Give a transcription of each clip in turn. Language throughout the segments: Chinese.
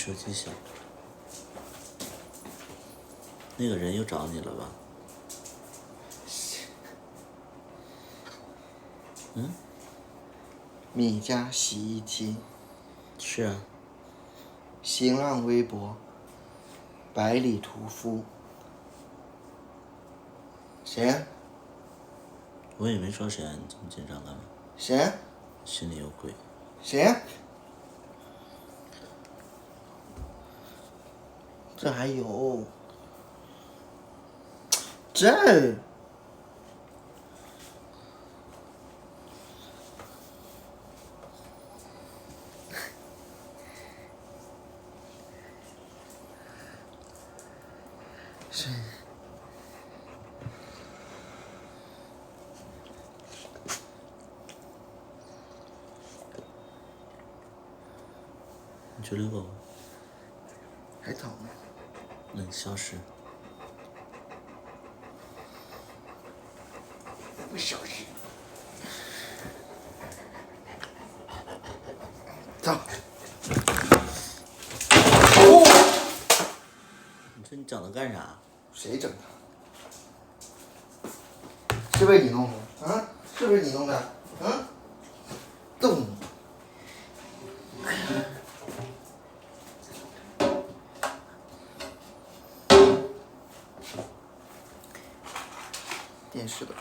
手机响，那个人又找你了吧？米家洗衣机。是啊。新浪微博，百里屠夫。谁呀？我也没说谁啊，你这么紧张干嘛？谁呀？心里有鬼。谁呀？这还有，这。是。你去遛狗。还疼吗？那你消失。不消失。走。你说你整它干啥？谁整他？是不是你弄的？啊？是不是你弄的？啊？动。电视的。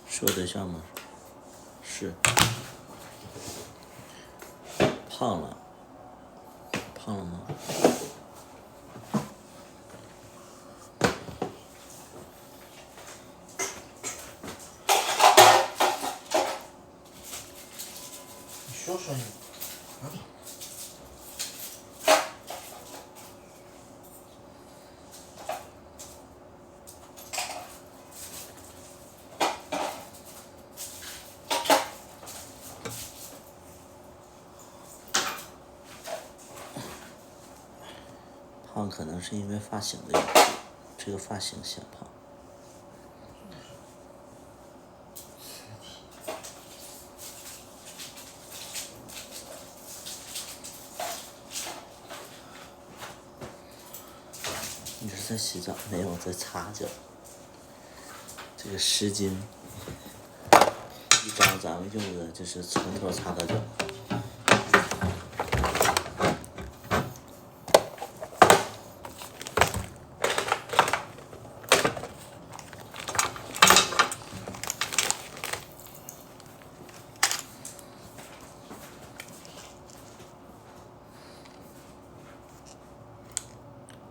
是我对象吗？是。胖了。胖了吗？你说说你。啊？胖可能是因为发型的原因，这个发型显胖。你是在洗澡？没有，在擦脚。这个湿巾，一般咱们用的就是从头擦到脚。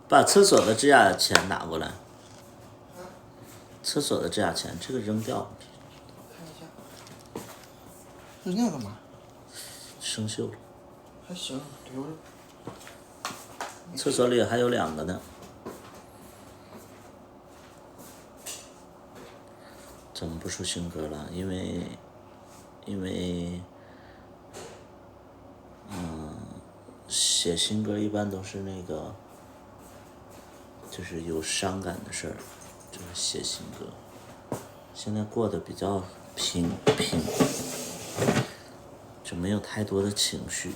把厕所的指甲钳拿过来。厕所的指甲钳，这个扔掉。看一下。扔掉干嘛？生锈了。还行，留着。厕所里还有2个呢。怎么不出新歌了？因为，写新歌一般都是那个，就是有伤感的事儿，就是写新歌。现在过得比较平，就没有太多的情绪。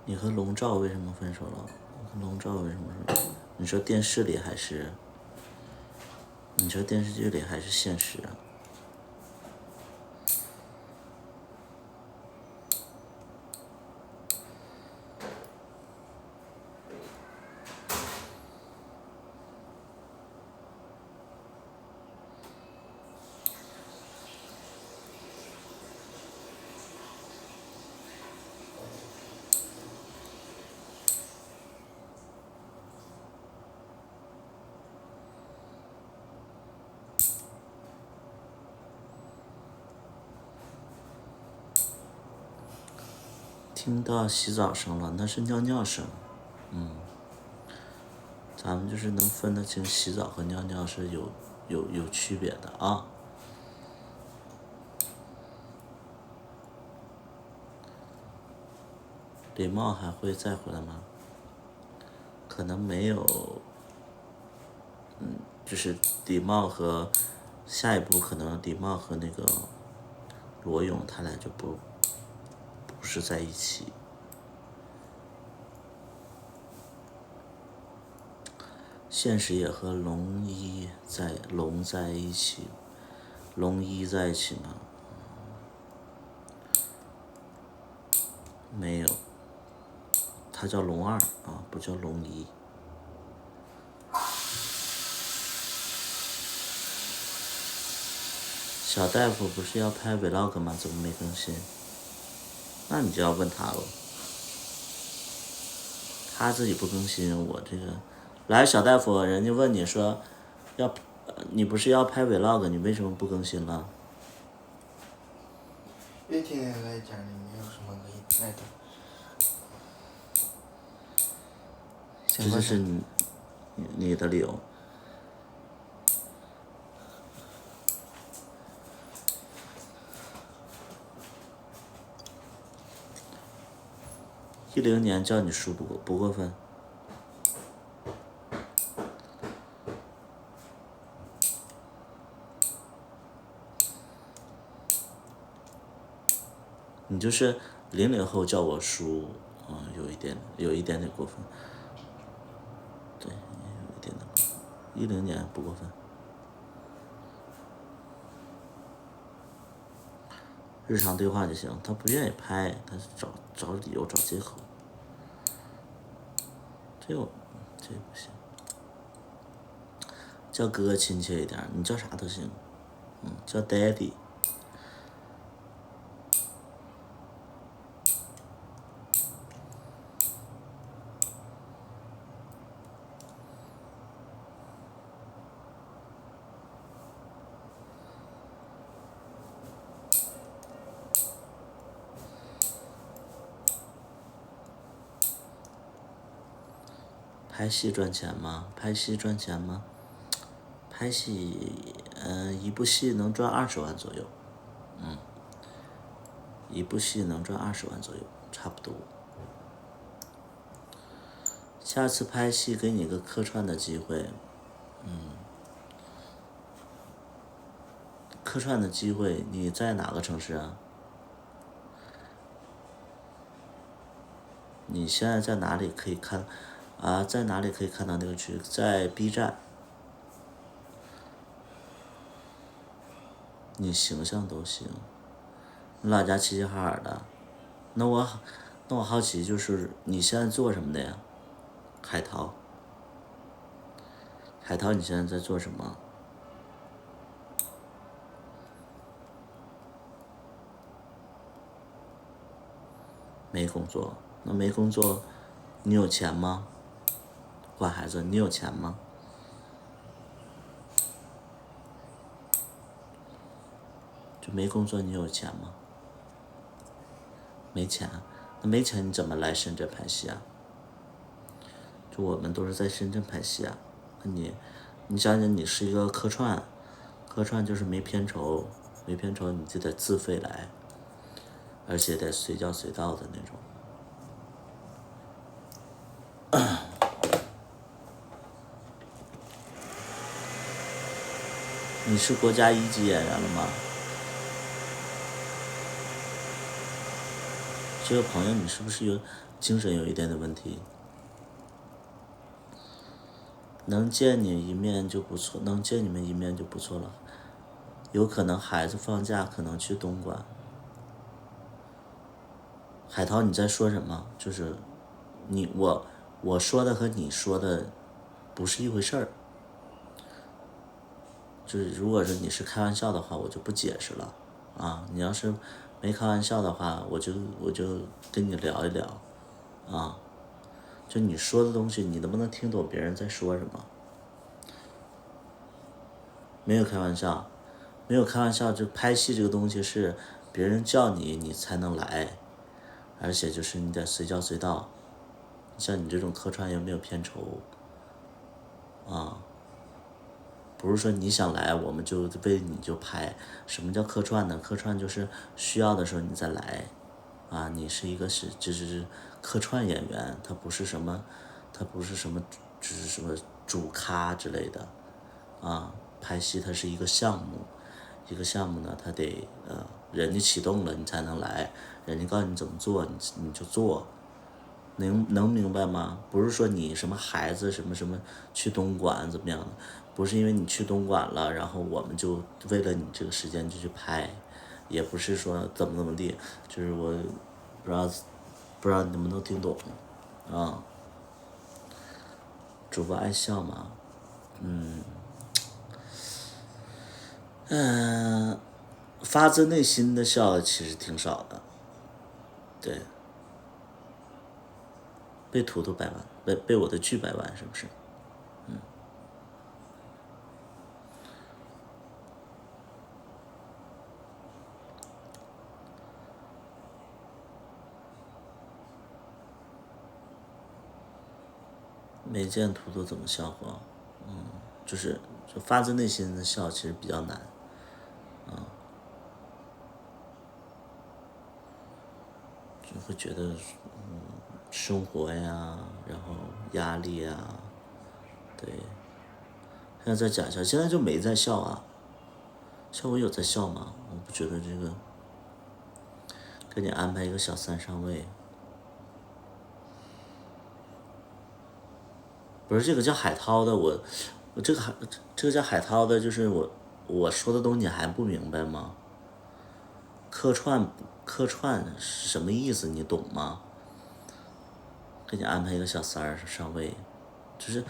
你和龙照为什么分手了？龙照为什么分手？你说电视里还是？你说电视剧里还是现实啊？听到洗澡声了，那是尿尿声。咱们就是能分得清洗澡和尿尿是有区别的啊。李茂还会再回来吗？可能没有，就是李茂和下一步可能李茂和那个罗勇他俩就不是在一起。现实也和龙一在一起，龙一在一起吗？没有，他叫龙二啊，不叫龙一。小大夫不是要拍 vlog 吗？怎么没更新？那你就要问他了。他自己不更新，我这个来小大夫，人家问你说你不是要拍 vlog， 你为什么不更新了？别天天在家里，没有什么可以拍的。这就是你的理由。10年叫你叔不过分。你就是00后叫我叔，有一点点过分。对，有一点点过分。10年不过分。日常对话就行，他不愿意拍，他找理由找借口，这不行。叫哥哥亲切一点，你叫啥都行，叫 daddy。拍戏赚钱吗？拍戏赚钱吗？拍戏，一部戏能赚20万左右，一部戏能赚20万左右，差不多。下次拍戏给你个客串的机会，客串的机会，你在哪个城市啊？你现在在哪里可以看？在哪里可以看到那个剧？在 B 站。你形象都行，你老家齐齐哈尔的，那我好奇，就是你现在做什么的呀？海淘，你现在在做什么？没工作，那没工作，你有钱吗？管孩子，你有钱吗？就没工作，你有钱吗？没钱，那没钱你怎么来深圳拍戏啊？就我们都是在深圳拍戏啊，那你想想，你是一个客串就是没片酬，你就得自费来，而且得随叫随到的那种。你是国家1级演员了吗？这个朋友，你是不是精神有一点的问题？能见你一面就不错，能见你们一面就不错了。有可能孩子放假，可能去东莞。海涛，你在说什么？就是我说的和你说的不是一回事儿。就是如果是你是开玩笑的话，我就不解释了啊。你要是没开玩笑的话，我就跟你聊一聊啊。就你说的东西，你能不能听懂别人在说什么？没有开玩笑，没有开玩笑。就拍戏这个东西是别人叫你，你才能来，而且就是你得随叫随到。像你这种客串又没有片酬，啊，不是说你想来我们就为你就拍。什么叫客串呢？客串就是需要的时候你再来，啊，你是一个就是客串演员，他不是什么，就是什么主咖之类的，啊，拍戏它是一个项目，一个项目呢，它得人家启动了你才能来，人家告诉你怎么做你就做，能明白吗？不是说你什么孩子什么什么去东莞怎么样的，不是因为你去东莞了，然后我们就为了你这个时间就去拍，也不是说怎么地，就是我不知道你能不能听懂啊？主播爱笑吗？发自内心的笑其实挺少的，对。被图图掰弯，被我的剧掰弯，是不是？没见图图怎么笑话，就发自内心的笑，其实比较难，就会觉得，生活呀，然后压力呀，对。现在在假笑，现在就没在笑啊。像我有在笑吗？我不觉得这个，给你安排一个小三上位，不是这个叫海涛的，我这个叫海涛的，就是我说的东西你还不明白吗？客串是什么意思？你懂吗？给你安排一个小三儿上位，就是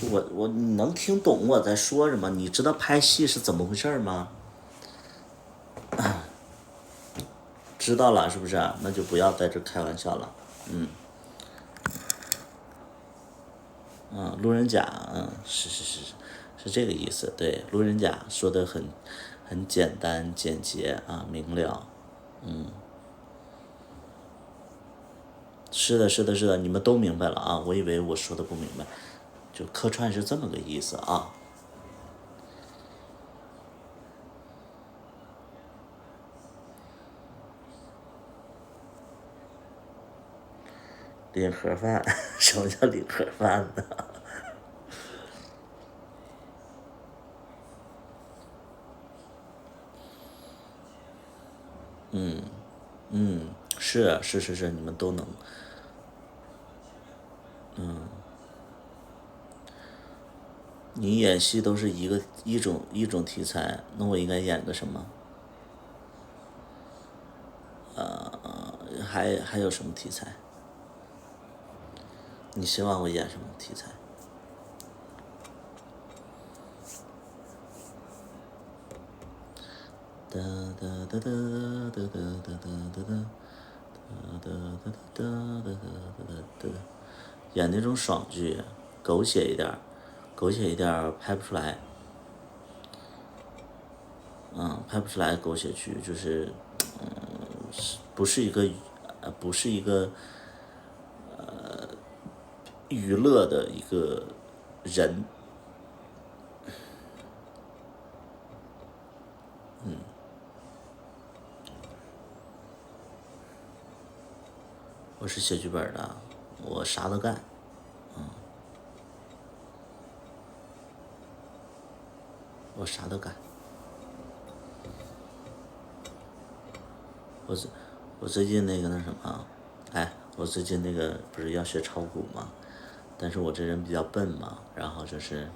你能听懂我在说什么？你知道拍戏是怎么回事吗？知道了是不是？那就不要在这开玩笑了。路人甲，是这个意思。对，路人甲说的很简单简洁啊，明了。是的，是的，是的，你们都明白了啊！我以为我说的不明白，就客串是这么个意思啊。领盒饭，什么叫领盒饭呢？是，你们都能。你演戏都是一种题材，那我应该演个什么？还有什么题材？你希望我演什么题材？哒哒哒哒哒哒哒哒哒哒，演那种爽剧，狗血一点，狗血一点拍不出来。拍不出来狗血剧，就是不是一个娱乐的一个人。我是写剧本的，我啥都干，我啥都干。我我最近那个那什么，我最近那个不是要学炒股吗？但是我这人比较笨嘛，然后就是，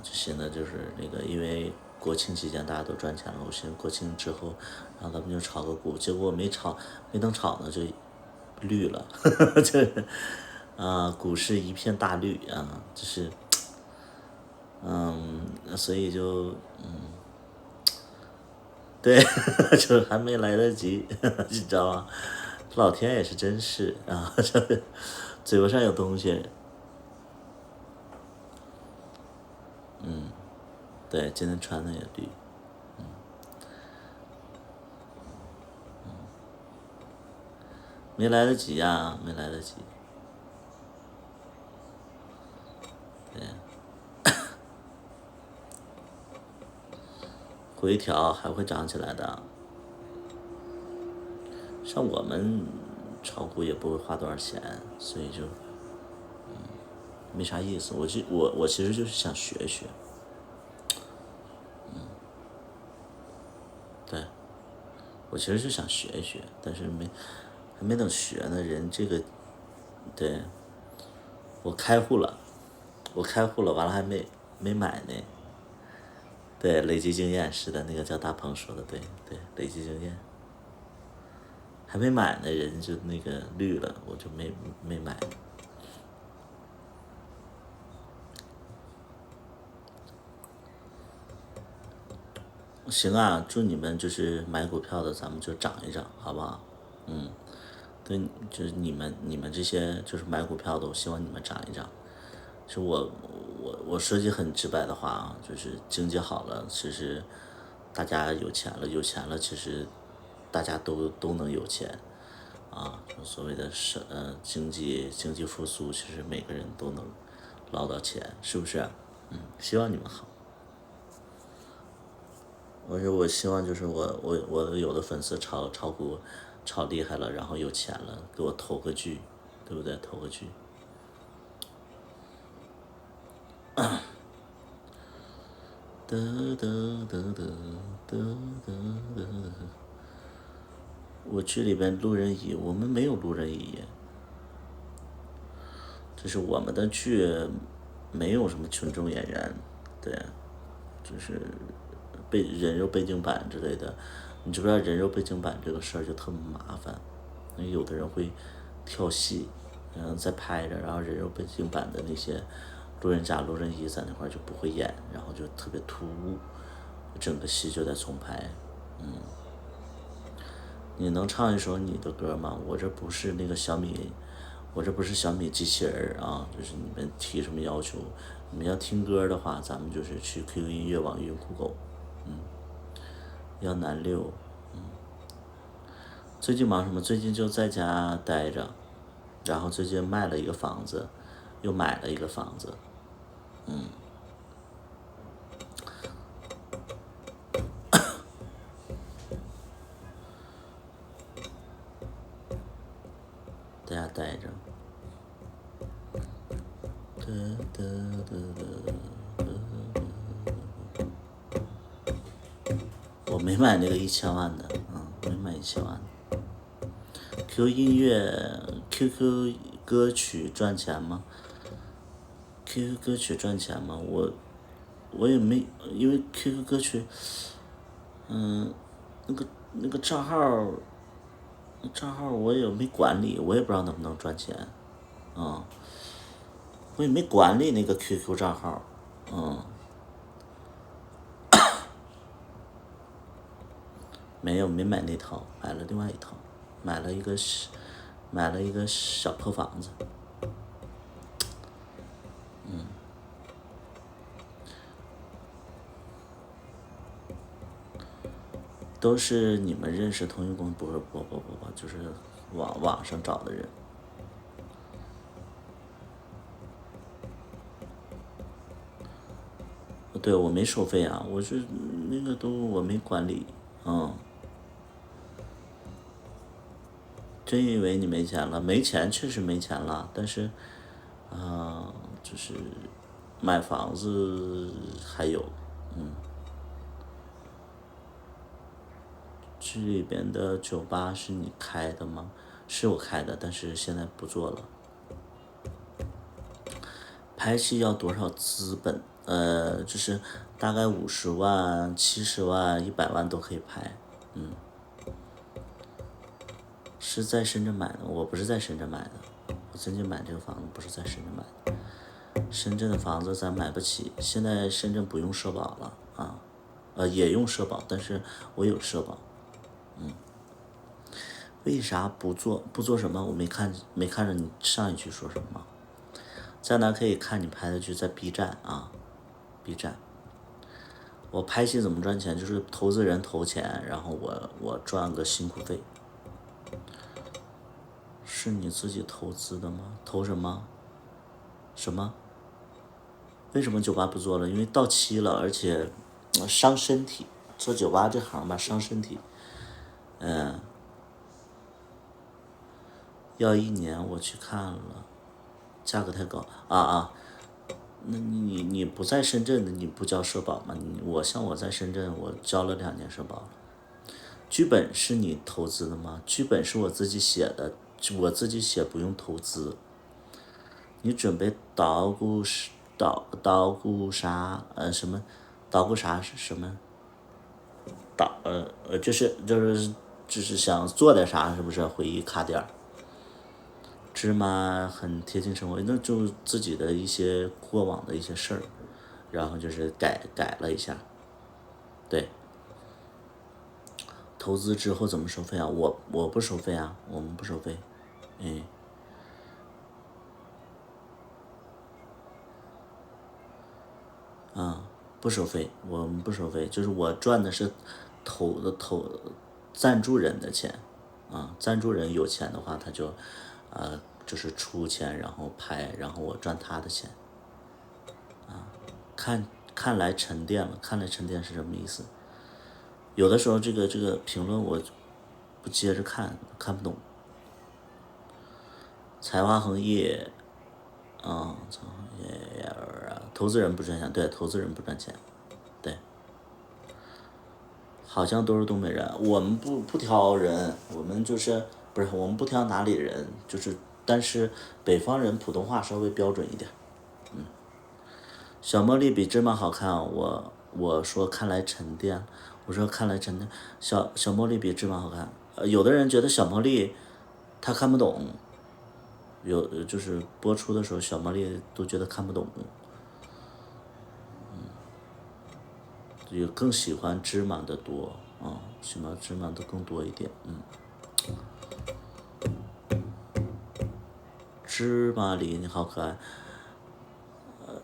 就现在就是那个，因为国庆期间大家都赚钱了，我寻思国庆之后，然后咱们就炒个股，结果我没等炒呢就绿了，这股市一片大绿啊，就是，所以就对，就是还没来得及，你知道吗？老天也是真是啊，这嘴巴上有东西。对，今天穿的也绿，没来得及呀，没来得及。对，回调还会涨起来的。像我们炒股也不会花多少钱，所以就没啥意思。我其实就是想学学，对，我其实就想学一学，但是还没等学呢，人这个，对，我开户了，完了还没买呢。对，累积经验，是的，那个叫大鹏说的，对，累积经验，还没买呢，人就那个绿了，我就没买。行啊，祝你们就是买股票的，咱们就涨一涨，好不好？对，就是你们这些就是买股票的，我希望你们涨一涨。是我说句很直白的话啊，就是经济好了，其实大家有钱了，其实大家都能有钱啊。所谓的经济复苏，其实每个人都能捞到钱，是不是？希望你们好。我希望就是我有的粉丝炒股炒厉害了，然后有钱了，给我投个剧，对不对？投个剧。哒哒哒哒哒哒哒。我剧里边路人乙，我们没有路人乙，就是我们的剧没有什么群众演员，对，就是人肉背景板之类的。你知不知道人肉背景板这个事儿就特麻烦？有的人会跳戏，然后再拍着，然后人肉背景板的那些路人甲、路人乙在那块就不会演，然后就特别突兀，整个戏就得重拍。你能唱一首你的歌吗？我这不是那个小米，我这不是小米机器人啊！就是你们提什么要求，你们要听歌的话，咱们就是去 QQ 音乐、网易云、酷狗，要南六。最近忙什么？最近就在家待着，然后最近卖了一个房子，又买了一个房子。在家待着。我没买那个1000万的，没买1000万的。QQ 音乐、QQ 歌曲赚钱吗？QQ 歌曲赚钱吗？我也没，因为 QQ 歌曲，那个账号我也没管理，我也不知道能不能赚钱，我也没管理那个 QQ 账号，没买那套，买了另外一套，买了一个小破房子。都是你们认识同一公司？不，就是网上找的人。对，我没收费啊，我是那个我没管理，真以为你没钱了？没钱确实没钱了，但是，就是买房子还有，这里边的酒吧是你开的吗？是我开的，但是现在不做了。拍戏要多少资本？就是大概50万、70万、100万都可以拍。是在深圳买的，我不是在深圳买的。我最近买这个房子不是在深圳买的，深圳的房子咱买不起。现在深圳不用社保了啊，也用社保，但是我有社保。为啥不做什么？我没看着你上一句说什么。在哪可以看你拍的剧？在 B 站啊 ，B 站。我拍戏怎么赚钱？就是投资人投钱，然后我赚个辛苦费。是你自己投资的吗？投什么？什么？为什么酒吧不做了？因为到期了，而且伤身体，做酒吧这行吧伤身体，要1年我去看了，价格太高啊。那你不在深圳的你不交社保吗？像我在深圳，我交了2年社保了。剧本是你投资的吗？剧本是我自己写的，我自己写不用投资。你准备捣鼓啥？什么？捣鼓啥是什么？就是想做点啥，是不是？回忆卡点儿。芝麻很贴近生活，那就自己的一些过往的一些事儿，然后就是改了一下。对，投资之后怎么收费啊？我不收费啊，我们不收费。不收费，我们不收费，就是我赚的是赞助人的钱，赞助人有钱的话，他就就是出钱然后拍，然后我赚他的钱，看来沉淀了，看来沉淀是什么意思？有的时候这个评论我不接着看不懂，才华横溢，投资人不赚钱，对，投资人不赚钱，对，好像都是东北人，我们不挑人，我们就是不是我们不挑哪里人，就是但是北方人普通话稍微标准一点。小茉莉比芝麻好看，我说看来沉淀，我说看来沉淀，小茉莉比芝麻好看。有的人觉得小茉莉他看不懂，就是播出的时候小茉莉都觉得看不懂，也更喜欢芝麻的多喜欢芝麻的更多一点，芝麻梨你好可爱。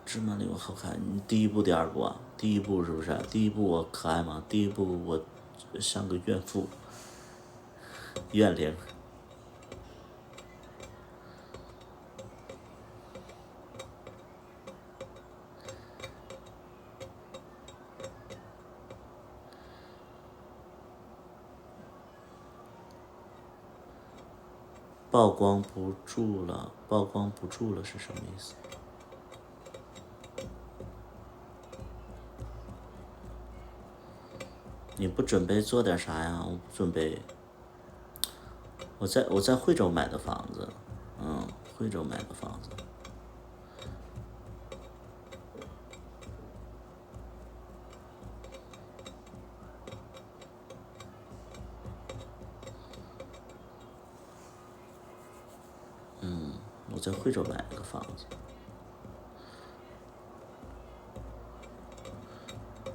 芝麻梨我好看，你第一部第2部啊？第一部是不是？第一部我可爱吗？第一部我像个怨妇，怨灵。曝光不住了，曝光不住了是什么意思？你不准备做点啥呀？我不准备。我在惠州买的房子，惠州买的房子。我在惠州买了个房子。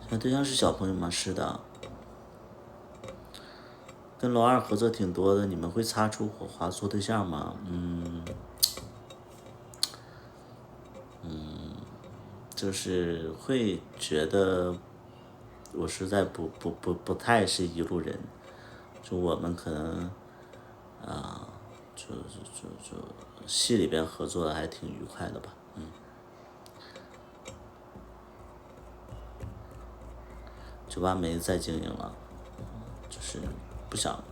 现在对象是小朋友吗？是的。跟老二合作挺多的，你们会擦出火花做对象吗？就是会觉得我实在不太是一路人，就我们可能就戏里边合作的还挺愉快的吧，酒吧没再经营了，就是不想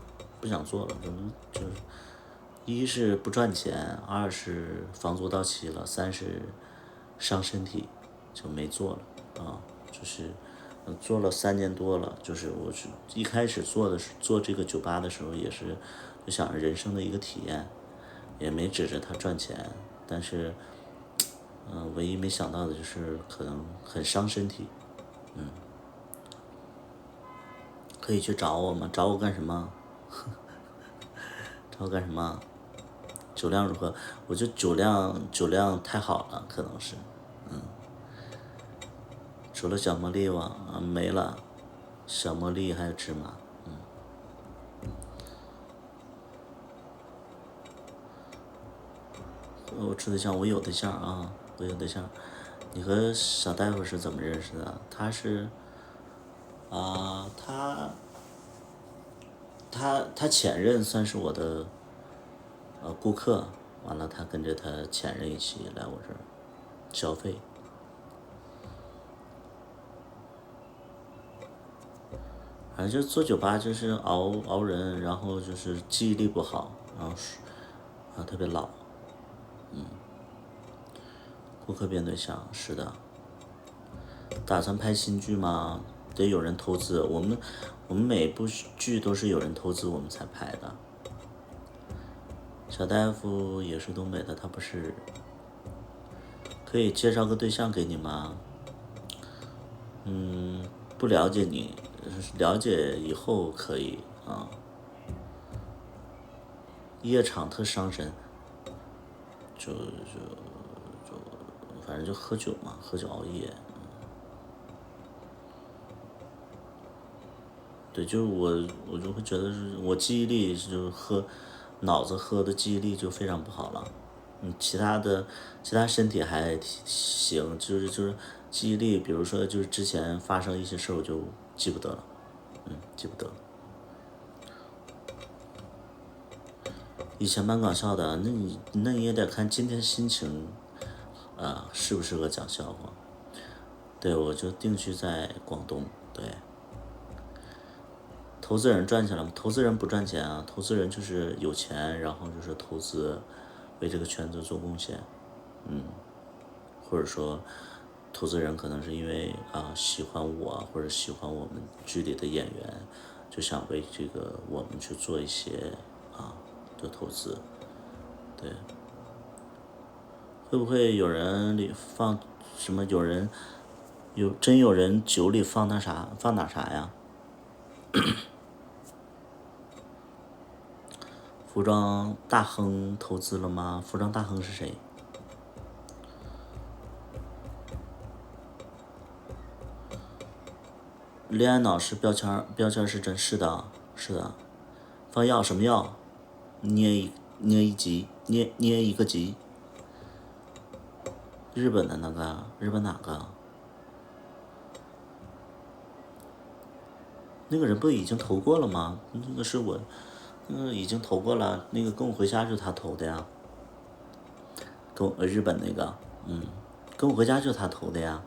做了，就是一是不赚钱，二是房租到期了，三是伤身体，就没做了就是做了3年多了，就是我是一开始做这个酒吧的时候也是就想着人生的一个体验，也没指着他赚钱，但是唯一没想到的就是可能很伤身体，可以去找我吗？找我干什么？找我干什么？酒量如何？我觉得酒量太好了，可能是，除了小茉莉没了，小茉莉还有芝麻，我处对象，我有对象啊，我有对象。你和小大夫是怎么认识的？他是他前任算是我的顾客，完了他跟着他前任一起来我这儿消费。反正就做酒吧就是熬人，然后就是记忆力不好，然后特别老，顾客变对象是的。打算拍新剧吗？得有人投资，我们每部剧都是有人投资我们才拍的。小大夫也是东北的，他不是可以介绍个对象给你吗？不了解你，了解以后可以啊。夜场特伤身，就反正就喝酒嘛，喝酒熬夜。对，就是我就会觉得是我记忆力就是脑子喝的记忆力就非常不好了。其他身体还行，就是记忆力，比如说就是之前发生一些事儿我就记不得了，记不得。以前蛮搞笑的，那你也得看今天心情适不适合讲笑话。对，我就定居在广东。对，投资人赚钱了吗？投资人不赚钱啊，投资人就是有钱，然后就是投资，为这个圈子做贡献。或者说，投资人可能是因为喜欢我，或者喜欢我们剧里的演员，就想为这个我们去做一些的投资。对，会不会有人里放什么？真有人酒里放那啥，放哪啥呀？服装大亨投资了吗？服装大亨是谁？恋爱脑是标签，标签是真是的，是的。放药什么药？捏一个级。日本的那个，日本哪个？那个人不已经投过了吗？那个是我，已经投过了。那个跟我回家就是他投的呀。日本那个，跟我回家就是他投的呀。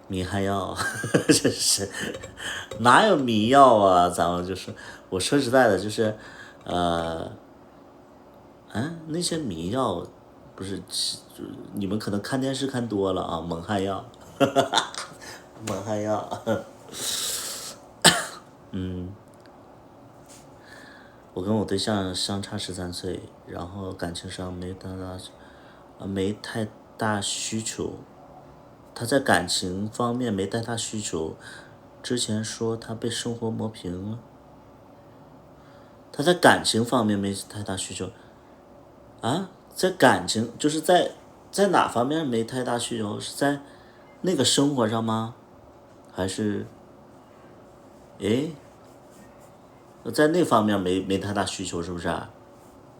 迷害药，真是哪有迷药啊？咱们就是，我说实在的，就是那些迷药不是，你们可能看电视看多了啊，蒙汗药，蒙汗药，我跟我对象相差13岁，然后感情上没太大需求，他在感情方面没太大需求，之前说他被生活磨平了，他在感情方面没太大需求，在感情就是在哪方面没太大需求？是在那个生活上吗？还是，诶，在那方面没太大需求是不是？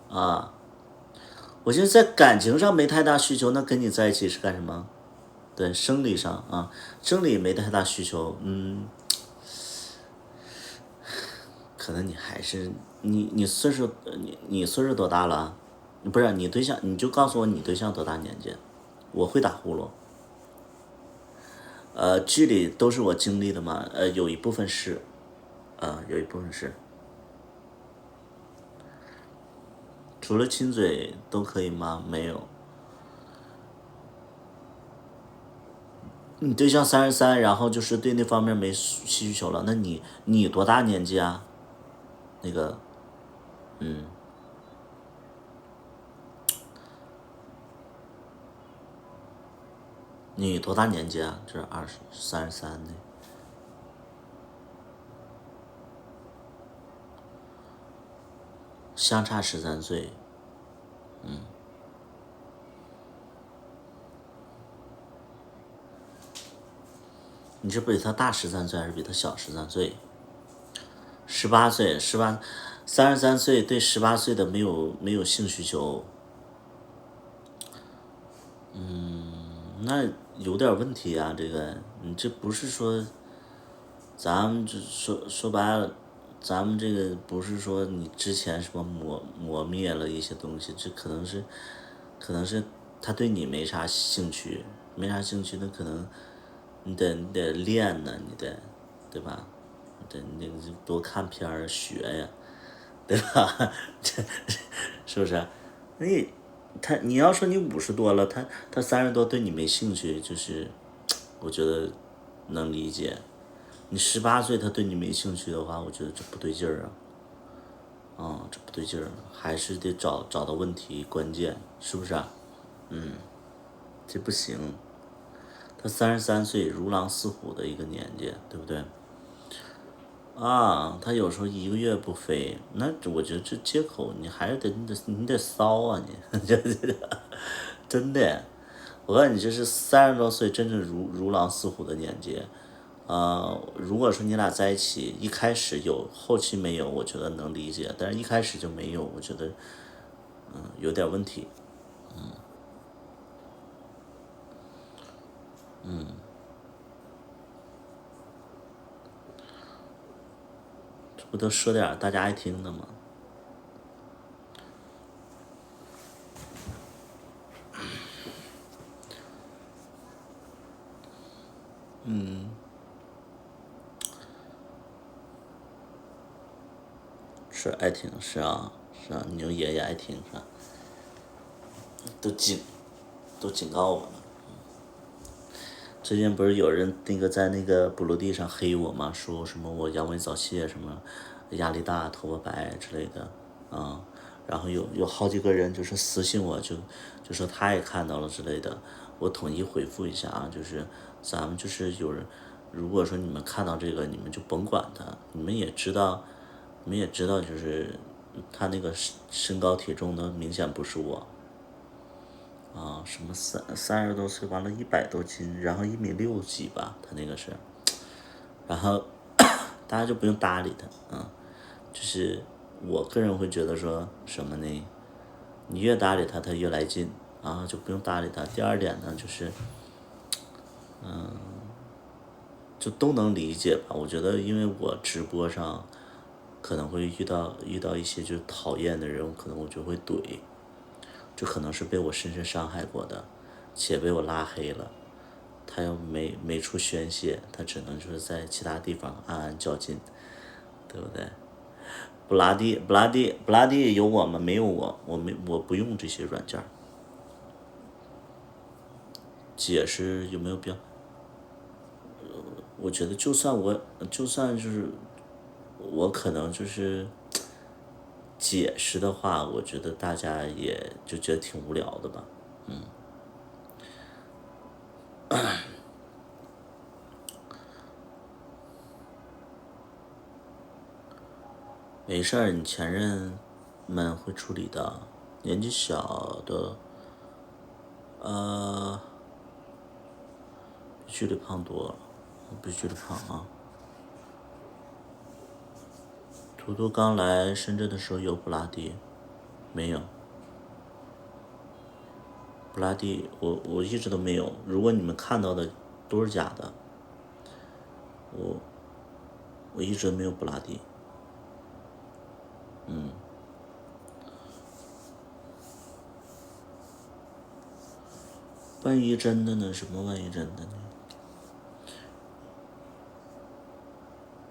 我觉得在感情上没太大需求，那跟你在一起是干什么？对，生理上生理没太大需求，可能你还是你岁数你岁数多大了？不是你对象，你就告诉我你对象多大年纪，我会打呼噜。剧里都是我经历的嘛，有一部分是，有一部分是，除了亲嘴都可以吗？没有。你对象33，然后就是对那方面没需求了，那你多大年纪啊？那个，你多大年纪啊？这33的，相差13岁。你是比他大13岁还是比他小13岁？18岁，33岁对18岁的没有性需求，那有点问题啊，这个你这不是说，咱们这说白了，咱们这个不是说你之前什么磨灭了一些东西，这可能是他对你没啥兴趣，没啥兴趣，那可能你得练呢，对吧？你多看片儿学呀，对吧？是不是？你你要说你50多了，他30多对你没兴趣，就是我觉得能理解。你18岁他对你没兴趣的话，我觉得这不对劲儿啊。这不对劲儿，还是得找到问题关键，是不是啊？这不行。他33岁如狼似虎的一个年纪，对不对？他有时候一个月不飞，那我觉得这借口你还是你得骚啊你，真的，我告诉你，这是30多岁真正如狼似虎的年纪。如果说你俩在一起，一开始有，后期没有，我觉得能理解，但是一开始就没有，我觉得有点问题。这不都说点大家爱听的吗？是爱听，是啊，是啊，你爷爷爱听是吧？都警都警告我了。最近不是有人在那个补录地上黑我吗？说什么我阳痿早泄，什么压力大、头发白之类的然后有好几个人就是私信我，就说他也看到了之类的。我统一回复一下啊，就是咱们就是有人，如果说你们看到这个，你们就甭管他，你们也知道就是他那个身高体重的明显不是我。什么30多岁，完了100多斤，然后1米6几吧，他那个是，然后大家就不用搭理他，就是我个人会觉得说什么呢？你越搭理他，他越来劲，就不用搭理他。第二点呢，就是就都能理解吧。我觉得，因为我直播上可能会遇到一些就是讨厌的人，可能我就会怼，就可能是被我深深伤害过的，且被我拉黑了。他又没处宣泄，他只能就是在其他地方暗暗较劲，对不对？布拉蒂有我吗？没有我，我不用这些软件。解释有没有必要？我觉得就算就是我可能就是解释的话，我觉得大家也就觉得挺无聊的吧。没事儿，你前任们会处理的。年纪小的，比距离胖多了，比距离胖啊。图图刚来深圳的时候有布拉蒂，没有。布拉蒂，我一直都没有。如果你们看到的都是假的，我一直没有布拉蒂。万一真的呢？什么万一真的呢？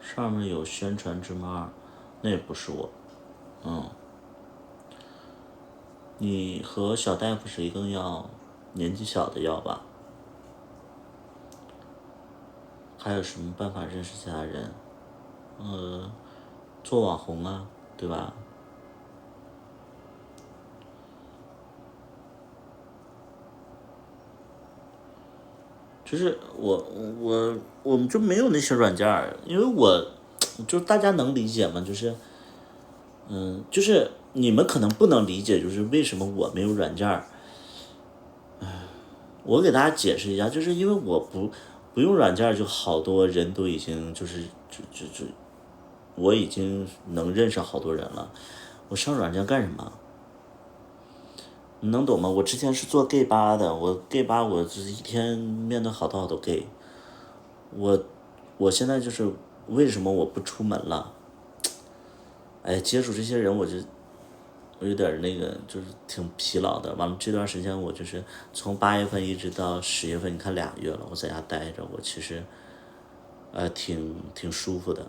上面有宣传之妈，那也不是我。你和小大夫谁更要？年纪小的要吧？还有什么办法认识其他人？做网红啊，对吧？就是我们就没有那些软件儿，因为就大家能理解吗？就是你们可能不能理解，就是为什么我没有软件儿。我给大家解释一下，就是因为我不用软件儿，就好多人都已经我已经能认识好多人了。我上软件干什么？你能懂吗？我之前是做 gay 吧的，我 gay 吧我就是一天面对好多好多 gay。我现在就是为什么我不出门了？哎，接触这些人我就我有点那个，就是挺疲劳的。完了这段时间我就是从8月份一直到10月份，你看2个月了，我在家待着，我其实挺舒服的，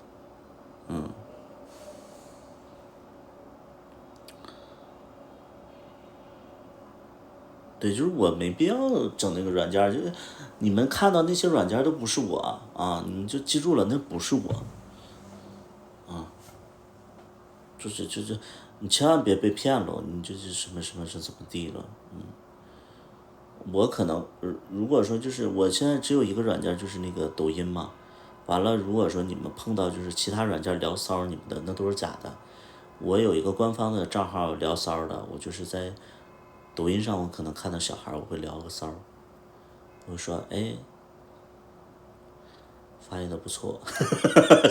对，就是我没必要整那个软件，就是你们看到那些软件都不是我啊，你们就记住了，那不是我，就是你千万别被骗了，你就是什么什么是怎么地了，我可能如果说就是我现在只有一个软件，就是那个抖音嘛，完了如果说你们碰到就是其他软件聊骚你们的，那都是假的。我有一个官方的账号聊骚的，我就是在抖音上，我可能看到小孩，我会聊个骚，我说哎，发育的不错，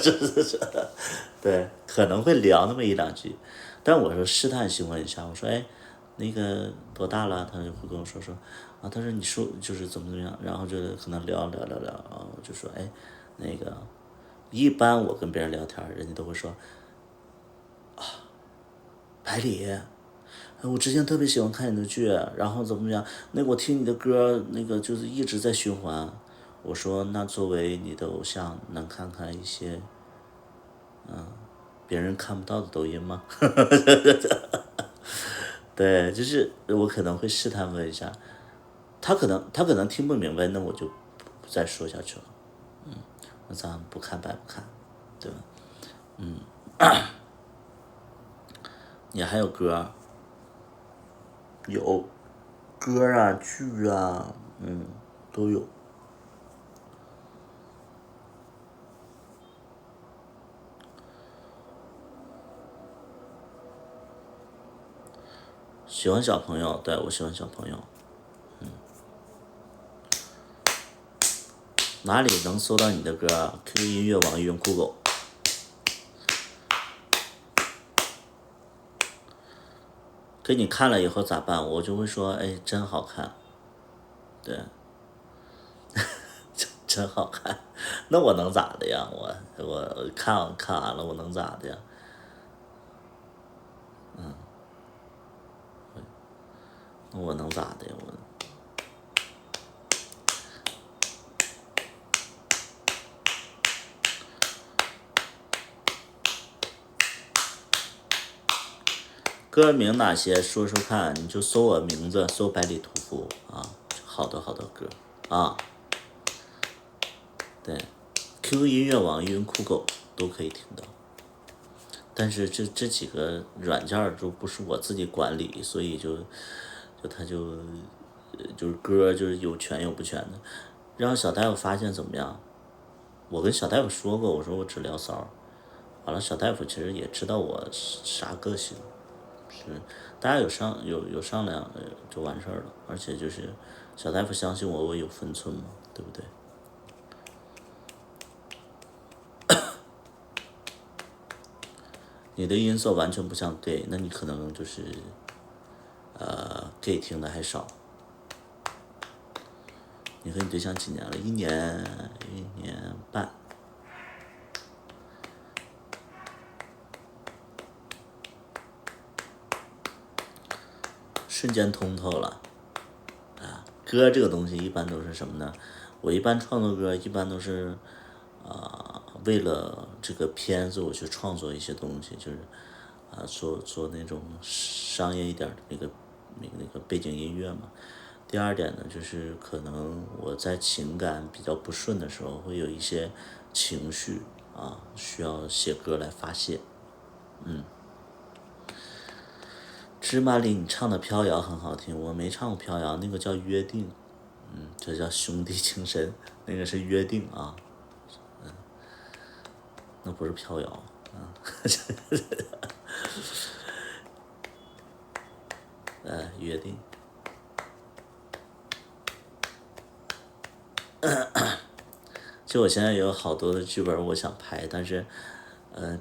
是，对，可能会聊那么1、2句，但我说试探性问一下，我说哎，那个多大了？他就会跟我说啊，他说你说就是怎么样，然后就可能聊啊，我就说哎，那个一般我跟别人聊天，人家都会说百里，我之前特别喜欢看你的剧，然后怎么样，那个我听你的歌，那个就是一直在循环。我说那作为你的偶像，能看看一些别人看不到的抖音吗？对，就是我可能会试探问一下，他可能听不明白，那我就不再说下去了。那咱不看白不看，对吧？你还有歌？有歌啊，剧啊，都有。喜欢小朋友，对，我喜欢小朋友。哪里能搜到你的歌？QQ 音乐、网易云、酷狗。给你看了以后咋办？我就会说，哎，真好看，对，真好看。那我能咋的呀？我看完了，我能咋的呀？那我能咋的呀？歌名哪些？说说看，你就搜我名字，搜百里屠夫啊，好多好多歌啊，对，QQ 音乐、网易云、酷狗都可以听到。但是这几个软件都不是我自己管理，所以就是歌就是有权有不全的。让小大夫发现怎么样？我跟小大夫说过，我说我只聊骚，完了小大夫其实也知道我啥个性，是大家有商量就完事儿了，而且就是小大夫相信我，我有分寸嘛，对不对？你的音色完全不像 gay，那你可能就是gay 听的还少。你和你对象几年了？1年半。瞬间通透了。歌这个东西一般都是什么呢？我一般创作歌一般都是为了这个片子我去创作一些东西，就是做那种商业一点的那个背景音乐嘛。第二点呢，就是可能我在情感比较不顺的时候，会有一些情绪需要写歌来发泄。芝麻里你唱的飘摇很好听，我没唱过飘摇，那个叫约定，这叫兄弟情深，那个是约定啊，那不是飘摇约定。就我现在有好多的剧本我想拍，但是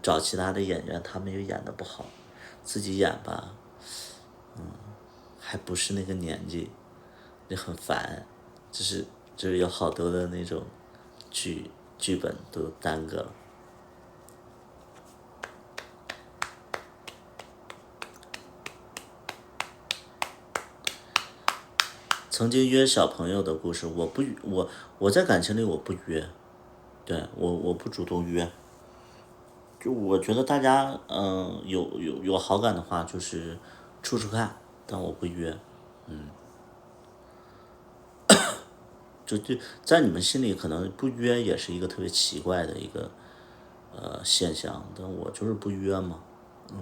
找其他的演员他们又演的不好，自己演吧，还不是那个年纪，就很烦，就是有好多的那种剧本都耽搁了。曾经约小朋友的故事，我在感情里我不约，对我不主动约，就我觉得大家有好感的话就是处处看，但我不约，就在你们心里可能不约也是一个特别奇怪的一个现象，但我就是不约嘛，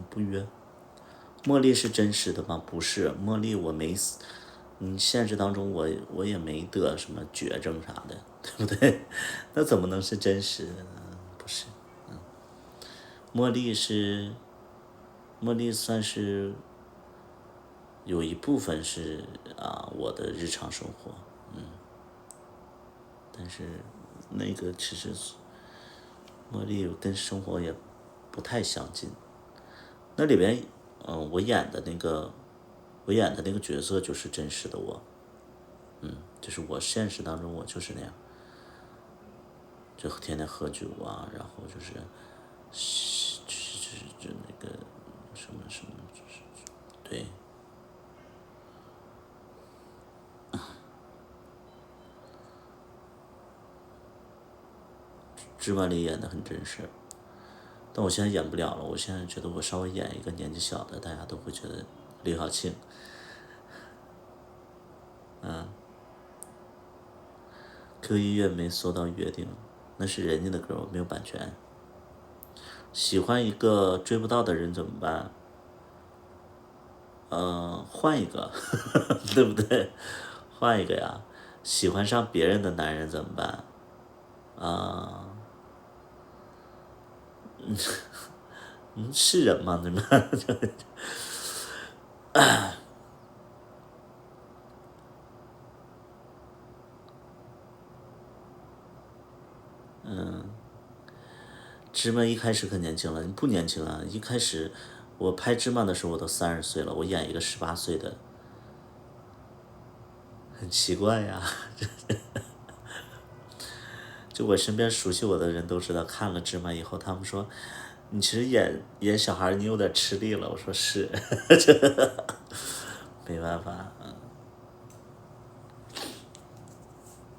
不约。茉莉是真实的吗？不是，茉莉我没死，现实当中我也没得什么绝症啥的，对不对？那怎么能是真实的呢？不是，茉莉是，茉莉算是有一部分是我的日常生活，但是那个其实茉莉跟生活也不太相近。那里边，我演的那个，我演的那个角色就是真实的我，就是我现实当中我就是那样，就天天喝酒啊，然后就那个什么什么，就是对，芝麻里演的很真实，但我现在演不了了，我现在觉得我稍微演一个年纪小的，大家都会觉得李晓庆。QQ 音乐没收到约定，那是人家的歌，我没有版权。喜欢一个追不到的人怎么办？换一个，对不对？换一个呀。喜欢上别人的男人怎么办？是人吗？对吗？芝麻一开始可年轻了，你不年轻啊！一开始我拍芝麻的时候我都30岁了，我演一个18岁的，很奇怪呀。就我身边熟悉我的人都知道，看了芝麻以后，他们说你其实演小孩你有点吃力了。我说是，没办法，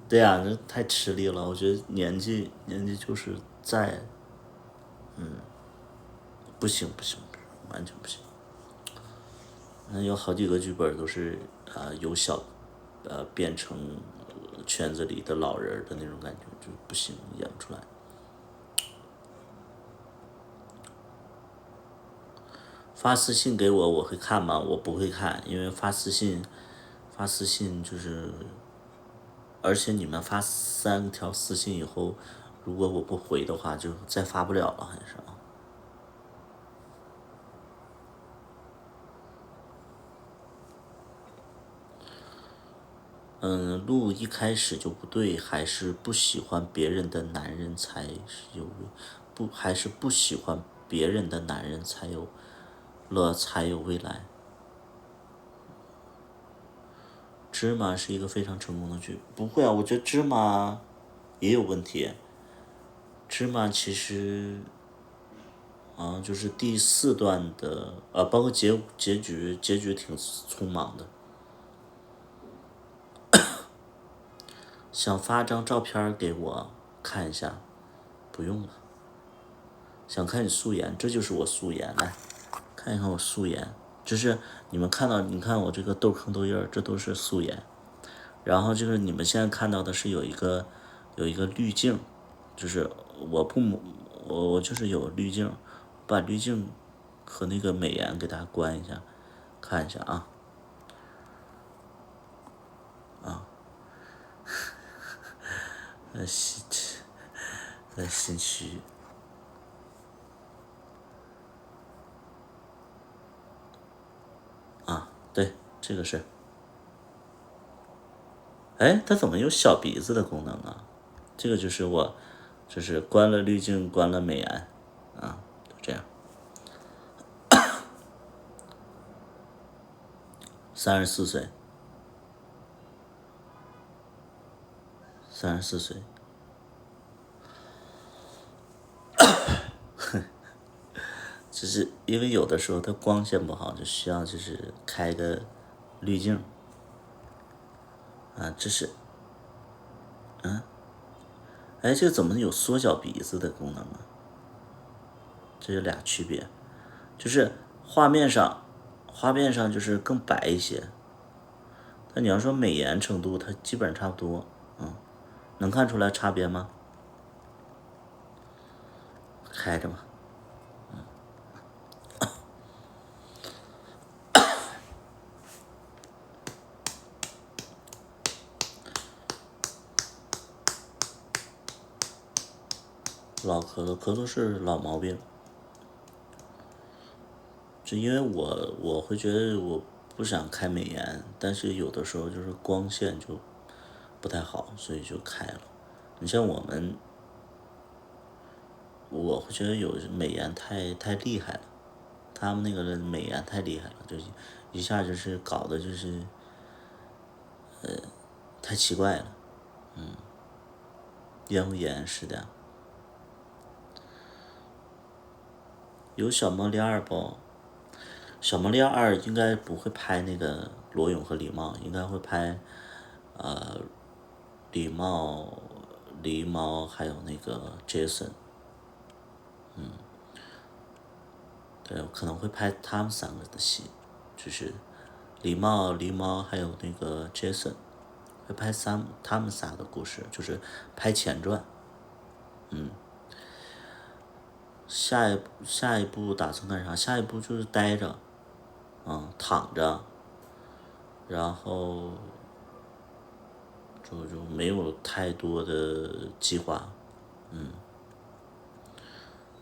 对呀，这太吃力了。我觉得年纪就是在，不行不行，完全不行。有好几个剧本都是由小变成圈子里的老人的那种感觉，就不行，演不出来。发私信给我，我会看吗？我不会看，因为发私信就是，而且你们发3条私信以后，如果我不回的话，就再发不了了，好像是啊。路一开始就不对，还是不喜欢别人的男人才有还是不喜欢别人的男人才有未来。芝麻是一个非常成功的剧，不会啊，我觉得芝麻也有问题。芝麻其实就是第4段的包括结局挺匆忙的。想发张照片给我看一下，不用了。想看你素颜，这就是我素颜，来看一看我素颜。就是你们看到，你看我这个痘坑痘印儿，这都是素颜。然后就是你们现在看到的是有一个滤镜，就是我就是有滤镜，把滤镜和那个美颜给大家关一下，看一下啊。心虚。对，这个是。哎，它怎么有小鼻子的功能啊？这个就是我，就是关了滤镜，关了美颜，就这样。34岁，34岁。就是因为有的时候它光线不好，就需要就是开个滤镜。啊，这是，哎，这个怎么有缩小鼻子的功能啊？这有俩区别，就是画面上就是更白一些，但你要说美颜程度，它基本上差不多，能看出来差别吗？开着吗？老咳嗽是老毛病，就因为我会觉得我不想开美颜，但是有的时候就是光线就不太好，所以就开了。你像我会觉得有美颜太厉害了，他们那个美颜太厉害了，就一下就是搞的就是太奇怪了，咽喉炎是的。有小莫利尔不？小莫利尔应该不会拍那个罗勇和李茂，应该会拍李茂还有那个 Jason，对，可能会拍他们三个的戏，就是李茂还有那个 Jason，会拍他们仨的故事，就是拍前传。下一步打算干啥？下一步就是待着，躺着，然后就没有太多的计划。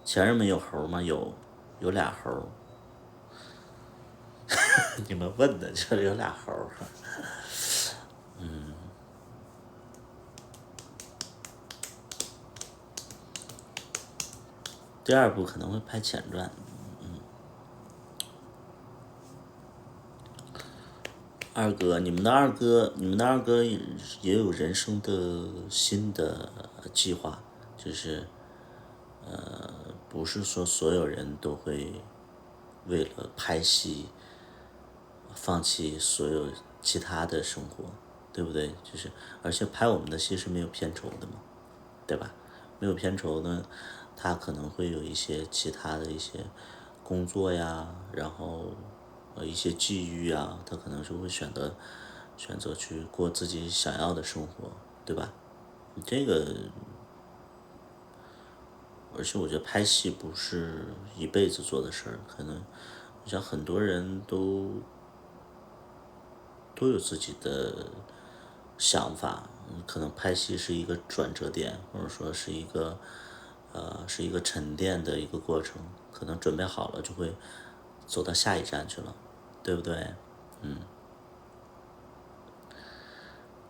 前任们有猴吗？有俩猴。你们问的就是有俩猴。第二部可能会拍前传。二哥，你们的二哥也有人生的新的计划，就是不是说所有人都会为了拍戏放弃所有其他的生活，对不对？就是而且拍我们的戏是没有片酬的嘛，对吧？没有片酬呢，他可能会有一些其他的一些工作呀，然后一些际遇啊，他可能是会选择去过自己想要的生活，对吧？这个，而且我觉得拍戏不是一辈子做的事儿，可能像很多人都有自己的想法，可能拍戏是一个转折点，或者说是一个沉淀的一个过程，可能准备好了就会走到下一站去了，对不对？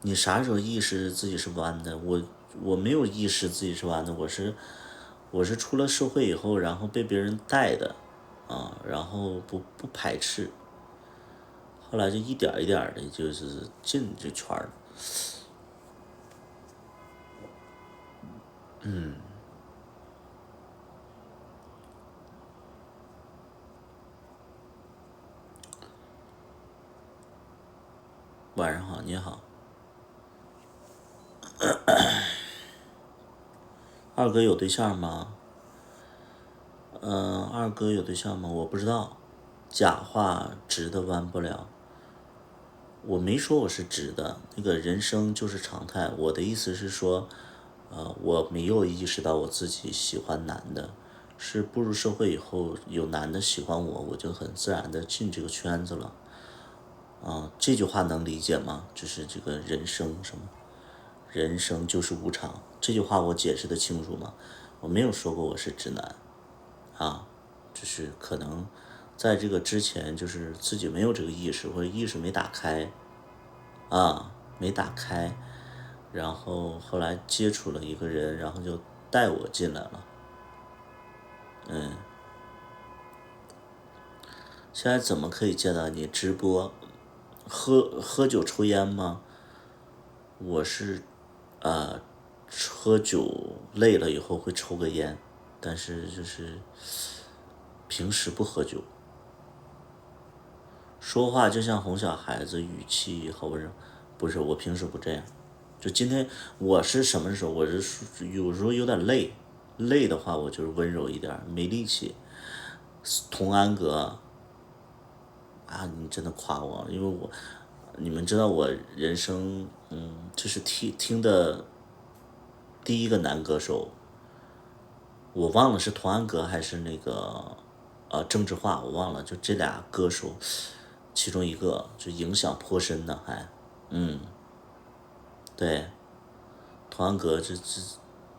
你啥时候意识自己是弯的？我没有意识自己是弯的，我是出了社会以后，然后被别人带的，然后不排斥，后来就一点一点的就是进这圈儿了。晚上好，你好。二哥有对象吗？二哥有对象吗？我不知道。假话直的弯不了，我没说我是直的，那个人生就是常态。我的意思是说，我没有意识到我自己喜欢男的，是步入社会以后有男的喜欢我，我就很自然的进这个圈子了。这句话能理解吗？就是这个人生什么，人生就是无常，这句话我解释的清楚吗？我没有说过我是直男，就是可能在这个之前，就是自己没有这个意识，或者意识没打开，没打开，然后后来接触了一个人，然后就带我进来了。现在怎么可以见到你直播？喝酒抽烟吗？我是喝酒累了以后会抽个烟，但是就是平时不喝酒。说话就像哄小孩子，语气好温柔。不是，我平时不这样。就今天我是什么时候？我是有时候有点累，累的话我就是温柔一点，没力气。童安格啊，你真的夸我，因为你们知道我人生，就是听的第一个男歌手，我忘了是童安格还是那个郑智化，我忘了，就这俩歌手，其中一个就影响颇深的，对，童安格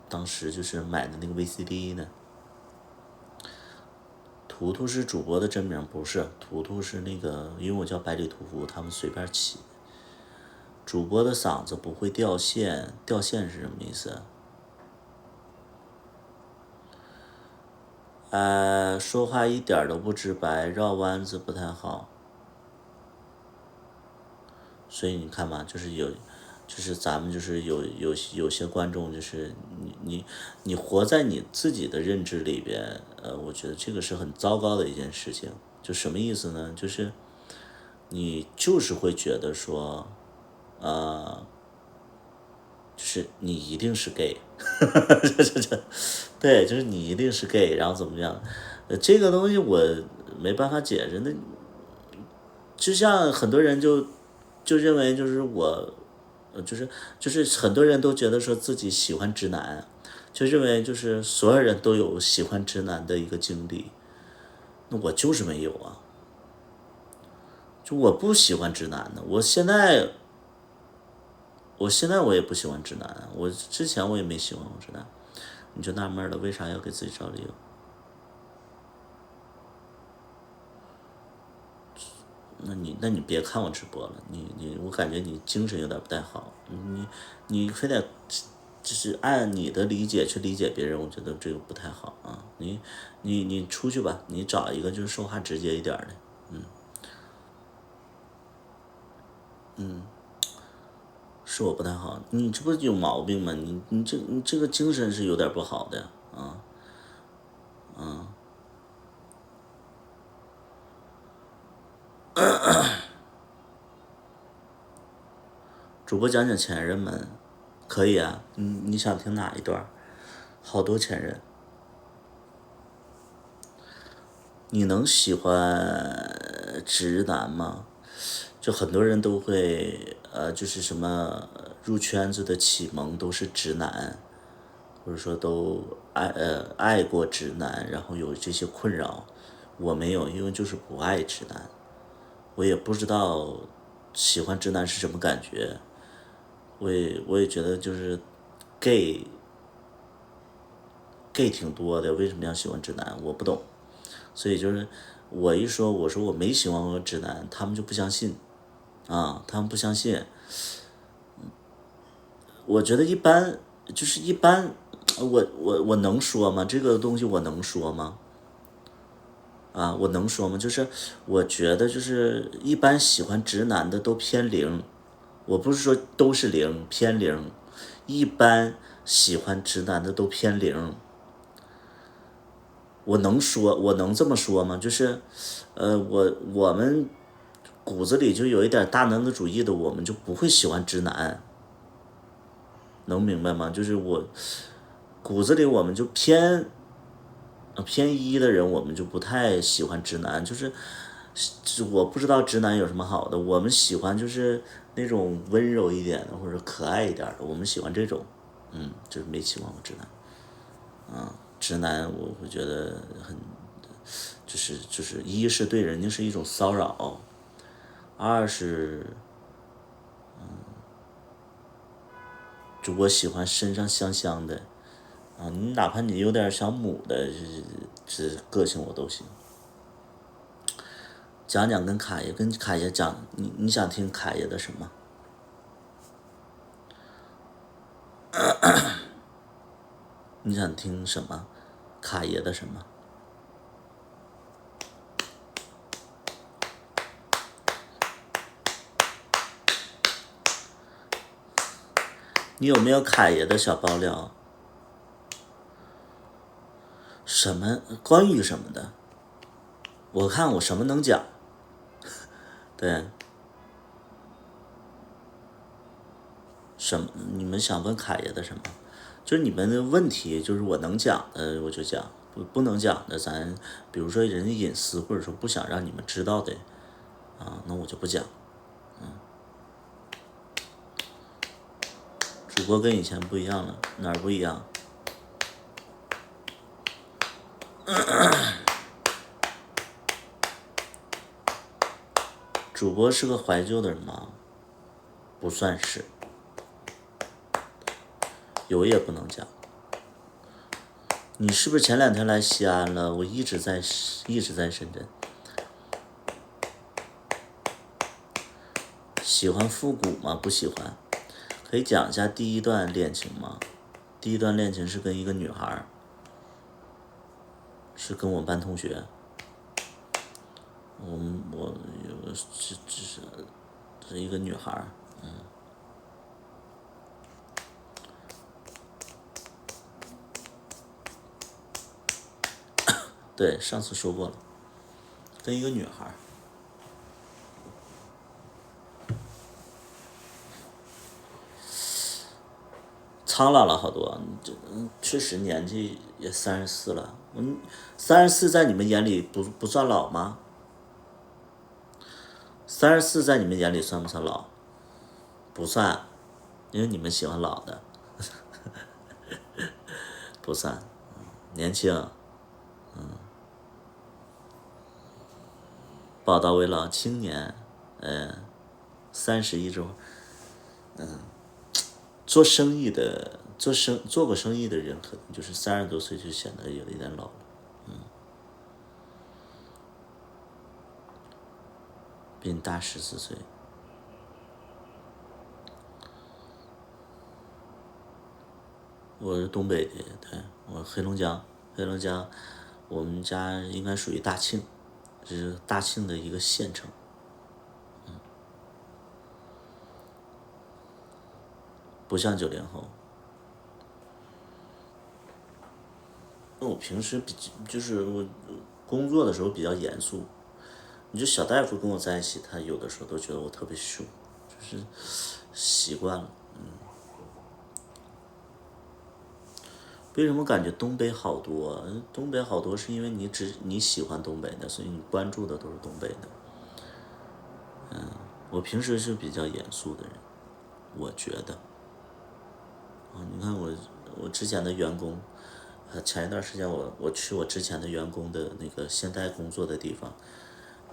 当时就是买的那个 VCD 呢。图图是主播的真名，不是，图图是那个，因为我叫百里屠夫，他们随便起。主播的嗓子不会掉线，掉线是什么意思？说话一点都不直白，绕弯子不太好。所以你看嘛，就是咱们就是有些观众就是你活在你自己的认知里边，我觉得这个是很糟糕的一件事情。就什么意思呢？就是你就是会觉得说，就是你一定是 gay，对，就是你一定是 gay，然后怎么样？这个东西我没办法解释。那就像很多人就认为就是我，就是很多人都觉得说自己喜欢直男，就认为就是所有人都有喜欢直男的一个经历，那我就是没有啊，就我不喜欢直男的，我现在我也不喜欢直男，我之前我也没喜欢过直男，你就纳闷了，为啥要给自己找理由？那你别看我直播了，我感觉你精神有点不太好，你非得就是按你的理解去理解别人，我觉得这个不太好啊。你出去吧，你找一个就是说话直接一点的，是我不太好，你这不有毛病吗？你这个精神是有点不好的啊。主播讲讲前任们，可以啊，你想听哪一段？好多前任。你能喜欢直男吗？就很多人都会就是什么入圈子的启蒙都是直男，或者说都爱过直男，然后有这些困扰。我没有，因为就是不爱直男，我也不知道喜欢直男是什么感觉。我也觉得就是 gay gay 挺多的，为什么要喜欢直男？我不懂。所以就是我说我没喜欢过直男，他们就不相信啊，他们不相信。我觉得一般，就是一般，我能说吗？这个东西我能说吗？啊，我能说吗？就是我觉得就是一般喜欢直男的都偏零，我不是说都是零，偏零，一般喜欢直男的都偏零。我能这么说吗？就是，我们骨子里就有一点大男子主义的，我们就不会喜欢直男，能明白吗？就是骨子里我们就偏一的人，我们就不太喜欢直男，就是我不知道直男有什么好的，我们喜欢就是那种温柔一点的或者可爱一点的，我们喜欢这种，就是没喜欢过直男。直男我会觉得就是一是对人家是一种骚扰，二是就我喜欢身上香香的啊，你哪怕你有点小母的，这个性我都行。讲讲跟卡爷讲，你想听卡爷的什么？你想听什么？卡爷的什么？你有没有卡爷的小爆料？什么关于什么的？我看我什么能讲？对，什么？你们想问凯爷的什么？就是你们的问题，就是我能讲的我就讲，不能讲的咱，比如说人家隐私，或者说不想让你们知道的，那我就不讲。主播跟以前不一样了，哪儿不一样？主播是个怀旧的人吗？不算是，有也不能讲。你是不是前2天来西安了？我一直在深圳。喜欢复古吗？不喜欢。可以讲一下第一段恋情吗？第一段恋情是跟一个女孩，是跟我班同学。我是一个女孩，对，上次说过了，跟一个女孩。苍老了好多，确实年纪也34了。34在你们眼里不算老吗？34在你们眼里算不算老？不算，因为你们喜欢老的，不算，年轻，宝刀未老青年，31周，做生意的，做过生意的人，可能就是30多岁就显得有一点老了，比你大14岁。我是东北的，对，我黑龙江，我们家应该属于大庆，这是大庆的一个县城，不像90后。我平时就是我工作的时候比较严肃，你就小大夫跟我在一起，他有的时候都觉得我特别凶，就是习惯了。为什么感觉东北好多？东北好多是因为你喜欢东北的，所以你关注的都是东北的。我平时是比较严肃的人，我觉得。你看我之前的员工，前一段时间我去我之前的员工的那个现在工作的地方，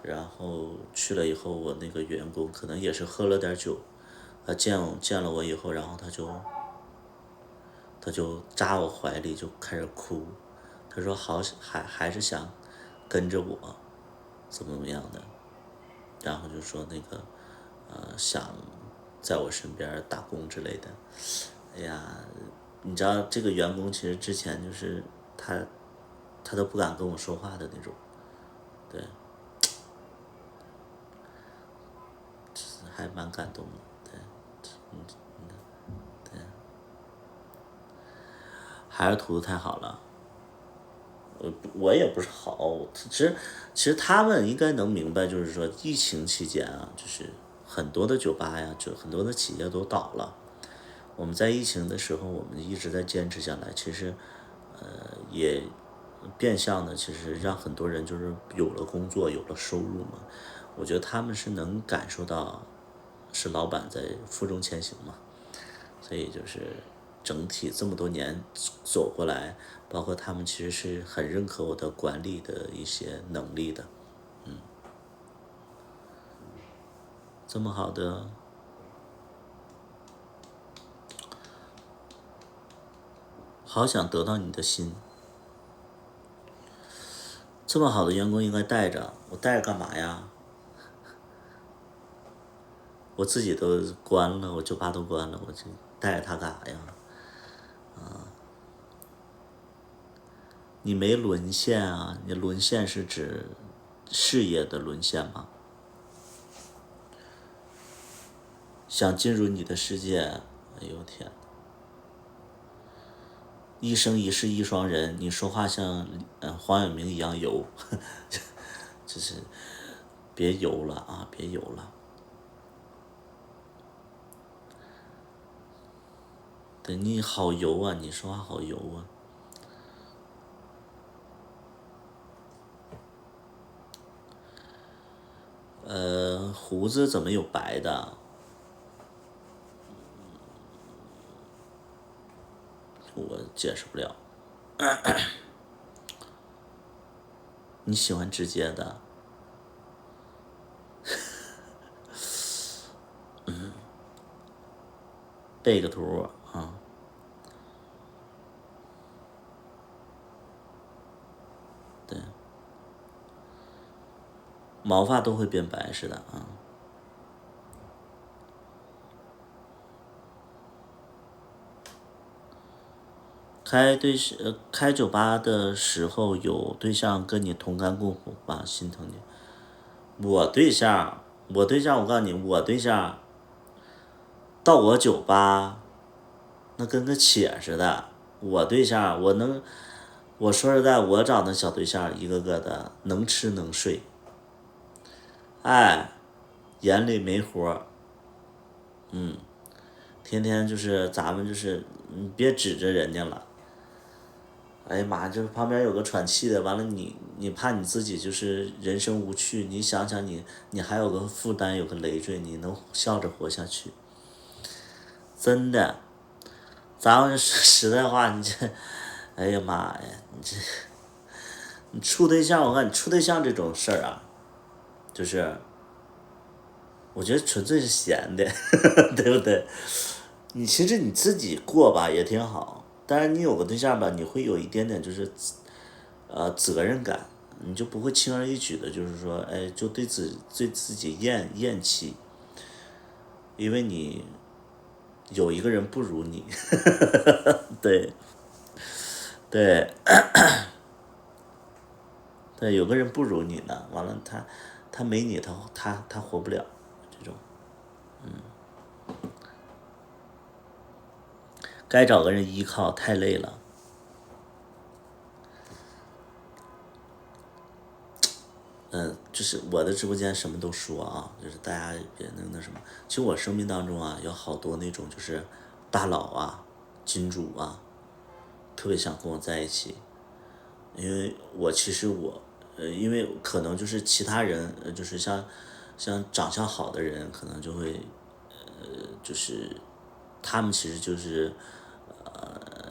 然后去了以后，我那个员工可能也是喝了点酒，他见了我以后，然后他就扎我怀里就开始哭，他说还是想跟着我，怎么样的，然后就说那个想在我身边打工之类的。哎呀，你知道这个员工其实之前就是他都不敢跟我说话的那种，对，还蛮感动的，对，还是图的太好了。我也不是好，其实他们应该能明白，就是说疫情期间啊，就是很多的酒吧呀，就很多的企业都倒了。我们在疫情的时候，我们一直在坚持下来，其实也变相的，其实让很多人就是有了工作，有了收入嘛。我觉得他们是能感受到，是老板在负重前行嘛。所以就是整体这么多年走过来，包括他们其实是很认可我的管理的一些能力的。这么好的，好想得到你的心。这么好的员工应该带着，我带着干嘛呀？我自己都关了，我酒吧都关了，我就带着他干啥呀？你没沦陷啊？你沦陷是指事业的沦陷吗？想进入你的世界，哎呦天！一生一世一双人，你说话像黄晓明一样油，就是别油了啊，别油了。对你好油啊，你说话好油啊。胡子怎么有白的？我解释不了。你喜欢直接的？背个图啊。对，毛发都会变白似的啊。开酒吧的时候有对象跟你同甘共苦吧，心疼你。我对象，我告诉你，我对象到我酒吧，那跟个且似的。我对象，我说实在，我找那小对象一个个的能吃能睡，哎，眼里没活儿，天天就是咱们就是，你别指着人家了。哎呀妈，这旁边有个喘气的，完了你怕你自己就是人生无趣，你想想你还有个负担，有个累赘，你能笑着活下去？真的，咱们实在话，你这，哎呀妈呀，你处对象，我看你处对象这种事儿啊，就是我觉得纯粹是闲的，对不对？你其实你自己过吧也挺好，但是你有个对象吧，你会有一点点就是责任感，你就不会轻而易举的，就是说，哎，就对自己厌弃，因为你有一个人不如你，对对对，有个人不如你呢，完了他没你，他活不了，这种该找个人依靠，太累了。就是我的直播间什么都说啊，就是大家别那什么。其实我生命当中啊，有好多那种就是大佬啊、金主啊，特别想跟我在一起，因为我其实我，因为可能就是其他人，就是像长相好的人，可能就会，就是他们其实就是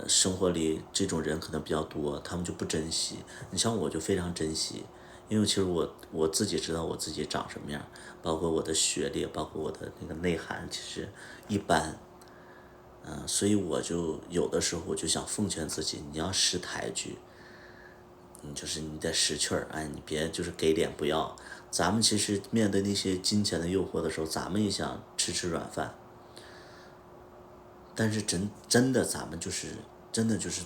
生活里这种人可能比较多，他们就不珍惜。你像我就非常珍惜，因为其实我自己知道我自己长什么样，包括我的学历，包括我的那个内涵，其实一般。所以我就有的时候我就想奉劝自己，你要识抬举，你得识趣儿，哎，你别就是给脸不要。咱们其实面对那些金钱的诱惑的时候，咱们也想吃软饭，但是真的咱们就是真的就是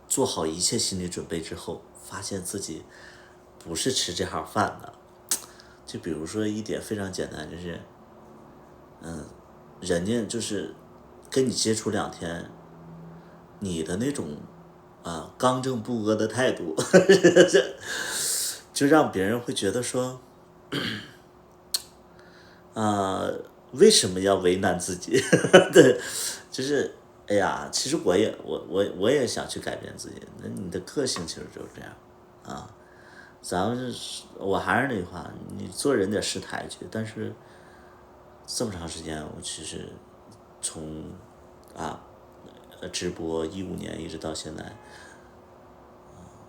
做好一切心理准备之后，发现自己不是吃这行饭的。就比如说一点非常简单，就是人家就是跟你接触2天，你的那种刚正不阿的态度，就让别人会觉得说，为什么要为难自己？对，就是哎呀，其实我也想去改变自己，那你的个性其实就是这样啊。咱们我还是那句话，你做人得识抬举，但是这么长时间，我其实从啊直播15年一直到现在，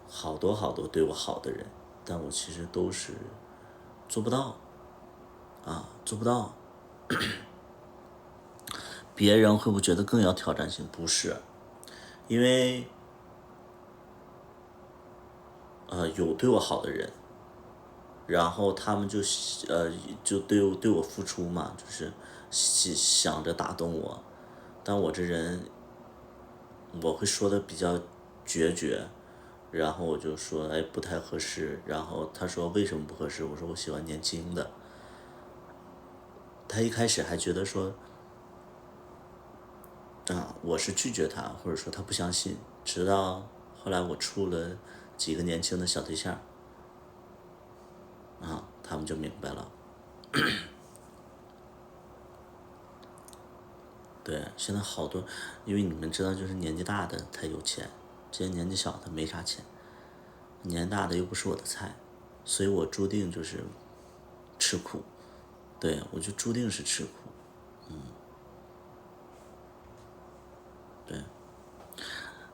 好多好多对我好的人，但我其实都是做不到做不到。别人会不会觉得更有挑战性？不是，因为有对我好的人，然后他们就对我付出嘛，就是想着打动我，但我这人我会说的比较决绝，然后我就说哎不太合适，然后他说为什么不合适？我说我喜欢年轻的，他一开始还觉得说我是拒绝他，或者说他不相信，直到后来我处了几个年轻的小对象他们就明白了。对，现在好多，因为你们知道，就是年纪大的才有钱，这些年纪小的没啥钱，年纪大的又不是我的菜，所以我注定就是吃苦，对，我就注定是吃苦，对。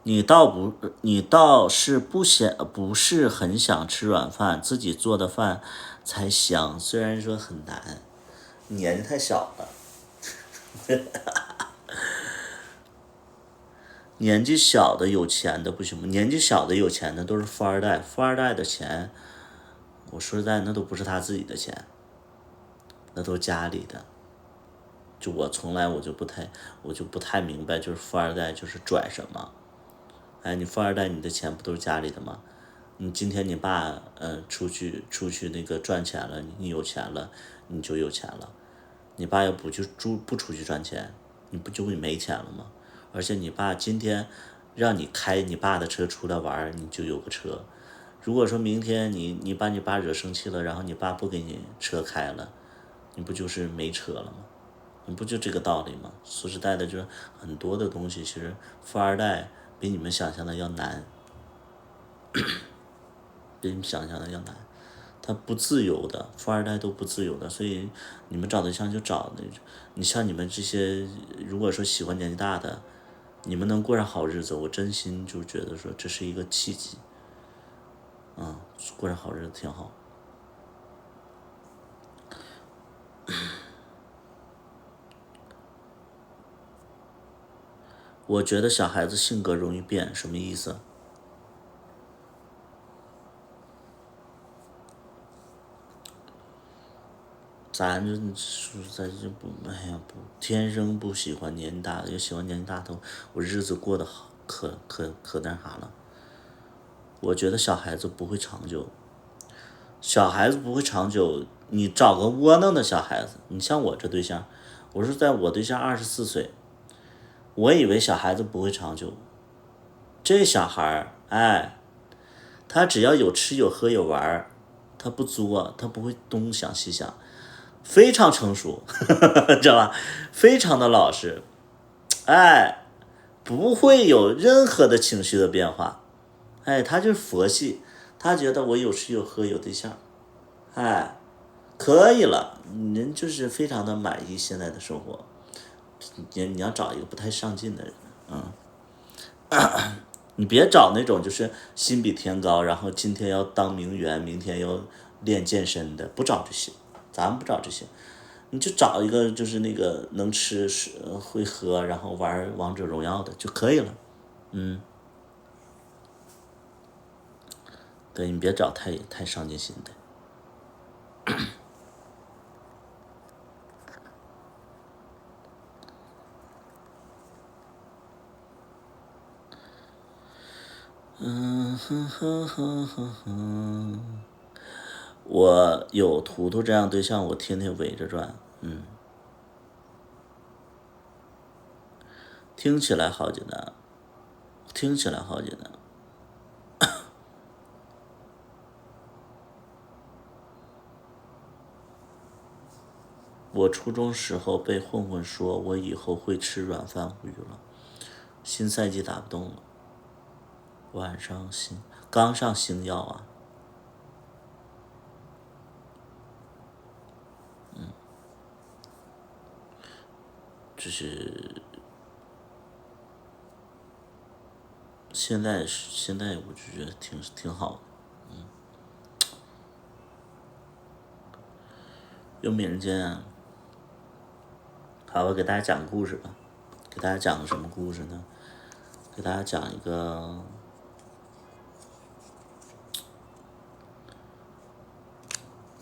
你倒是不是很想吃软饭，自己做的饭才香，虽然说很难，年纪太小了。年纪小的有钱的不行吗？年纪小的有钱的都是富二代，富二代的钱，我说实在，那都不是他自己的钱，那都是家里的。就我从来我就不太明白，就是富二代就是拽什么？哎，你富二代，你的钱不都是家里的吗？你今天你爸出去那个赚钱了，你有钱了，你就有钱了。你爸要不出去赚钱，你不就会没钱了吗？而且你爸今天让你开你爸的车出来玩，你就有个车。如果说明天你把你爸惹生气了，然后你爸不给你车开了，你不就是没车了吗？你不就这个道理吗？说实在的，就是很多的东西，其实富二代比你们想象的要难，比你们想象的要难。他不自由的，富二代都不自由的，所以你们找对象就找那种，你像你们这些，如果说喜欢年纪大的，你们能过上好日子，我真心就觉得说这是一个契机，过上好日子挺好。我觉得小孩子性格容易变，什么意思？咱就说实在就不，哎呀不，天生不喜欢年纪大的，又喜欢年纪大的，我日子过得好，可那啥了。我觉得小孩子不会长久，小孩子不会长久。你找个窝囊的小孩子，你像我这对象，我是在我对象24岁，我以为小孩子不会长久，这小孩儿，哎，他只要有吃有喝有玩儿，他不作，他不会东想西想，非常成熟，知道吧？非常的老实，哎，不会有任何的情绪的变化，哎，他就是佛系，他觉得我有吃有喝有对象，哎，可以了，人就是非常的满意现在的生活。你要找一个不太上进的人，你别找那种就是心比天高，然后今天要当名媛，明天要练健身的，不找这些，咱们不找这些，你就找一个就是那个能吃会喝，然后玩王者荣耀的就可以了。对，你别找太上进心的。我有图图这样对象，我天天围着转，听起来好简单，听起来好简单。我初中时候被混混说我以后会吃软饭无语了，新赛季打不动了，晚上刚上星耀啊，就是现在我就觉得挺好的。有美人尖啊。好，我给大家讲个故事吧。给大家讲个什么故事呢？给大家讲一个，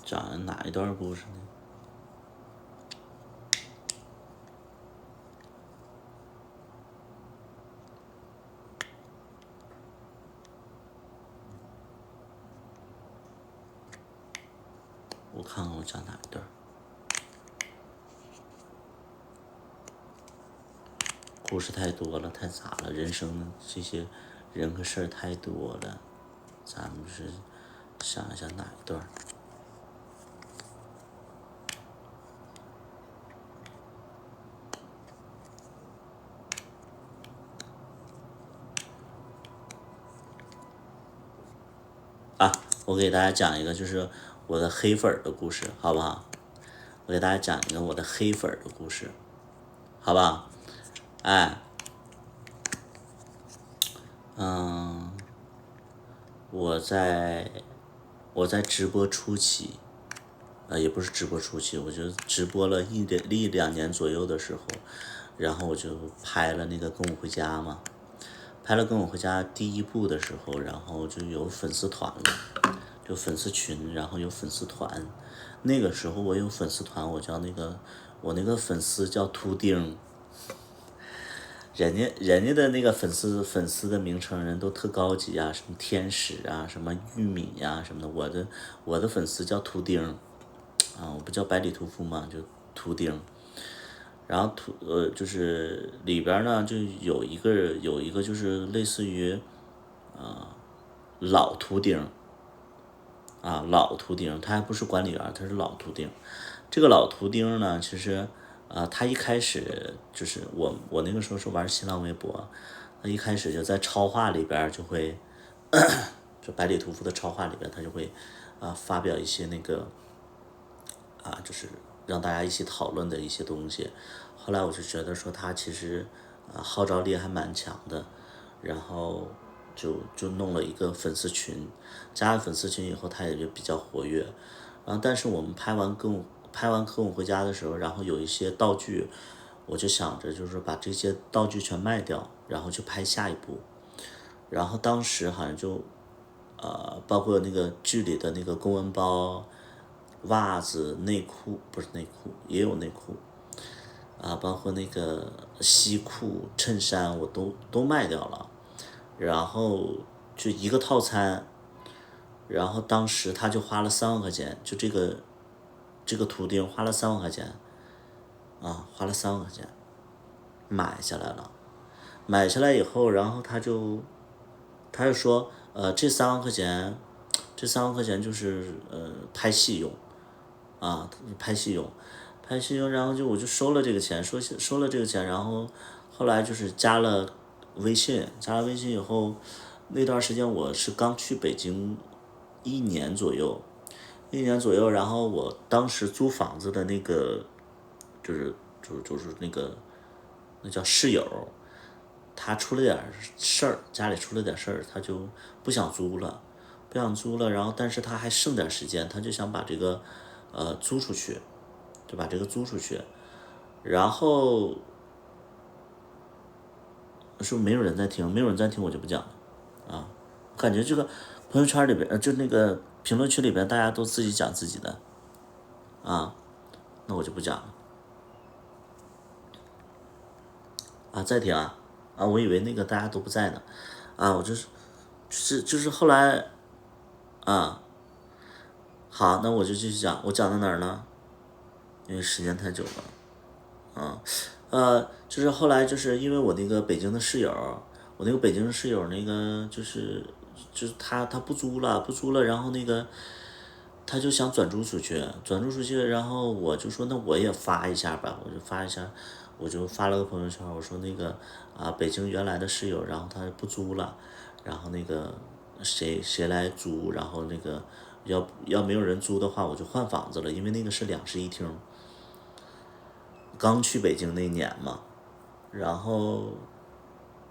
讲哪一段故事呢？我看看我讲哪一段。故事太多了，太杂了，人生这些人和事儿太多了，咱们是想一想哪一段。我给大家讲一个就是我的黑粉的故事，好不好？我给大家讲一个我的黑粉的故事，好不好？哎，我在直播初期，也不是直播初期，我就直播了一两年左右的时候，然后我就拍了那个跟我回家嘛，拍了跟我回家第一部的时候，然后就有粉丝团了，就粉丝群，然后有粉丝团。那个时候我有粉丝团，我那个粉丝叫图钉，人家的那个粉丝的名称人都特高级啊，什么天使啊，什么玉米呀、什么的，我的粉丝叫图钉，我不叫百里屠夫嘛，就图钉。然后就是里边呢就有一个就是类似于老图钉老图钉，他还不是管理员，他是老图钉。这个老图钉呢，其实他一开始就是我那个时候是玩新浪微博，他一开始就在超话里边就会，就百里屠夫的超话里边，他就会发表一些那个就是让大家一起讨论的一些东西。后来我就觉得说他其实号召力还蛮强的，然后就弄了一个粉丝群，加了粉丝群以后他也就比较活跃。然后但是我们拍完跟我回家的时候，然后有一些道具，我就想着就是把这些道具全卖掉，然后去拍下一部。然后当时好像就包括那个剧里的那个公文包、袜子、内裤，不是内裤，也有内裤包括那个西裤、衬衫，我都卖掉了。然后就一个套餐，然后当时他就花了3万块钱，就这个图钉花了三万块钱，花了3万块钱买下来了。买下来以后，然后他就说，这三万块钱就是拍戏用，拍戏用，拍戏用，然后我就收了这个钱，收了这个钱，然后后来就是加了微信，加了微信以后，那段时间我是刚去北京一年左右，然后我当时租房子的那个就是那叫室友，他出了点事儿，家里出了点事儿，他就不想租了，然后但是他还剩点时间，他就想把这个租出去，就把这个租出去，然后是不是没有人在听？没有人在听，我就不讲了我感觉这个朋友圈里边，就那个评论区里边，大家都自己讲自己的那我就不讲了再听我以为那个大家都不在呢我就是后来好，那我就继续讲，我讲到哪儿了？因为时间太久了就是后来就是因为我那个北京的室友，那个就是他不租了，然后那个他就想转租出去，然后我就说那我也发一下吧，我就发了个朋友圈，我说那个北京原来的室友，然后他不租了，然后那个谁来租，然后那个要没有人租的话，我就换房子了，因为那个是2室1厅，刚去北京那年嘛，然后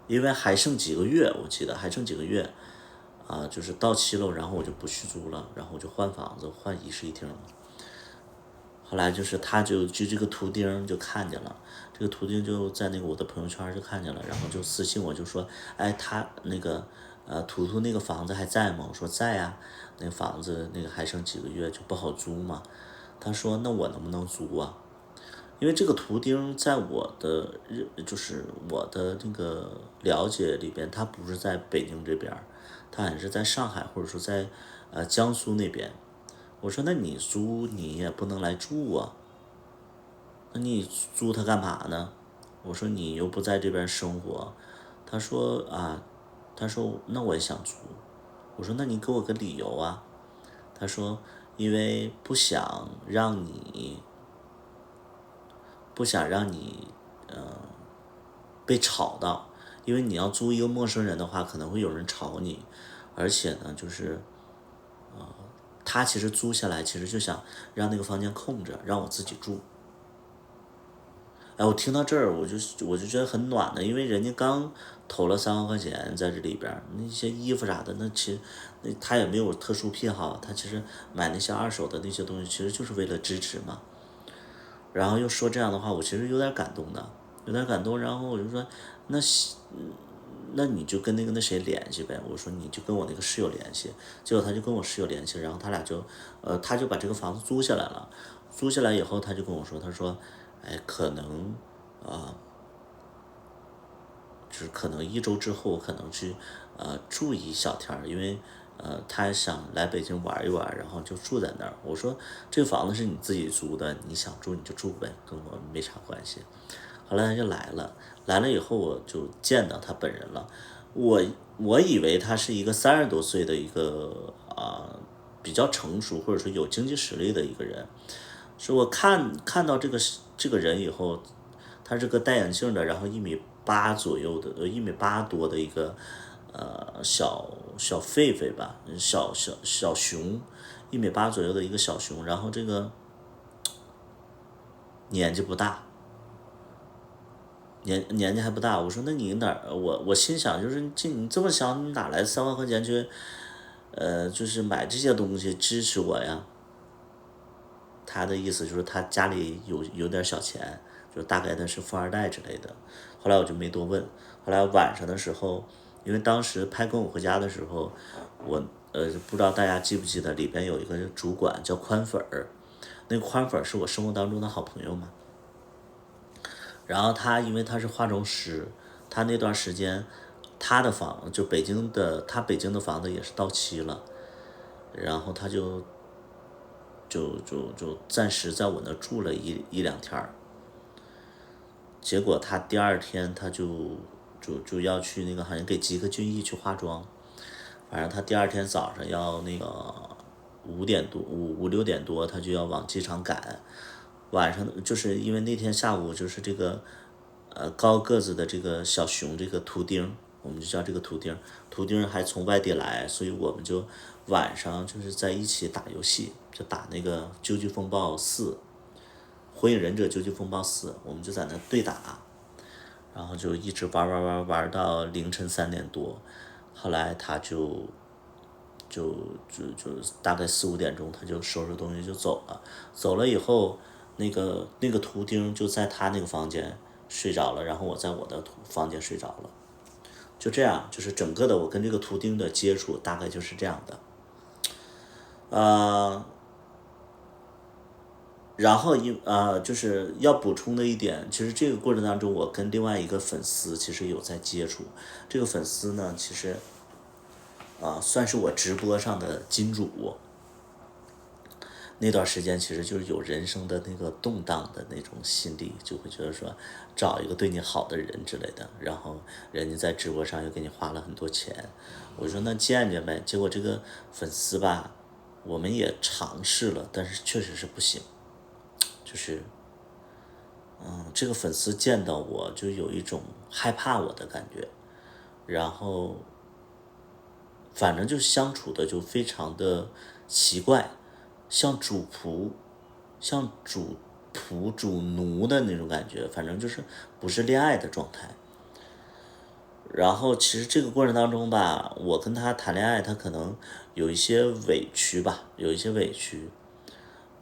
因为还剩几个月，我记得还剩几个月就是到期了，然后我就不续租了，然后我就换房子，换1室1厅了。后来就是他就这个图钉就看见了，这个图钉就在那个我的朋友圈就看见了，然后就私信我就说，哎，他那个图图那个房子还在吗？我说在呀，那个房子那个还剩几个月就不好租嘛。他说那我能不能租啊？因为这个图钉在就是我的那个了解里边，它不是在北京这边，它还是在上海或者说在江苏那边。我说那你租你也不能来住啊，那你租它干嘛呢？我说你又不在这边生活。他说那我也想租。我说那你给我个理由啊。他说因为不想让你被吵到，因为你要租一个陌生人的话，可能会有人吵你，而且呢，就是他其实租下来其实就想让那个房间空着，让我自己住。哎，我听到这儿我就觉得很暖的，因为人家刚投了3万块钱在这里边，那些衣服啥的，那其实他也没有特殊癖好，他其实买那些二手的那些东西，其实就是为了支持嘛。然后又说这样的话，我其实有点感动的，有点感动。然后我就说，那你就跟那谁联系呗。我说你就跟我那个室友联系。结果他就跟我室友联系，然后他俩就，他就把这个房子租下来了。租下来以后，他就跟我说，他说，哎，可能，就是可能1周之后可能去，住一小天儿，因为。他想来北京玩一玩，然后就住在那儿。我说这个房子是你自己租的，你想住你就住呗，跟我没啥关系。后来他就来了，来了以后我就见到他本人了。我以为他是一个30多岁的一个比较成熟或者说有经济实力的一个人。是我看到这个人以后，他是个戴眼镜的，然后1米8左右的1米8多的一个小狒狒吧，小熊，1米8左右的一个小熊，然后这个年纪不大，年纪还不大。我说那你哪儿？我心想就是你这么小，你哪来3万块钱去，就是买这些东西支持我呀？他的意思就是他家里有点小钱，就大概的是富二代之类的。后来我就没多问。后来晚上的时候，因为当时拍《跟我回家》的时候，我不知道大家记不记得里边有一个主管叫宽粉儿，那个宽粉儿是我生活当中的好朋友嘛。然后他因为他是化妆师，他那段时间他的房就北京的房子也是到期了，然后他就暂时在我那住了一两天儿。结果他第2天他就要去那个好像给吉克隽逸去化妆，反正他第2天早上要那个5、6点多他就要往机场赶。晚上就是因为那天下午就是这个高个子的这个小熊这个图钉，我们就叫这个图钉，图钉还从外地来，所以我们就晚上就是在一起打游戏，就打那个究极风暴4，火影忍者究极风暴4，我们就在那对打，然后就一直玩到凌晨3点多。后来他就大概4、5点钟他就收拾东西就走了。走了以后，那个图钉就在他那个房间睡着了，然后我在我的房间睡着了。就这样，就是整个的我跟这个图钉的接触大概就是这样的。然后就是要补充的一点，其实这个过程当中，我跟另外一个粉丝其实有在接触。这个粉丝呢，其实算是我直播上的金主。那段时间其实就是有人生的那个动荡的那种心理，就会觉得说找一个对你好的人之类的，然后人家在直播上又给你花了很多钱。我说那见见呗。结果这个粉丝吧，我们也尝试了，但是确实是不行。就是这个粉丝见到我就有一种害怕我的感觉，然后反正就相处的就非常的奇怪，像主仆主奴的那种感觉，反正就是不是恋爱的状态。然后其实这个过程当中吧，我跟他谈恋爱，他可能有一些委屈吧，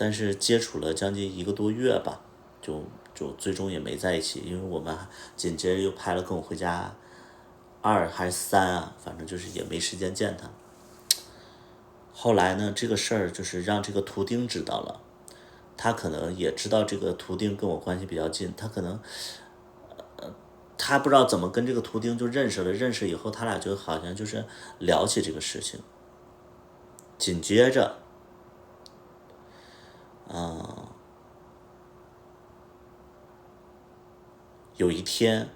但是接触了将近1个多月吧，就最终也没在一起，因为我们紧接着又拍了《跟我回家2还是3啊，反正就是也没时间见他。后来呢，这个事儿就是让这个图钉知道了，他可能也知道这个图钉跟我关系比较近，他可能他不知道怎么跟这个图钉就认识了，认识以后他俩就好像就是聊起这个事情。紧接着有一天，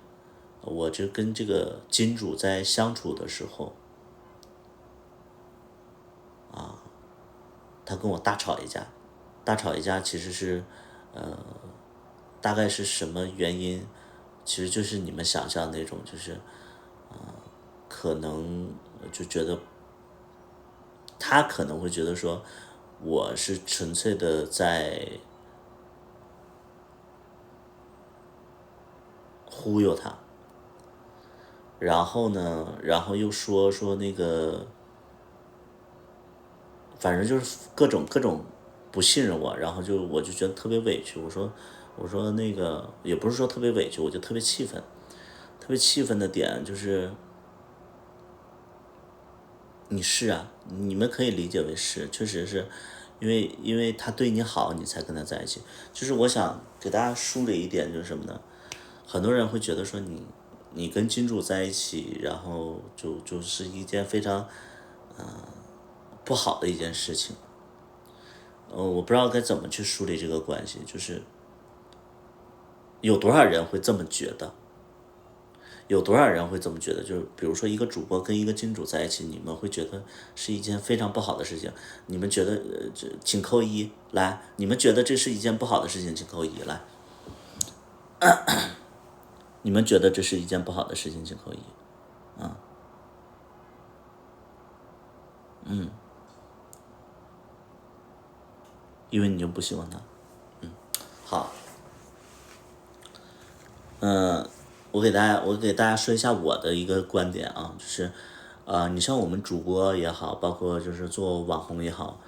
我就跟这个金主在相处的时候，他跟我大吵一架。其实是大概是什么原因，其实就是你们想象那种，就是可能就觉得他可能会觉得说我是纯粹的在忽悠他，然后呢，然后又说那个，反正就是各种不信任我，然后我就觉得特别委屈。我说那个也不是说特别委屈，我就特别气愤。特别气愤的点就是，你是啊，你们可以理解为是，确实是因为他对你好，你才跟他在一起。就是我想给大家梳理一点，就是什么呢？很多人会觉得说你跟金主在一起，然后就是一件非常不好的一件事情。我不知道该怎么去梳理这个关系，就是有多少人会这么觉得？有多少人会这么觉得？就是比如说一个主播跟一个金主在一起，你们会觉得是一件非常不好的事情。你们觉得请扣一来，你们觉得这是一件不好的事情，请扣一来。你们觉得这是一件不好的事情，请扣一。因为你就不喜欢他。好，我给大家说一下我的一个观点啊，就是，你像我们主播也好，包括就是做网红也好，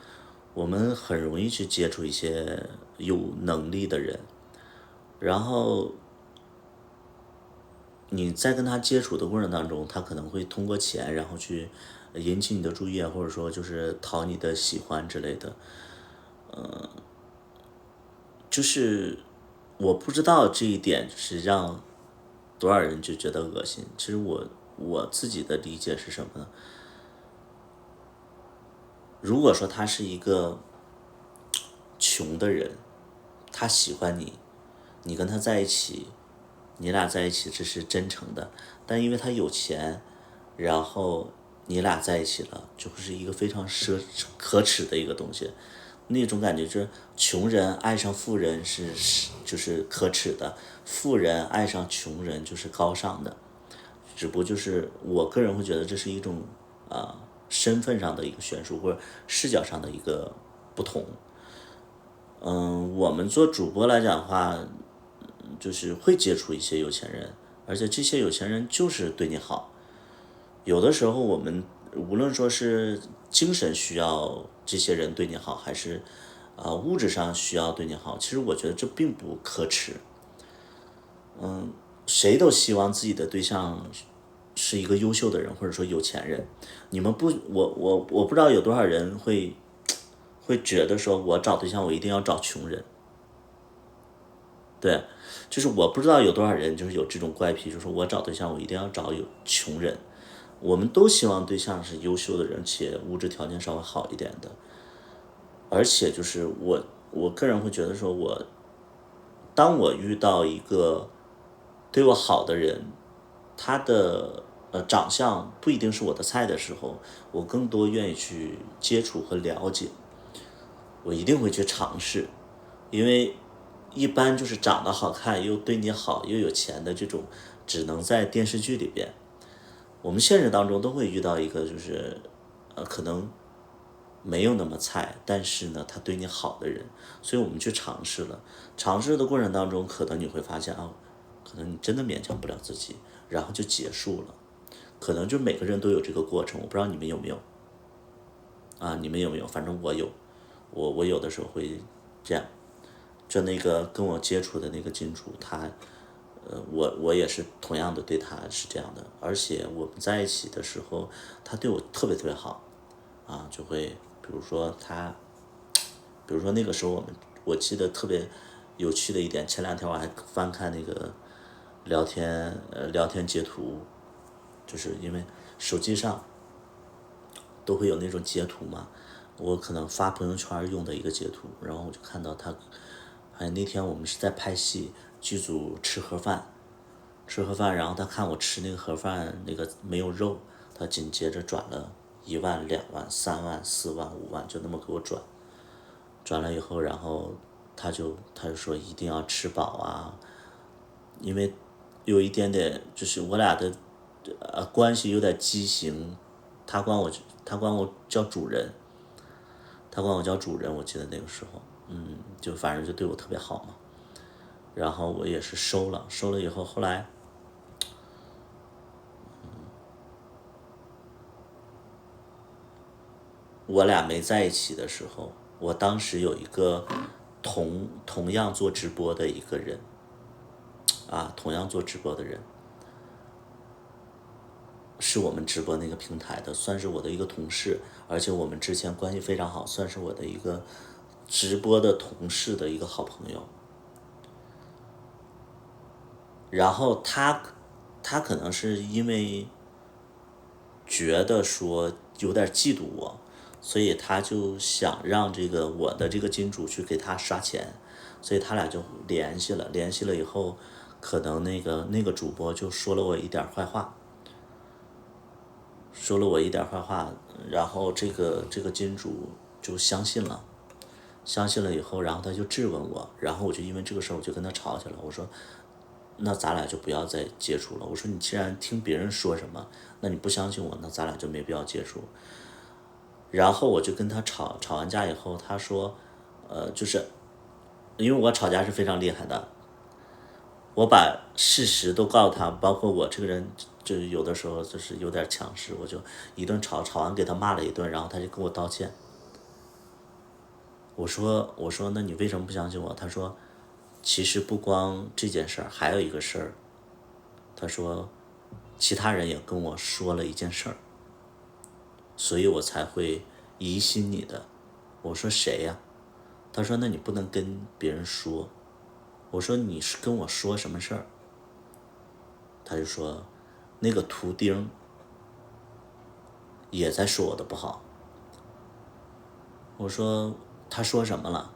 我们很容易去接触一些有能力的人，然后你在跟他接触的过程当中，他可能会通过钱，然后去引起你的注意啊，或者说就是讨你的喜欢之类的，就是我不知道这一点是让多少人就觉得恶心。其实我自己的理解是什么呢？如果说他是一个穷的人，他喜欢你，你跟他在一起，你俩在一起这是真诚的，但因为他有钱，然后你俩在一起了，就会是一个非常可耻的一个东西。那种感觉就是穷人爱上富人就是可耻的，富人爱上穷人就是高尚的。只不过就是我个人会觉得这是一种身份上的一个悬殊，或者视角上的一个不同。我们做主播来讲的话，就是会接触一些有钱人，而且这些有钱人就是对你好。有的时候我们无论说是精神需要这些人对你好，还是物质上需要对你好，其实我觉得这并不可耻。谁都希望自己的对象是一个优秀的人，或者说有钱人。你们不，我不知道有多少人会觉得说我找对象我一定要找穷人。对，就是我不知道有多少人就是有这种怪癖，就是说我找对象我一定要找有穷人。我们都希望对象是优秀的人，且物质条件稍微好一点的。而且就是我个人会觉得说当我遇到一个对我好的人，他的长相不一定是我的菜的时候，我更多愿意去接触和了解，我一定会去尝试。因为一般就是长得好看又对你好又有钱的这种，只能在电视剧里边。我们现实当中都会遇到一个就是可能没有那么菜，但是呢他对你好的人，所以我们去尝试了。尝试的过程当中，可能你会发现啊，可能你真的勉强不了自己，然后就结束了。可能就每个人都有这个过程，我不知道你们有没有啊？你们有没有？反正我有，我有的时候会这样。就那个跟我接触的那个金主，他我也是同样的对他是这样的，而且我们在一起的时候，他对我特别特别好，就会比如说那个时候我记得特别有趣的一点，前2天我还翻看那个聊天截图，就是因为手机上都会有那种截图嘛，我可能发朋友圈用的一个截图，然后我就看到他，那天我们是在拍戏，剧组吃盒饭，然后他看我吃那个盒饭那个没有肉，他紧接着转了1万、2万、3万、4万、5万，就那么给我转了以后，然后他就说一定要吃饱啊，因为有一点点就是我俩的关系有点畸形，他管我叫主人，他管我叫主人，我记得那个时候，就反正就对我特别好嘛。然后我也是收了以后，后来，我俩没在一起的时候，我当时有一个同样做直播的一个人，同样做直播的人，是我们直播那个平台的，算是我的一个同事，而且我们之前关系非常好，算是我的一个直播的同事的一个好朋友。然后他可能是因为觉得说有点嫉妒我，所以他就想让我的这个金主去给他刷钱，所以他俩就联系了以后，可能那个主播就说了我一点坏话，然后这个金主就相信了以后，然后他就质问我，然后我就因为这个事儿我就跟他吵起来了，我说那咱俩就不要再接触了。我说你既然听别人说什么，那你不相信我，那咱俩就没必要接触。然后我就跟他吵完架以后，他说，就是因为我吵架是非常厉害的，我把事实都告诉他，包括我这个人就是有的时候就是有点强势，我就一顿吵完给他骂了一顿，然后他就跟我道歉。我说那你为什么不相信我？他说其实不光这件事儿，还有一个事儿。他说其他人也跟我说了一件事儿，所以我才会疑心你的。我说谁呀？他说那你不能跟别人说。我说你是跟我说什么事儿？他就说那个图钉也在说我的不好。我说他说什么了？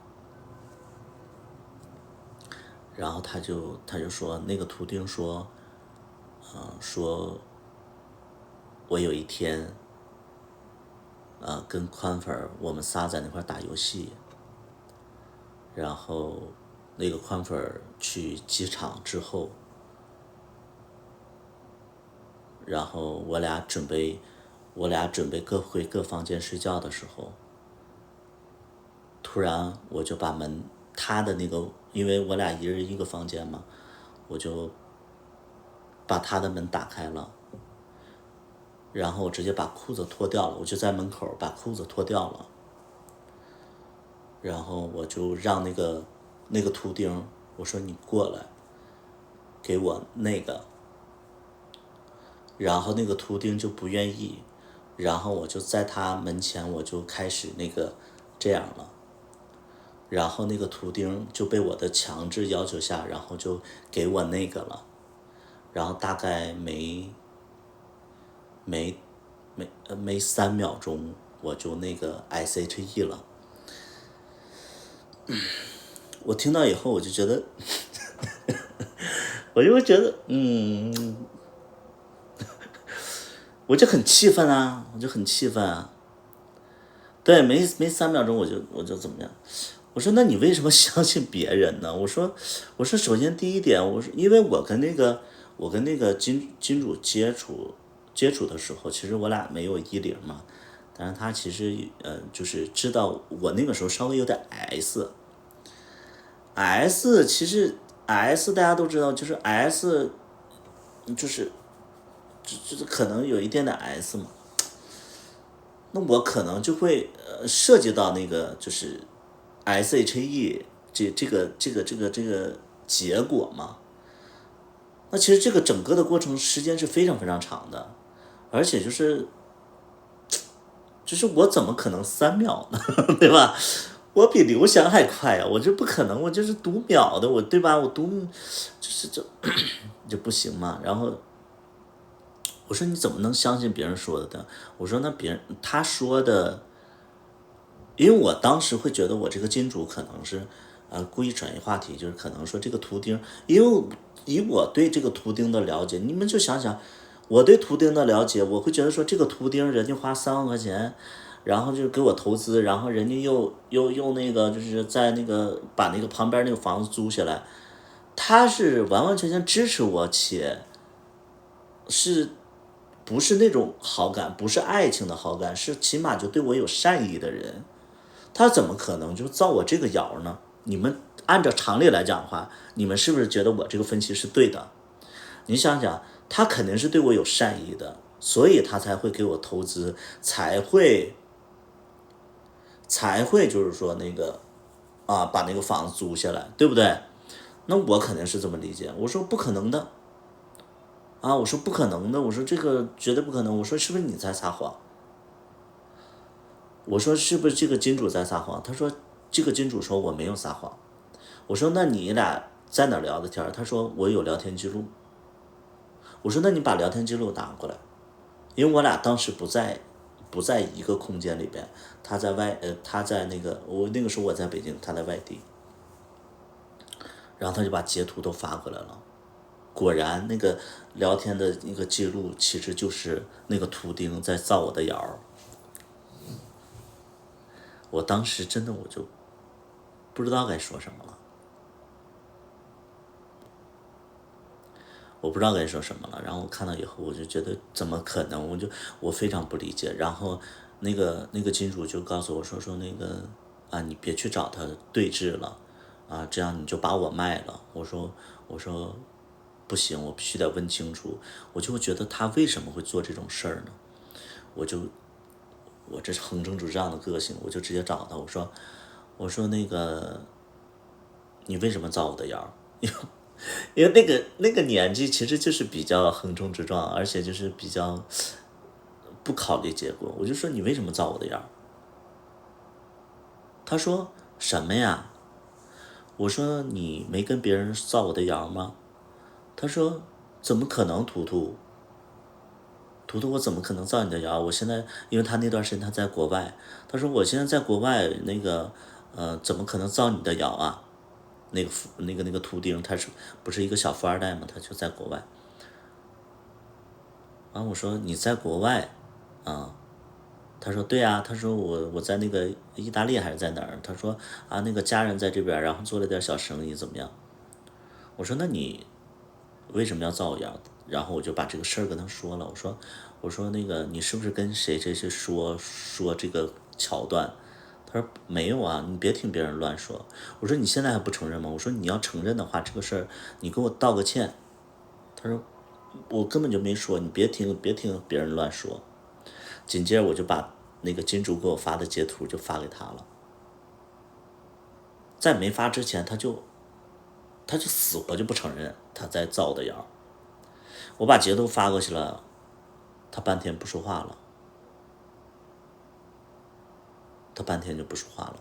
然后他就说那个图钉说，说我有一天，跟宽粉我们仨在那块打游戏，然后那个宽粉去机场之后，然后我俩准备各回各房间睡觉的时候，突然我就把门，他的那个，因为我俩一人一个房间嘛，我就把他的门打开了，然后我直接把裤子脱掉了，我就在门口把裤子脱掉了，然后我就让那个图钉，我说你过来，给我那个，然后那个图钉就不愿意，然后我就在他门前我就开始这样了，然后那个图钉就被我的强制要求下，然后就给我那个了，然后大概没3秒钟我就SHE 了。我听到以后我就觉得我就觉得我就很气愤啊，对，没3秒钟我就怎么样？我说那你为什么相信别人呢？我说首先第一点，我说因为我跟那个金主接触的时候，其实我俩没有10嘛，但是他其实就是知道我那个时候稍微有点 S， 其实 S 大家都知道，就是 S 就是可能有一点点 S 嘛。那我可能就会涉及到就是 SHE 这个结果嘛。那其实这个整个的过程时间是非常非常长的，而且就是我怎么可能3秒呢？对吧？我比刘翔还快呀，我这不可能，我就是读秒的，对吧？我读就不行嘛。然后我说你怎么能相信别人说的？我说那别人他说的，因为我当时会觉得我这个金主可能是故意转移话题，就是可能说这个图钉，因为以我对这个图钉的了解，你们就想想我对图钉的了解，我会觉得说这个图钉人家花3万块钱，然后就给我投资，然后人家又就是在把旁边那个房子租下来，他是完完全全支持我，且是不是那种好感，不是爱情的好感，是起码就对我有善意的人。他怎么可能就造我这个谣呢？你们按照常理来讲的话，你们是不是觉得我这个分析是对的？你想想，他肯定是对我有善意的，所以他才会给我投资，才会就是说那个把那个房子租下来，对不对？那我肯定是这么理解，我说不可能的我说不可能的，我说这个绝对不可能，我说是不是你在撒谎？我说是不是这个金主在撒谎？他说这个金主说我没有撒谎。我说那你俩在哪聊的天？他说我有聊天记录。我说那你把聊天记录拿过来，因为我俩当时不在一个空间里边，他在那个那个时候我在北京，他在外地，然后他就把截图都发过来了。果然那个聊天的那个记录其实就是那个图钉在造我的谣。我当时真的我就不知道该说什么了。我不知道该说什么了，然后我看到以后，我就觉得怎么可能？我非常不理解。然后那个金主就告诉我说那个你别去找他对峙了，这样你就把我卖了。我说不行，我必须得问清楚。我就会觉得他为什么会做这种事儿呢？我这是横冲直撞的个性，我就直接找他，我说那个你为什么造我的谣？因为那个年纪其实就是比较横冲直撞，而且就是比较不考虑结果。我就说你为什么造我的谣？他说什么呀？我说你没跟别人造我的谣吗？他说怎么可能，图图，我怎么可能造你的谣？我现在因为他那段时间他在国外，他说我现在在国外，那个怎么可能造你的谣啊？那个图钉，他是不是一个小富二代嘛？他就在国外。我说你在国外他说对啊，他说我在那个意大利还是在哪儿？他说那个家人在这边，然后做了点小生意怎么样？我说那你为什么要造谣？然后我就把这个事儿跟他说了，我说那个你是不是跟谁谁谁说这个桥段？他说没有啊，你别听别人乱说。我说你现在还不承认吗？我说你要承认的话，这个事儿你给我道个歉。他说我根本就没说，你别听别人乱说。紧接着我就把那个金主给我发的截图就发给他了。在没发之前，他就死活就不承认他在造的谣。我把截图发过去了，他半天不说话了。他半天就不说话了。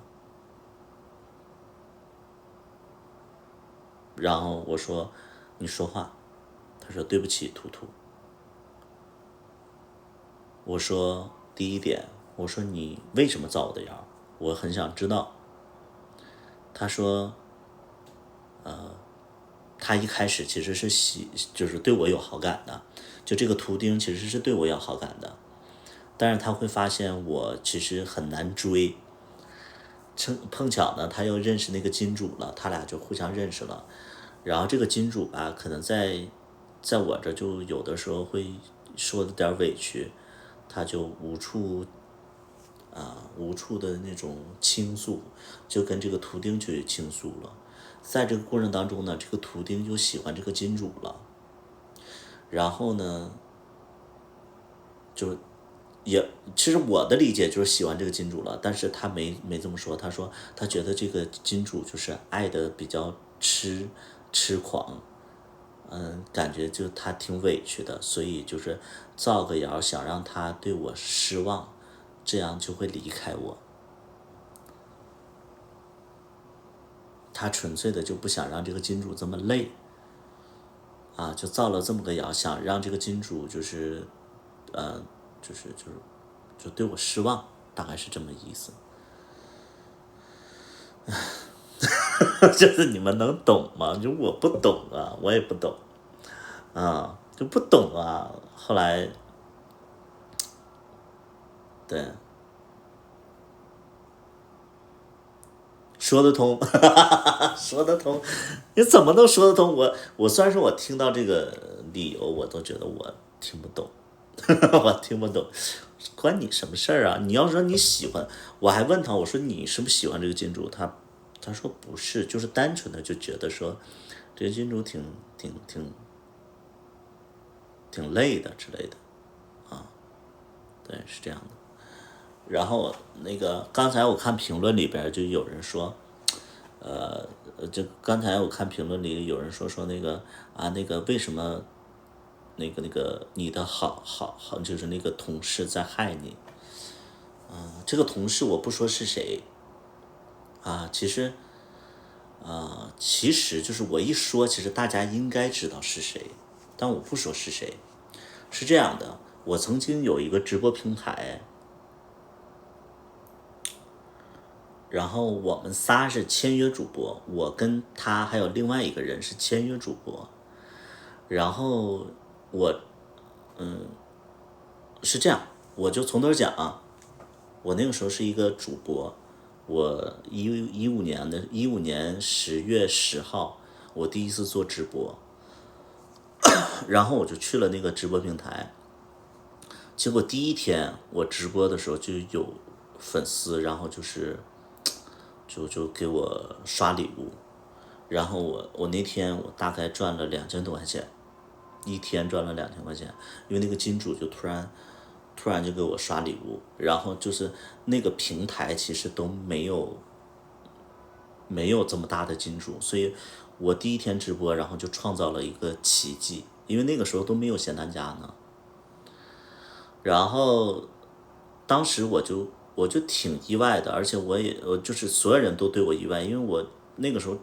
然后我说你说话。他说对不起，图图。我说第一点，我说你为什么造我的谣？我很想知道。他说他一开始其实是就是对我有好感的，就这个图钉其实是对我有好感的，但是他会发现我其实很难追。碰巧呢，他又认识那个金主了，他俩就互相认识了。然后这个金主吧，可能在我这就有的时候会说的点委屈，他就无处的那种倾诉，就跟这个图钉去倾诉了。在这个过程当中呢，这个图钉就喜欢这个金主了。然后呢，就其实我的理解就是喜欢这个金主了，但是他没这么说。他说他觉得这个金主就是爱的比较痴狂，感觉就他挺委屈的，所以就是造个谣想让他对我失望，这样就会离开我。他纯粹的就不想让这个金主这么累就造了这么个谣，想让这个金主就是就对我失望，大概是这么意思。就是你们能懂吗？就我不懂我也不懂就不懂后来对说得通，说得通，你怎么能说得通？我虽然说我听到这个理由，我都觉得我听不懂，我听不懂。关你什么事儿啊？你要说你喜欢，我还问他，我说你是不是喜欢这个金主？他说不是，就是单纯的就觉得说这个金主挺累的之类的，对，是这样的。然后那个刚才我看评论里边就有人说，就刚才我看评论里有人说那个那个为什么那个你的好就是那个同事在害你，这个同事我不说是谁其实就是我一说，其实大家应该知道是谁，但我不说是谁。是这样的，我曾经有一个直播平台，然后我们仨是签约主播，我跟他还有另外一个人是签约主播。然后我是这样，我就从头讲啊。我那个时候是一个主播，我15年10月10号，我第一次做直播，然后我就去了那个直播平台。结果第一天我直播的时候就有粉丝，然后就给我刷礼物，然后我那天我大概赚了2000多块钱，一天赚了2000块钱，因为那个金主就突然就给我刷礼物，然后就是那个平台其实都没有这么大的金主，所以我第一天直播，然后就创造了一个奇迹，因为那个时候都没有闲单价呢。然后当时我就挺意外的，而且我就是所有人都对我意外，因为我那个时候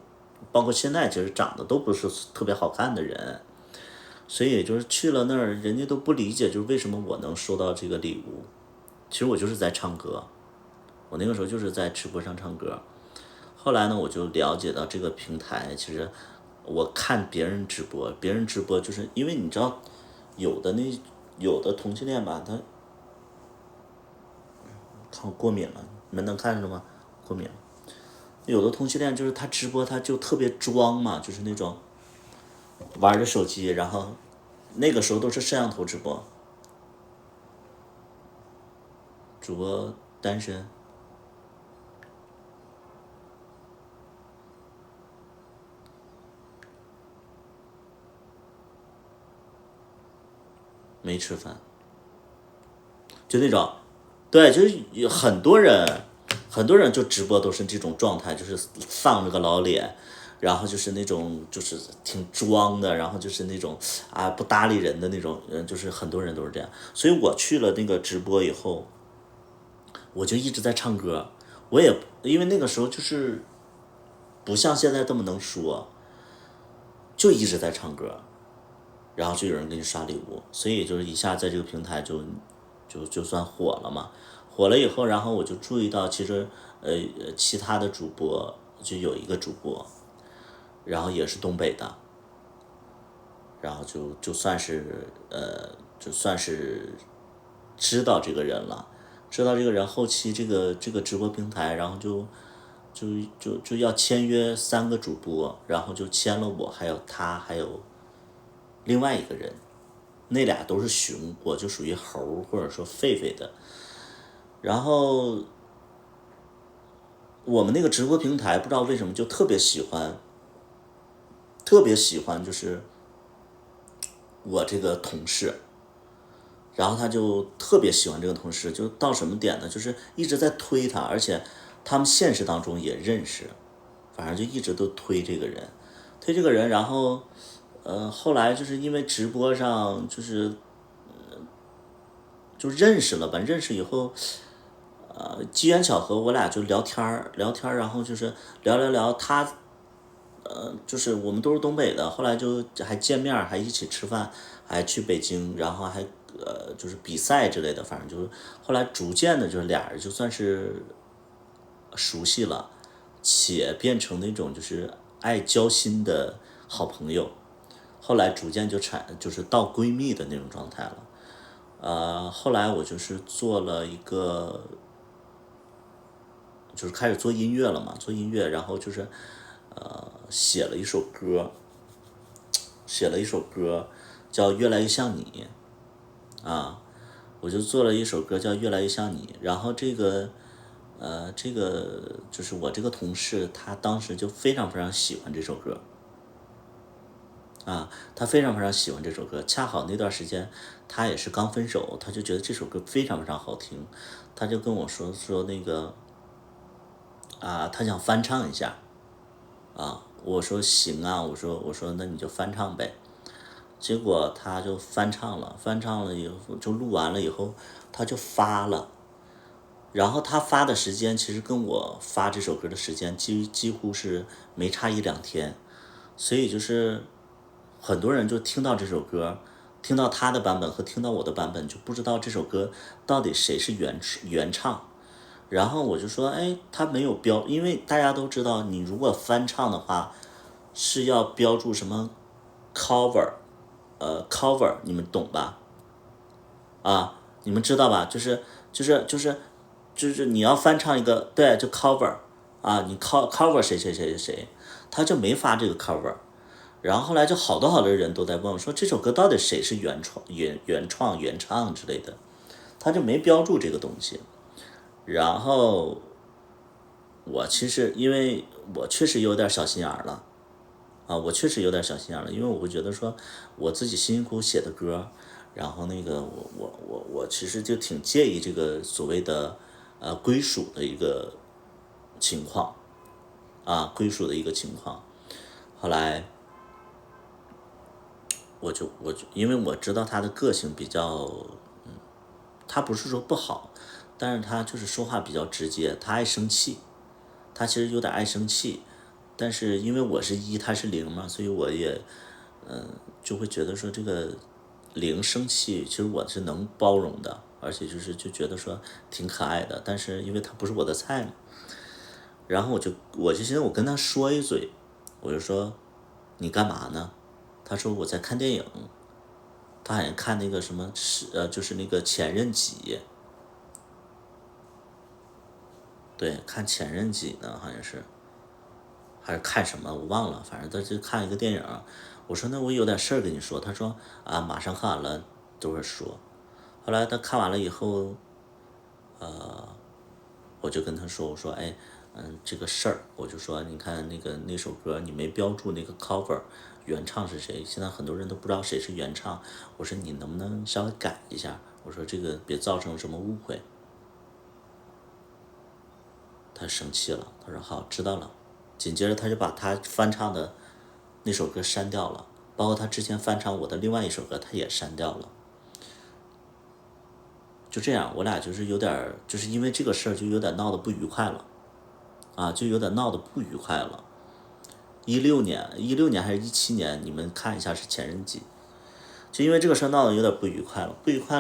包括现在其实长得都不是特别好看的人，所以就是去了那儿，人家都不理解，就是为什么我能收到这个礼物。其实我就是在唱歌，我那个时候就是在直播上唱歌。后来呢，我就了解到这个平台，其实我看别人直播，别人直播就是因为你知道，有的同性恋吧，他看我过敏了，你们能看着吗？过敏了。有的同性恋就是他直播他就特别装嘛，就是那种玩着手机，然后那个时候都是摄像头直播，主播单身，没吃饭，就那种，对，就是有很多人就直播都是这种状态，就是丧着个老脸，然后就是那种就是挺装的，然后就是那种不搭理人的那种，就是很多人都是这样。所以我去了那个直播以后，我就一直在唱歌，我也因为那个时候就是不像现在这么能说，就一直在唱歌，然后就有人给你刷礼物，所以就是一下在这个平台就算火了嘛。火了以后，然后我就注意到，其实其他的主播就有一个主播，然后也是东北的，然后就算是知道这个人了，知道这个人后期这个直播平台，然后就要签约3个主播，然后就签了我，还有他，还有另外一个人，那俩都是熊，我就属于猴或者说狒狒的。然后我们那个直播平台不知道为什么就特别喜欢就是我这个同事，然后他就特别喜欢这个同事，就到什么点呢？就是一直在推他，而且他们现实当中也认识，反正就一直都推这个人，推这个人，然后后来就是因为直播上就认识了吧，认识以后，机缘巧合，我俩就聊天儿，聊天儿，然后就是聊，他，就是我们都是东北的，后来就还见面儿，还一起吃饭，还去北京，然后还就是比赛之类的，反正就是后来逐渐的，就是俩人就算是熟悉了，且变成那种就是爱交心的好朋友，后来逐渐就是到闺蜜的那种状态了。后来我就是做了一个，就是开始做音乐了嘛，做音乐，然后就是写了一首歌，叫《越来越像你》啊，我就做了一首歌叫《越来越像你》，然后这个就是我这个同事，他当时就非常非常喜欢这首歌，他非常非常喜欢这首歌，恰好那段时间他也是刚分手，他就觉得这首歌非常非常好听，他就跟我说那个他想翻唱一下，我说行啊，我说那你就翻唱呗，结果他就翻唱了，翻唱了以后就录完了以后他就发了。然后他发的时间其实跟我发这首歌的时间几乎是没差1-2天，所以就是很多人就听到这首歌，听到他的版本和听到我的版本，就不知道这首歌到底谁是原唱。然后我就说，哎，他没有标，因为大家都知道，你如果翻唱的话是要标注什么 cover，你们懂吧？你们知道吧？就是你要翻唱一个，对，就 cover 你 cover 谁谁谁谁谁，他就没发这个 cover，然后后来就好多好多人都在问我说这首歌到底谁是原创原唱之类的，他就没标注这个东西。然后我其实因为我确实有点小心眼了，我确实有点小心眼了，因为我会觉得说我自己辛辛苦苦写的歌，然后那个我其实就挺介意这个所谓的归属的一个情况，归属的一个情况。后来我就因为我知道他的个性比较，他不是说不好，但是他就是说话比较直接，他爱生气，他其实有点爱生气，但是因为我是1，他是0嘛，所以我也就会觉得说这个0生气，其实我是能包容的，而且就觉得说挺可爱的，但是因为他不是我的菜嘛，然后我就寻思我跟他说一嘴，我就说你干嘛呢？他说我在看电影，他好像看那个什么就是那个前任几，对，看前任几呢，好像是。还是看什么我忘了，反正他就看一个电影。我说那我有点事儿跟你说，他说马上看完了等会儿说。后来他看完了以后，我就跟他说，我说哎，这个事儿，我就说你看那首歌你没标注那个 cover 原唱是谁，现在很多人都不知道谁是原唱，我说你能不能稍微改一下，我说这个别造成什么误会。他生气了，他说好，知道了。紧接着他就把他翻唱的那首歌删掉了，包括他之前翻唱我的另外一首歌他也删掉了。就这样，我俩就是有点，就是因为这个事儿就有点闹得不愉快了，就有点闹得不愉快了。16年还是17年，你们看一下是前任几，就因为这个事儿闹得有点不愉快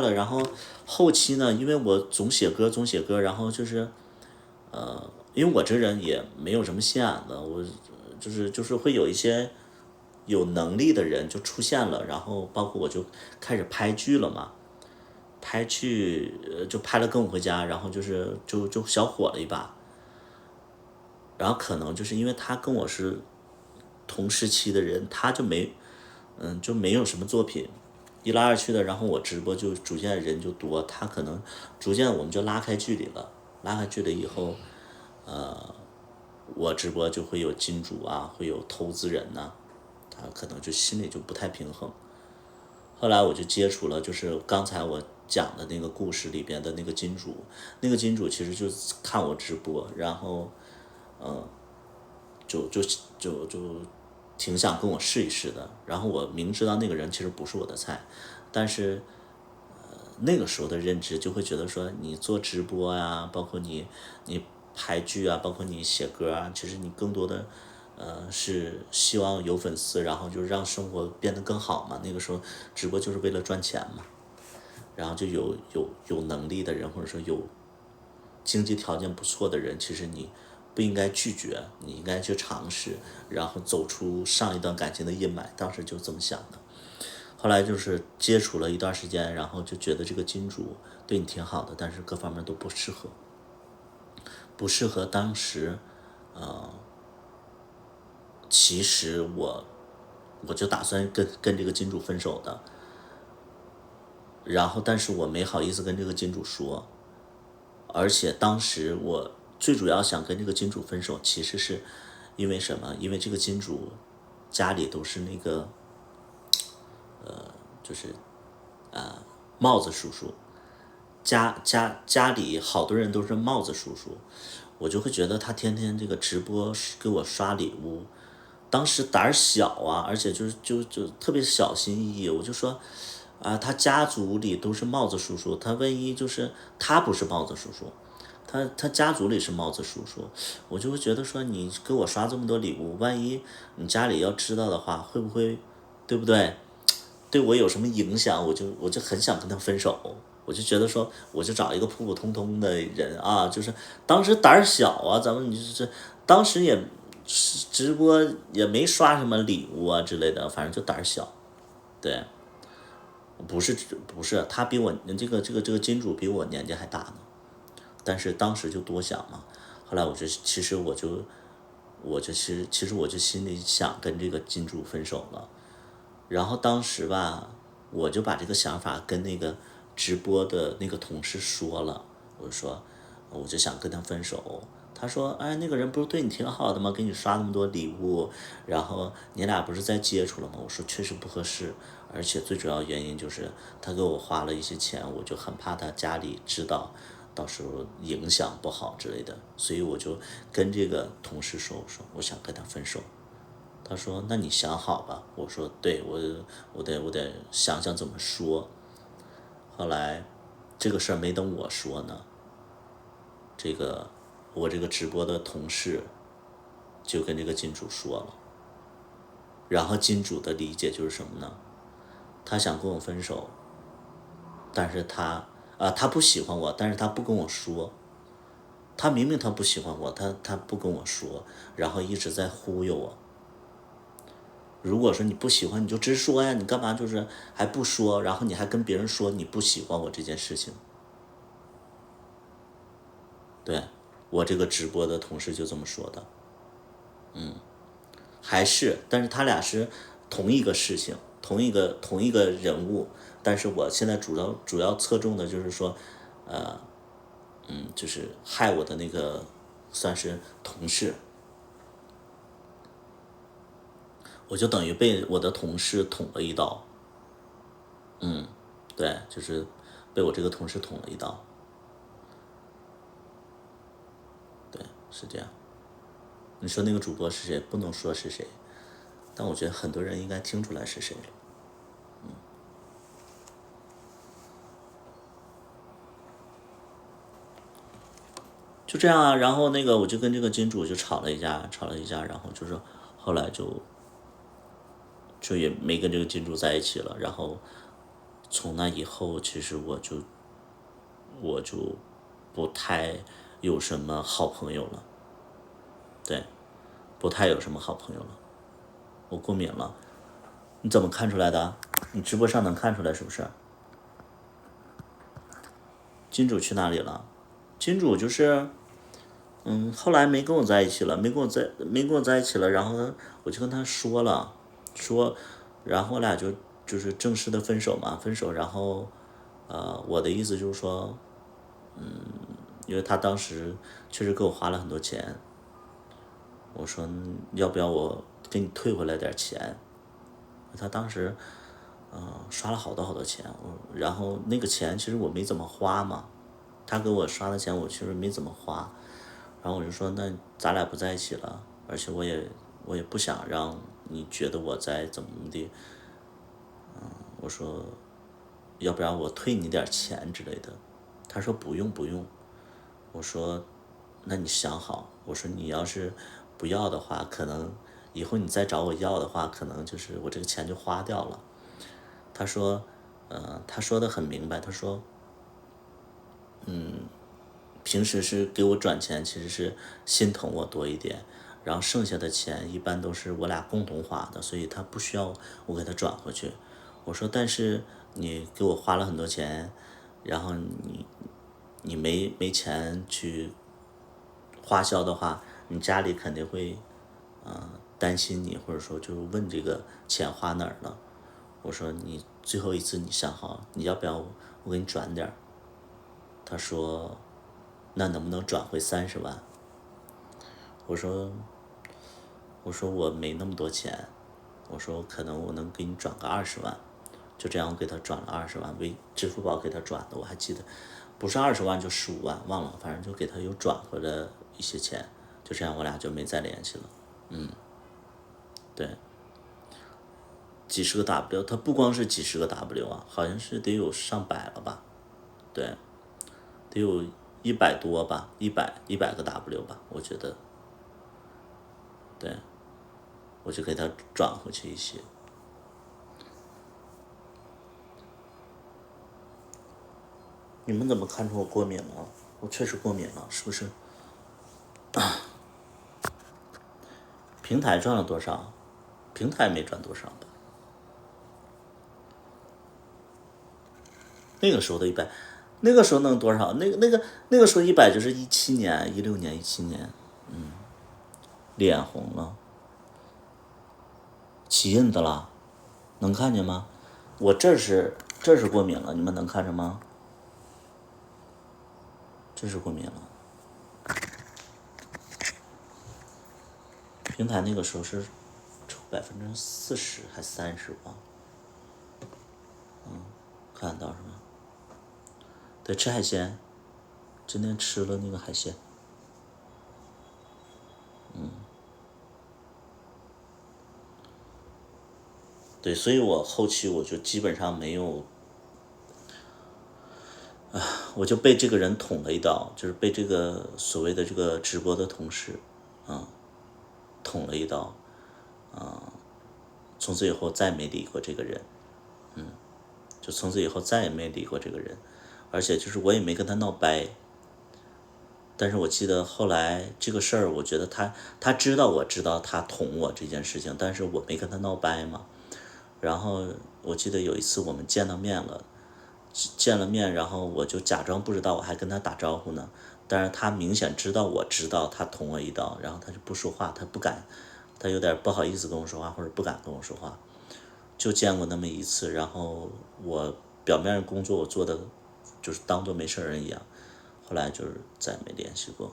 了。然后后期呢，因为我总写歌，然后就是因为我这人也没有什么心眼子，我就是会有一些有能力的人就出现了，然后包括我就开始拍剧了嘛，拍剧就拍了《跟我回家》，然后就小火了一把，然后可能就是因为他跟我是同时期的人，他就没有什么作品，一来二去的，然后我直播就逐渐人就多，他可能逐渐我们就拉开距离了，拉开距离以后。我直播就会有金主会有投资人他可能就心里就不太平衡。后来我就接触了，就是刚才我讲的那个故事里边的那个金主，那个金主其实就看我直播，然后就挺想跟我试一试的。然后我明知道那个人其实不是我的菜，但是那个时候的认知就会觉得说，你做直播包括你拍剧包括你写歌其实你更多的是希望有粉丝，然后就是让生活变得更好嘛。那个时候直播就是为了赚钱嘛，然后就有能力的人，或者说有经济条件不错的人，其实你不应该拒绝，你应该去尝试，然后走出上一段感情的阴霾。当时就这么想的。后来就是接触了一段时间，然后就觉得这个金主对你挺好的，但是各方面都不适合。不适合当时，其实我就打算跟这个金主分手的，然后但是我没好意思跟这个金主说，而且当时我最主要想跟这个金主分手，其实是因为什么？因为这个金主家里都是那个就是帽子叔叔，家里好多人都是帽子叔叔，我就会觉得他天天这个直播给我刷礼物，当时胆儿小啊，而且就特别小心翼翼，我就说他家族里都是帽子叔叔，他万一就是他不是帽子叔叔，他家族里是帽子叔叔，我就会觉得说你给我刷这么多礼物，万一你家里要知道的话，会不会，对不对？对我有什么影响，我就很想跟他分手，我就觉得说，我就找一个普普通通的人啊，就是当时胆儿小啊，咱们就是当时也直播也没刷什么礼物啊之类的，反正就胆儿小，对，不是，他比我这个金主比我年纪还大呢，但是当时就多想嘛，后来其实我就心里想跟这个金主分手了。然后当时吧，我就把这个想法跟那个直播的那个同事说了，我说我就想跟他分手。他说，哎，那个人不是对你挺好的吗？给你刷那么多礼物，然后你俩不是在接触了吗？我说确实不合适，而且最主要原因就是他给我花了一些钱，我就很怕他家里知道，到时候影响不好之类的，所以我就跟这个同事说，我说我想跟他分手。他说：“那你想好吧。”我说：“对，我得想想怎么说。”后来这个事儿没等我说呢，我这个直播的同事就跟这个金主说了，然后金主的理解就是什么呢？他想跟我分手，但是他不喜欢我，但是他不跟我说。他明明他不喜欢我，他不跟我说，然后一直在忽悠我。如果说你不喜欢，你就直说呀，你干嘛就是还不说，然后你还跟别人说你不喜欢我这件事情？对，我这个直播的同事就这么说的，但是他俩是同一个事情，同一个人物，但是我现在主要侧重的就是说，就是害我的那个算是同事，我就等于被我的同事捅了一刀，对，就是被我这个同事捅了一刀，对，是这样。你说那个主播是谁？不能说是谁，但我觉得很多人应该听出来是谁了。就这样啊，然后那个我就跟这个金主就吵了一架，然后就是后来就也没跟这个金主在一起了。然后从那以后，其实我就不太有什么好朋友了，对，不太有什么好朋友了。我过敏了，你怎么看出来的？你直播上能看出来是不是？金主去哪里了？金主就是，后来没跟我在一起了，没跟我在一起了，然后呢，我就跟他说了，然后我俩就是正式的分手嘛，分手，然后，我的意思就是说，因为他当时确实给我花了很多钱，我说要不要我给你退回来点钱？他当时，刷了好多好多钱，然后那个钱其实我没怎么花嘛，他给我刷的钱我其实没怎么花，然后我就说那咱俩不在一起了，而且我也不想让你觉得我在怎么的，我说要不然我退你点钱之类的，他说不用不用，我说那你想好，我说你要是不要的话，可能以后你再找我要的话，可能就是我这个钱就花掉了。他说，他说的很明白，他说，平时是给我转钱，其实是心疼我多一点，然后剩下的钱一般都是我俩共同花的，所以他不需要我给他转回去。我说，但是你给我花了很多钱，然后你没钱去花销的话，你家里肯定会担心你，或者说就问这个钱花哪儿了。我说最后一次你想好你要不要我给你转点儿？他说那能不能转回30万？我说我没那么多钱，我说可能我能给你转个20万，就这样我给他转了20万，支付宝给他转的，我还记得不是20万就15万，忘了，反正就给他又转回了一些钱，就这样我俩就没再联系了。对，几十个 W， 他不光是几十个 W 啊，好像是得有上百了吧？对，得有100多吧，一百个 W 吧，我觉得。对，我就给他转回去一些。你们怎么看出我过敏了？我确实过敏了，是不是？平台赚了多少？平台没赚多少吧？那个时候的100，那个时候能多少？那个时候100就是17年、16年、17年，脸红了，起印子了，能看见吗？我这是过敏了，你们能看着吗？这是过敏了。平台那个时候是抽40%还30%吧？看得到是吧？对，吃海鲜，今天吃了那个海鲜。对，所以我后期我就基本上没有，我就被这个人捅了一刀，就是被这个所谓的这个直播的同事，捅了一刀，从此以后再没理过这个人，就从此以后再也没理过这个人，而且就是我也没跟他闹掰，但是我记得后来这个事儿，我觉得他知道我知道他捅我这件事情，但是我没跟他闹掰嘛。然后我记得有一次我们见了面，然后我就假装不知道，我还跟他打招呼呢。但是他明显知道我知道他捅我一刀，然后他就不说话，他不敢，他有点不好意思跟我说话，或者不敢跟我说话。就见过那么一次，然后我表面工作我做的就是当做没事人一样，后来就是再没联系过。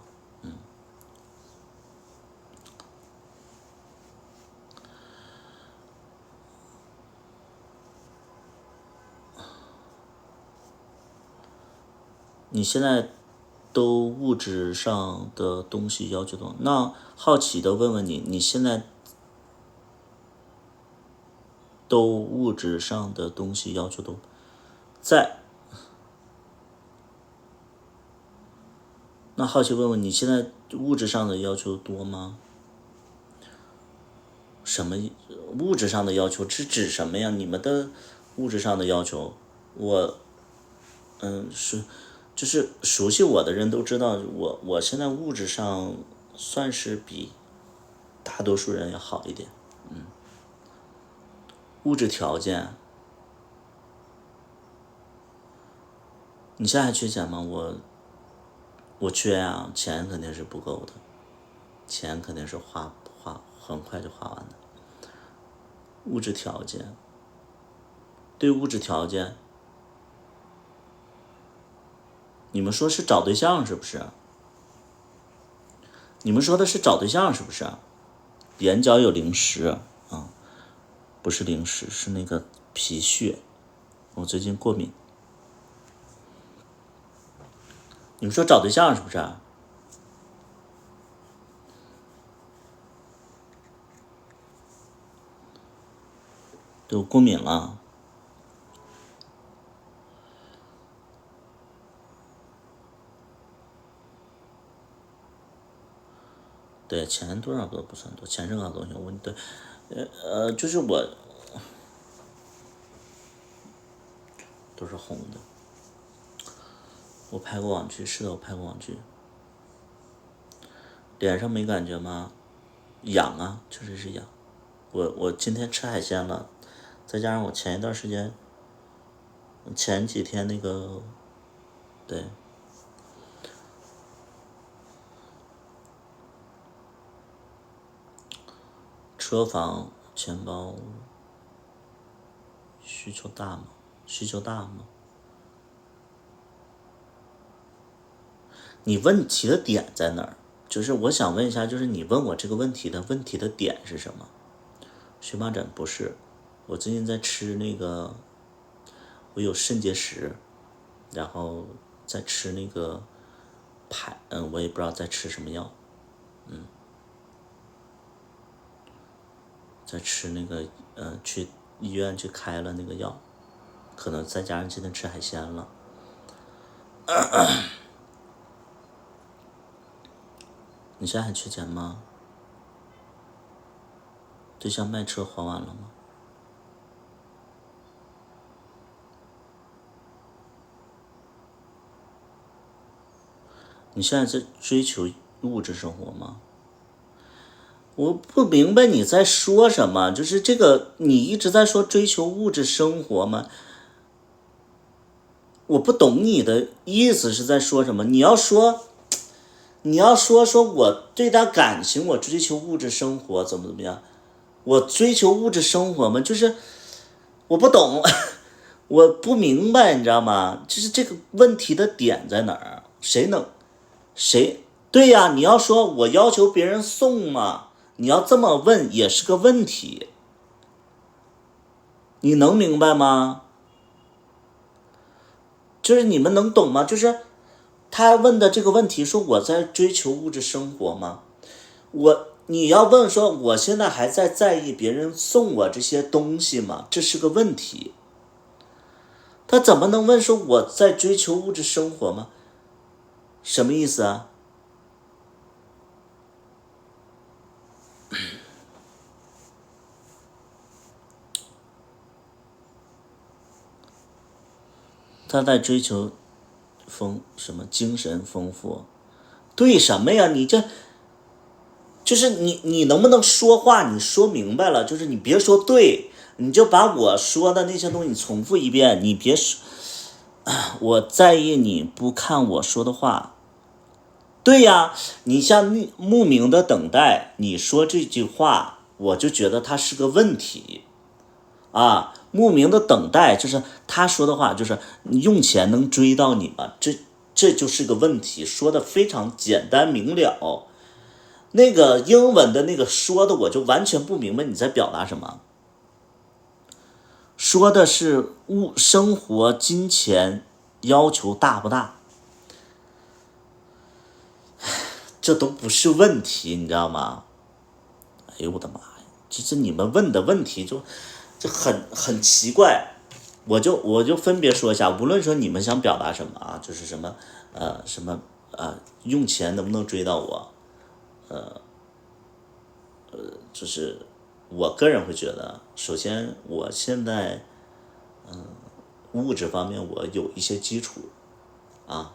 你现在都物质上的东西要求多，那好奇的问问你，你现在都物质上的东西要求多，在？那好奇问问你现在物质上的要求多吗？什么物质上的要求是指什么呀？你们的物质上的要求，我就是熟悉我的人都知道，我现在物质上算是比大多数人要好一点。物质条件，你现在还缺钱吗？我缺啊，钱肯定是不够的，钱肯定是花很快就花完的。物质条件，对物质条件，你们说是找对象是不是？你们说的是找对象是不是？眼角有零食啊，不是零食，是那个皮屑，我最近过敏。你们说找对象是不是？对，我过敏了。对，钱多少都不算多，钱是个好东西。对，就是我都是红的。我拍过网剧，是的，我拍过网剧。脸上没感觉吗？痒啊，确实是痒。我今天吃海鲜了，再加上我前几天那个，对，车房、钱包、需求大吗？需求大吗？你问题的点在哪儿？就是我想问一下，就是你问我这个问题的点是什么？荨麻疹不是，我最近在吃那个，我有肾结石，然后在吃那个我也不知道在吃什么药，在吃那个去医院去开了那个药，可能再加上今天吃海鲜了。你现在还缺钱吗？对象卖车还完了吗？你现在在追求物质生活吗？我不明白你在说什么，就是这个你一直在说追求物质生活吗？我不懂你的意思是在说什么。你要说我对他感情，我追求物质生活怎么样？我追求物质生活吗？就是我不懂，我不明白，你知道吗？就是这个问题的点在哪儿？谁？对呀，你要说我要求别人送嘛，你要这么问也是个问题，你能明白吗？就是你们能懂吗？就是他问的这个问题，说我在追求物质生活吗？你要问说我现在还在意别人送我这些东西吗？这是个问题。他怎么能问说我在追求物质生活吗？什么意思啊？他在追求什么精神丰富？对什么呀？你这就是你能不能说话？你说明白了，就是你别说对，你就把我说的那些东西重复一遍。你别说，我在意你不看我说的话。对呀，你像慕名的等待，你说这句话，我就觉得它是个问题啊。慕名的等待就是他说的话，就是你用钱能追到你吗？这就是个问题，说的非常简单明了。那个英文的那个说的，我就完全不明白你在表达什么。说的是生活金钱要求大不大？这都不是问题，你知道吗？哎呦我的妈呀！这你们问的问题就很奇怪。我就分别说一下，无论说你们想表达什么啊，就是什么用钱能不能追到我，就是我个人会觉得，首先我现在物质方面我有一些基础啊，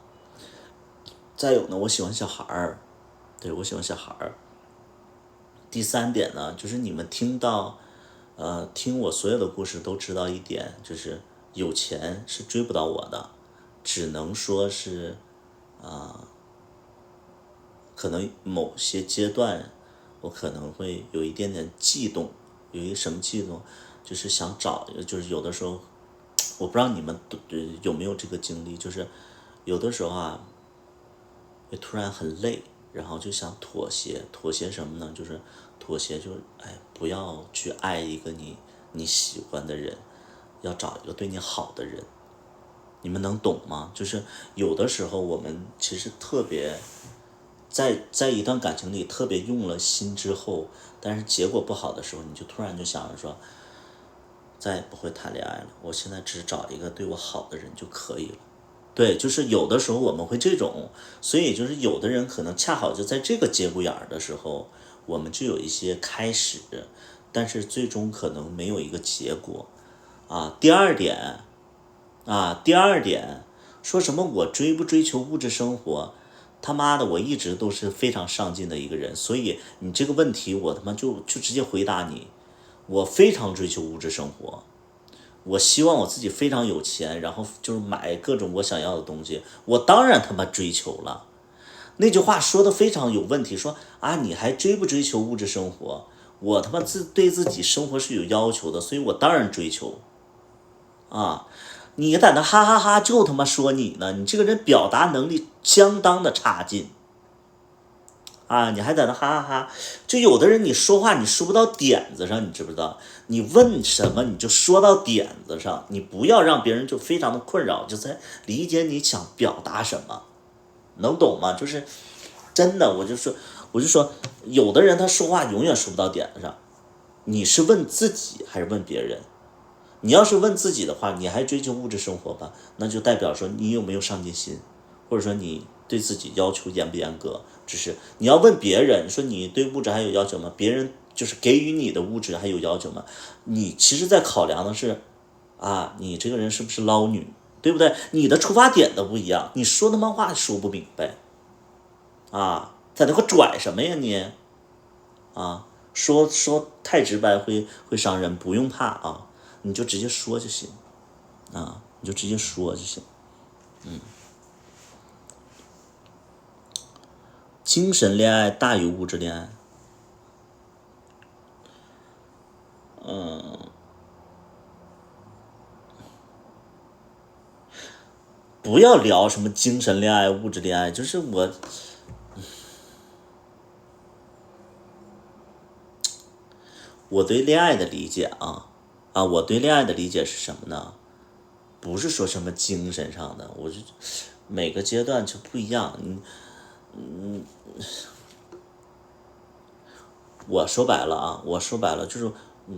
再有呢，我喜欢小孩儿，对，我喜欢小孩儿。第三点呢，就是你们听我所有的故事都知道一点，就是有钱是追不到我的，只能说是可能某些阶段我可能会有一点点悸动，有一个什么悸动，就是想找，就是有的时候我不知道你们有没有这个经历，就是有的时候啊，会突然很累，然后就想妥协。妥协什么呢？就是妥协，就是不要去爱一个你喜欢的人，要找一个对你好的人。你们能懂吗？就是有的时候我们其实特别在一段感情里特别用了心之后，但是结果不好的时候，你就突然就想着说，再也不会谈恋爱了，我现在只找一个对我好的人就可以了。对，就是有的时候我们会这种，所以就是有的人可能恰好就在这个节骨眼儿的时候，我们就有一些开始，但是最终可能没有一个结果啊。第二点，说什么我追不追求物质生活？他妈的，我一直都是非常上进的一个人，所以你这个问题我他妈就直接回答你，我非常追求物质生活。我希望我自己非常有钱，然后就是买各种我想要的东西，我当然他妈追求了。那句话说的非常有问题，说啊你还追不追求物质生活？我他妈对自己生活是有要求的，所以我当然追求。啊，你在那哈哈哈就他妈说你呢，你这个人表达能力相当的差劲啊，你还在那哈哈哈，就有的人你说话你说不到点子上，你知不知道？你问什么你就说到点子上，你不要让别人就非常的困扰，就在理解你想表达什么，能懂吗？就是真的，我就说，有的人他说话永远说不到点子上，你是问自己还是问别人？你要是问自己的话，你还追求物质生活吧，那就代表说你有没有上进心，或者说你对自己要求严不严格。只是你要问别人说你对物质还有要求吗？别人就是给予你的物质还有要求吗？你其实在考量的是啊，你这个人是不是捞女，对不对？你的出发点都不一样，你说他妈话说不明白啊，在那块拽什么呀你啊？说太直白会伤人，不用怕啊，你就直接说就行啊，你就直接说就行。精神恋爱大于物质恋爱。不要聊什么精神恋爱、物质恋爱，就是我对恋爱的理解我对恋爱的理解是什么呢？不是说什么精神上的，我就每个阶段就不一样。我说白了就是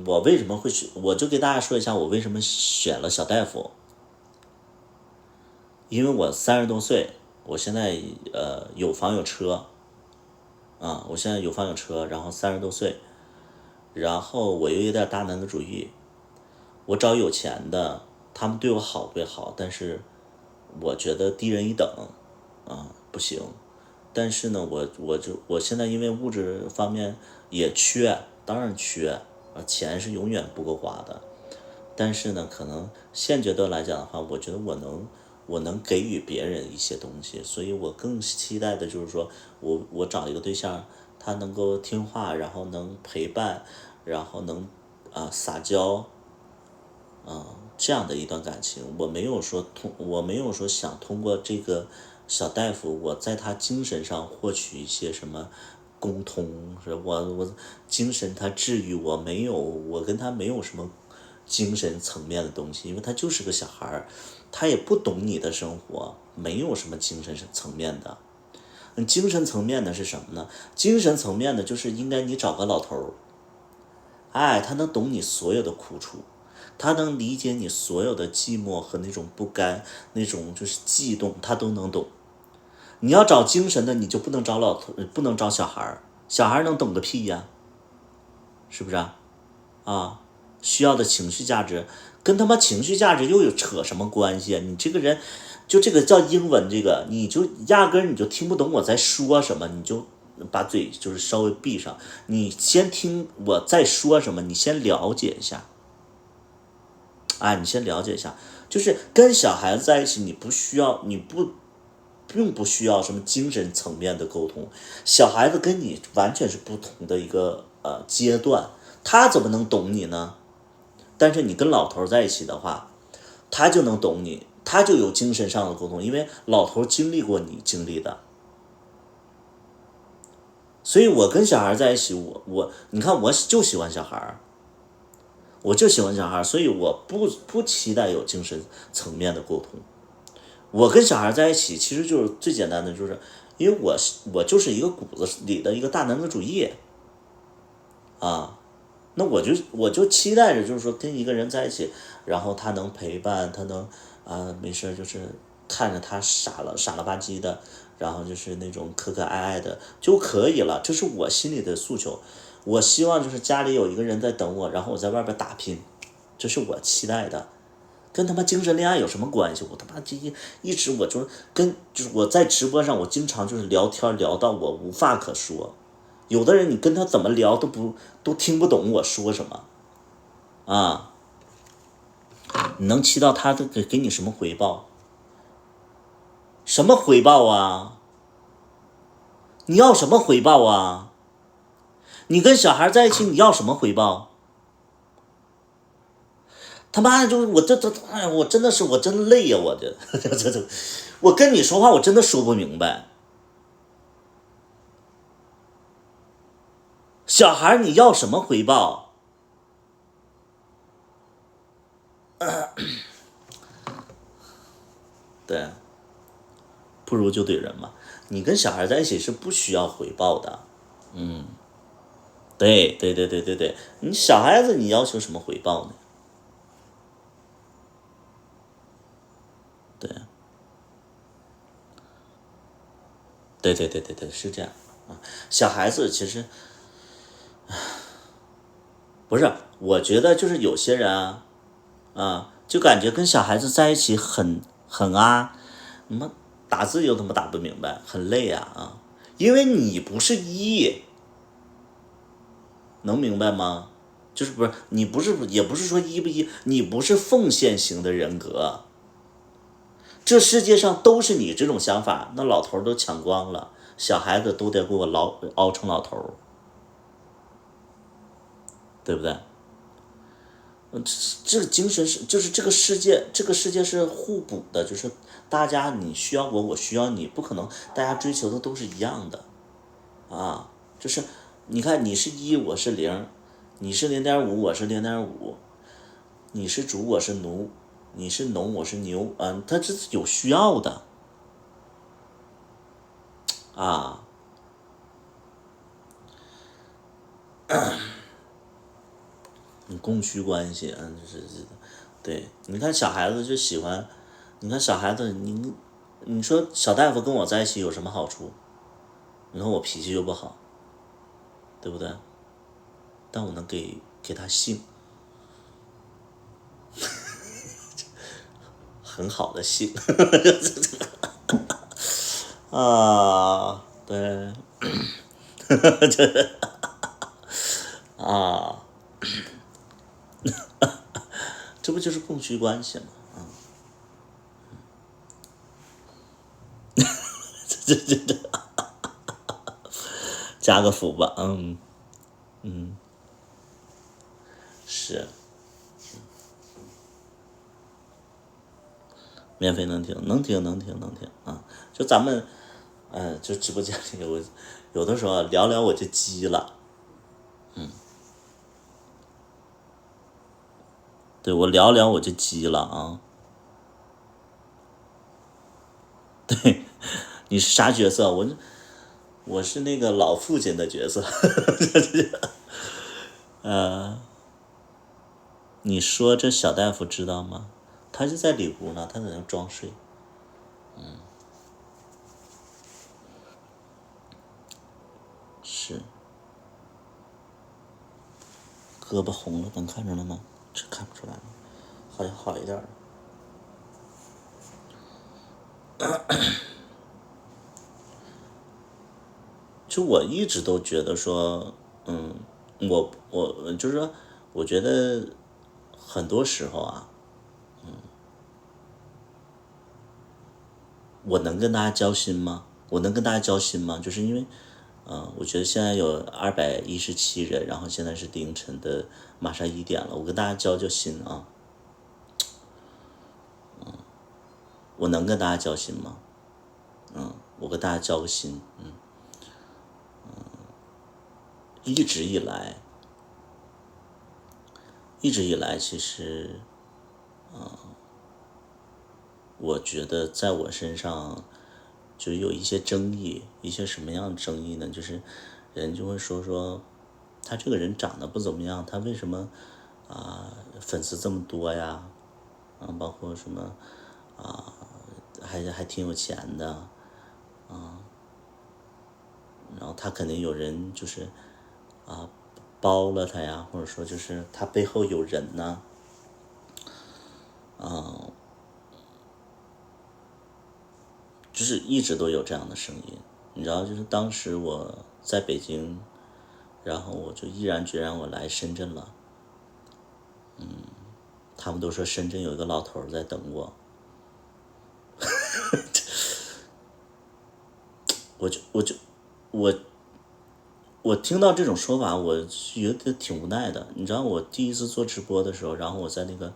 我为什么会选，我就给大家说一下我为什么选了小大夫。因为我30多岁，我现在有房有车我现在有房有车，然后30多岁，然后我又有点大男子主义，我找有钱的，他们对我好归好，但是我觉得低人一等不行。但是呢，我现在因为物质方面也缺，当然缺钱是永远不够花的。但是呢，可能现阶段来讲的话，我觉得我能给予别人一些东西，所以我更期待的就是说我找一个对象，他能够听话，然后能陪伴，然后能撒娇这样的一段感情。我没有说想通过这个小大夫，我在他精神上获取一些什么沟通，是我精神他治愈我，没有，我跟他没有什么精神层面的东西，因为他就是个小孩儿，他也不懂你的生活，没有什么精神层面的。精神层面的是什么呢？精神层面的就是应该你找个老头儿，他能懂你所有的苦楚，他能理解你所有的寂寞和那种不甘，那种就是悸动，他都能懂。你要找精神的，你就不能找老头，不能找小孩儿，小孩儿能懂个屁呀，是不是需要的情绪价值跟他妈情绪价值又有扯什么关系啊？你这个人，就这个叫英文，这个你就压根儿你就听不懂我在说什么，你就把嘴就是稍微闭上，你先听我在说什么，你先了解一下。你先了解一下，就是跟小孩子在一起，你不需要，并不需要什么精神层面的沟通。小孩子跟你完全是不同的一个阶段，他怎么能懂你呢？但是你跟老头在一起的话，他就能懂你，他就有精神上的沟通，因为老头经历过你经历的。所以我跟小孩在一起，你看我就喜欢小孩，我就喜欢小孩，所以我不期待有精神层面的沟通。我跟小孩在一起，其实就是最简单的，就是因为我就是一个骨子里的一个大男子主义那我就期待着，就是说跟一个人在一起，然后他能陪伴，他能没事就是看着他傻了吧唧的，然后就是那种可可爱爱的就可以了，这是我心里的诉求。我希望就是家里有一个人在等我，然后我在外边打拼，这是我期待的。跟他妈精神恋爱有什么关系？我他妈一直我就是我在直播上，我经常就是聊天聊到我无话可说。有的人你跟他怎么聊都听不懂我说什么你能期到他给你什么回报？什么回报啊？你要什么回报啊？你跟小孩在一起，你要什么回报？他妈的，就是我哎，我真的是我真累呀、我这，我跟你说话我真的说不明白。小孩你要什么回报？对，不如就怼人嘛。你跟小孩在一起是不需要回报的。对，你小孩子你要求什么回报呢？对，对，是这样啊。小孩子其实不是，我觉得就是有些人就感觉跟小孩子在一起很他妈打字又他妈打不明白，很累因为你不是一，能明白吗？就是不是你不是也不是说一不一，你不是奉献型的人格，这世界上都是你这种想法，那老头都抢光了，小孩子都得给我熬成老头，对不对？这个精神是就是这个世界是互补的，就是大家你需要我，我需要你，不可能大家追求的都是一样的就是你看你是一，我是零，你是0.5，我是0.5，你是主，我是奴，你是农，我是牛，它这是有需要的啊。你供需关系，对，你看小孩子就喜欢，你看小孩子，你说小大夫跟我在一起有什么好处？你看我脾气又不好，对不对？但我能给他性，很好的性对啊，这不就是供需关系吗？这加个福吧，是免费能听，能听就咱们，就直播间里我有的时候聊聊我就急了，对我聊聊我就急了对，你是啥角色？我是那个老父亲的角色，你说这小大夫知道吗？他就在里屋呢，他在那装睡。是，胳膊红了，能看着了吗？这看不出来了，好像好一点了。就我一直都觉得说，我就是说，我觉得很多时候我能跟大家交心吗？我能跟大家交心吗？就是因为，我觉得现在有217人，然后现在是凌晨的马上1点了，我跟大家交心我能跟大家交心吗？我跟大家交个心，一直以来，其实，我觉得在我身上就有一些争议，一些什么样的争议呢？就是人就会说他这个人长得不怎么样，他为什么粉丝这么多呀？包括什么还挺有钱的然后他肯定有人就是包了他呀，或者说就是他背后有人呢就是一直都有这样的声音，你知道，就是当时我在北京，然后我就毅然决然我来深圳了，他们都说深圳有一个老头在等我，我我听到这种说法，我觉得挺无奈的。你知道，我第一次做直播的时候，然后我在那个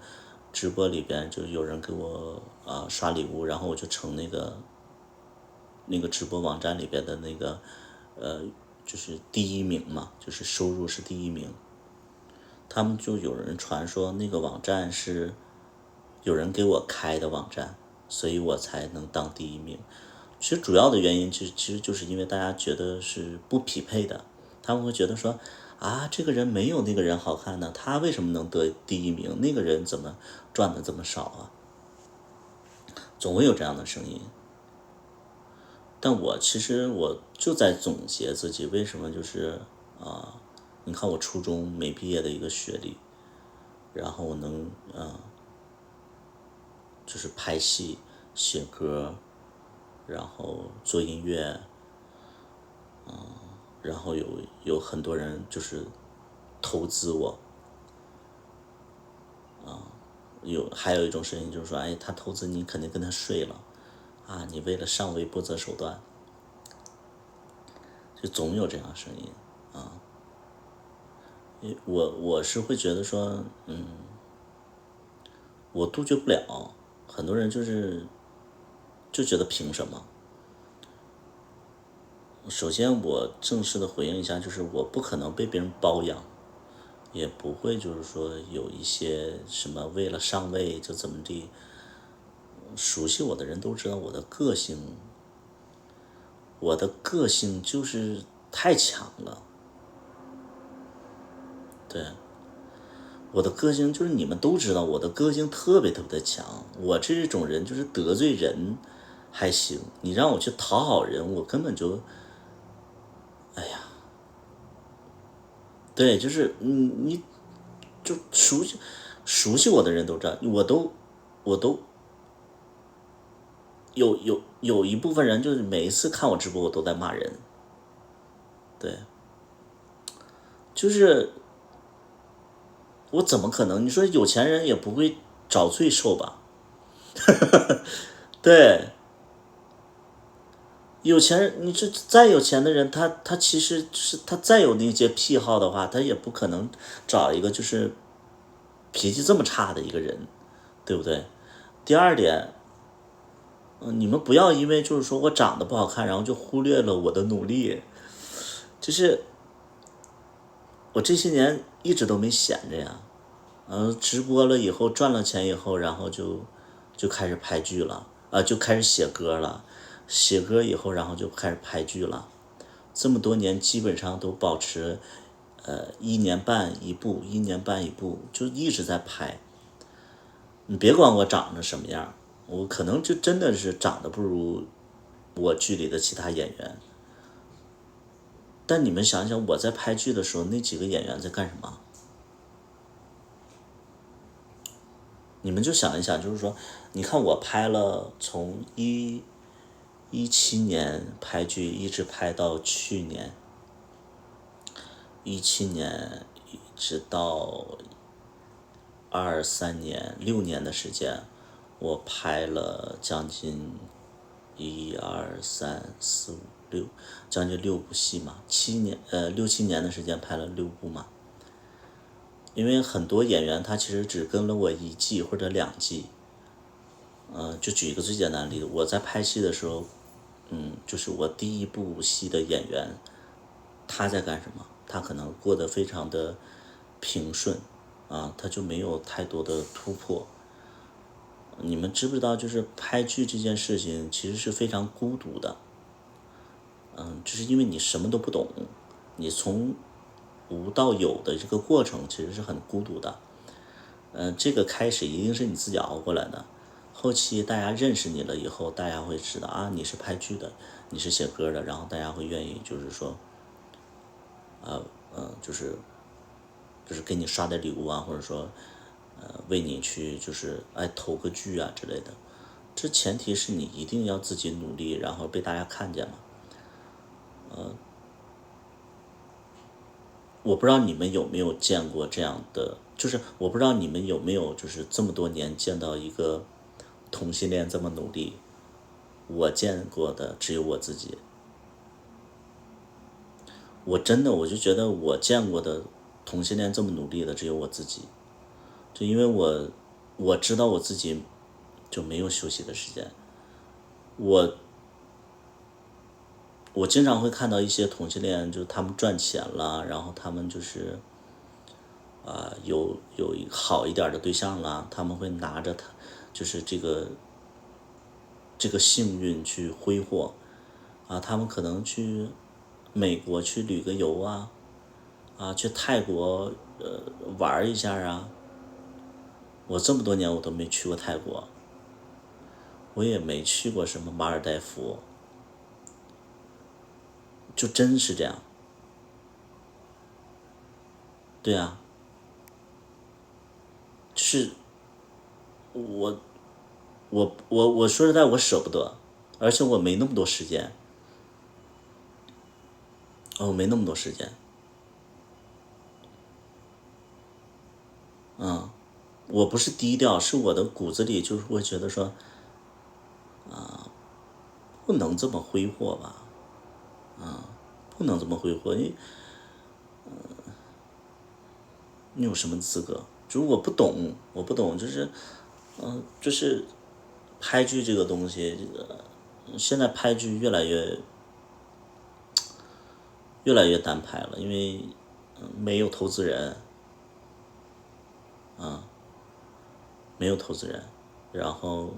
直播里边就有人给我刷礼物，然后我就成那个直播网站里边的那个就是第一名嘛，就是收入是第一名。他们就有人传说那个网站是有人给我开的网站，所以我才能当第一名。其实主要的原因其实就是因为大家觉得是不匹配的，他们会觉得说这个人没有那个人好看呢，他为什么能得第一名？那个人怎么赚的这么少啊？总会有这样的声音。但其实我就在总结自己为什么就是你看我初中没毕业的一个学历，然后我能就是拍戏、写歌，然后做音乐，然后有很多人就是投资我，还有一种声音就是说，哎，他投资你肯定跟他睡了，你为了上位不择手段，就总有这样的声音我是会觉得说，我杜绝不了，很多人就觉得凭什么？首先我正式的回应一下，就是我不可能被别人包养，也不会就是说有一些什么为了上位就怎么地。熟悉我的人都知道我的个性就是太强了。对，我的个性就是你们都知道，我的个性特别特别的强。我这种人就是得罪人还行，你让我去讨好人，我根本就，哎呀，对，就是你就熟悉我的人都知道，我都有一部分人就是每一次看我直播，我都在骂人。对，就是我怎么可能？你说有钱人也不会找罪受吧？对，有钱人，你这再有钱的人，他其实是他再有那些癖好的话，他也不可能找一个就是脾气这么差的一个人，对不对？第二点，你们不要因为就是说我长得不好看，然后就忽略了我的努力。就是我这些年一直都没闲着呀，直播了以后赚了钱以后，然后就开始拍剧了，就开始写歌了，写歌以后，然后就开始拍剧了。这么多年基本上都保持1年半一部，1年半一部，就一直在拍。你别管我长得什么样，我可能就真的是长得不如我剧里的其他演员。但你们想想，我在拍剧的时候，那几个演员在干什么？你们就想一想，就是说，你看我拍了从17年拍剧，一直拍到去年17年，一直到23年，6年的时间，我拍了将近1、2、3、4、5、6，将近6部戏嘛。6、7年的时间拍了6部嘛。因为很多演员他其实只跟了我1季或者2季。就举一个最简单的例子，我在拍戏的时候，就是我第一部戏的演员，他在干什么？他可能过得非常的平顺，他就没有太多的突破。你们知不知道，就是拍剧这件事情其实是非常孤独的，就是因为你什么都不懂，你从无到有的这个过程其实是很孤独的。这个开始一定是你自己熬过来的，后期大家认识你了以后，大家会知道你是拍剧的，你是写歌的，然后大家会愿意就是说，就是给你刷点礼物或者说为你去就是投个剧之类的。这前提是你一定要自己努力，然后被大家看见嘛。我不知道你们有没有见过这样的，就是我不知道你们有没有就是这么多年见到一个同性恋这么努力。我见过的只有我自己。我真的就觉得我见过的同性恋这么努力的只有我自己。就因为我知道我自己就没有休息的时间。我经常会看到一些同性恋，就是他们赚钱了，然后他们就是有好一点的对象了，他们会拿着就是这个幸运去挥霍他们可能去美国去旅个游去泰国玩一下我这么多年我都没去过泰国，我也没去过什么马尔代夫，就真是这样。对啊，就是我说实在我舍不得，而且我没那么多时间，我没那么多时间，我不是低调，是我的骨子里就是会觉得说不能这么挥霍吧，不能这么挥霍，你有什么资格？就是我不懂，就是拍剧这个东西，现在拍剧越来越单拍了，因为没有投资人，没有投资人，然后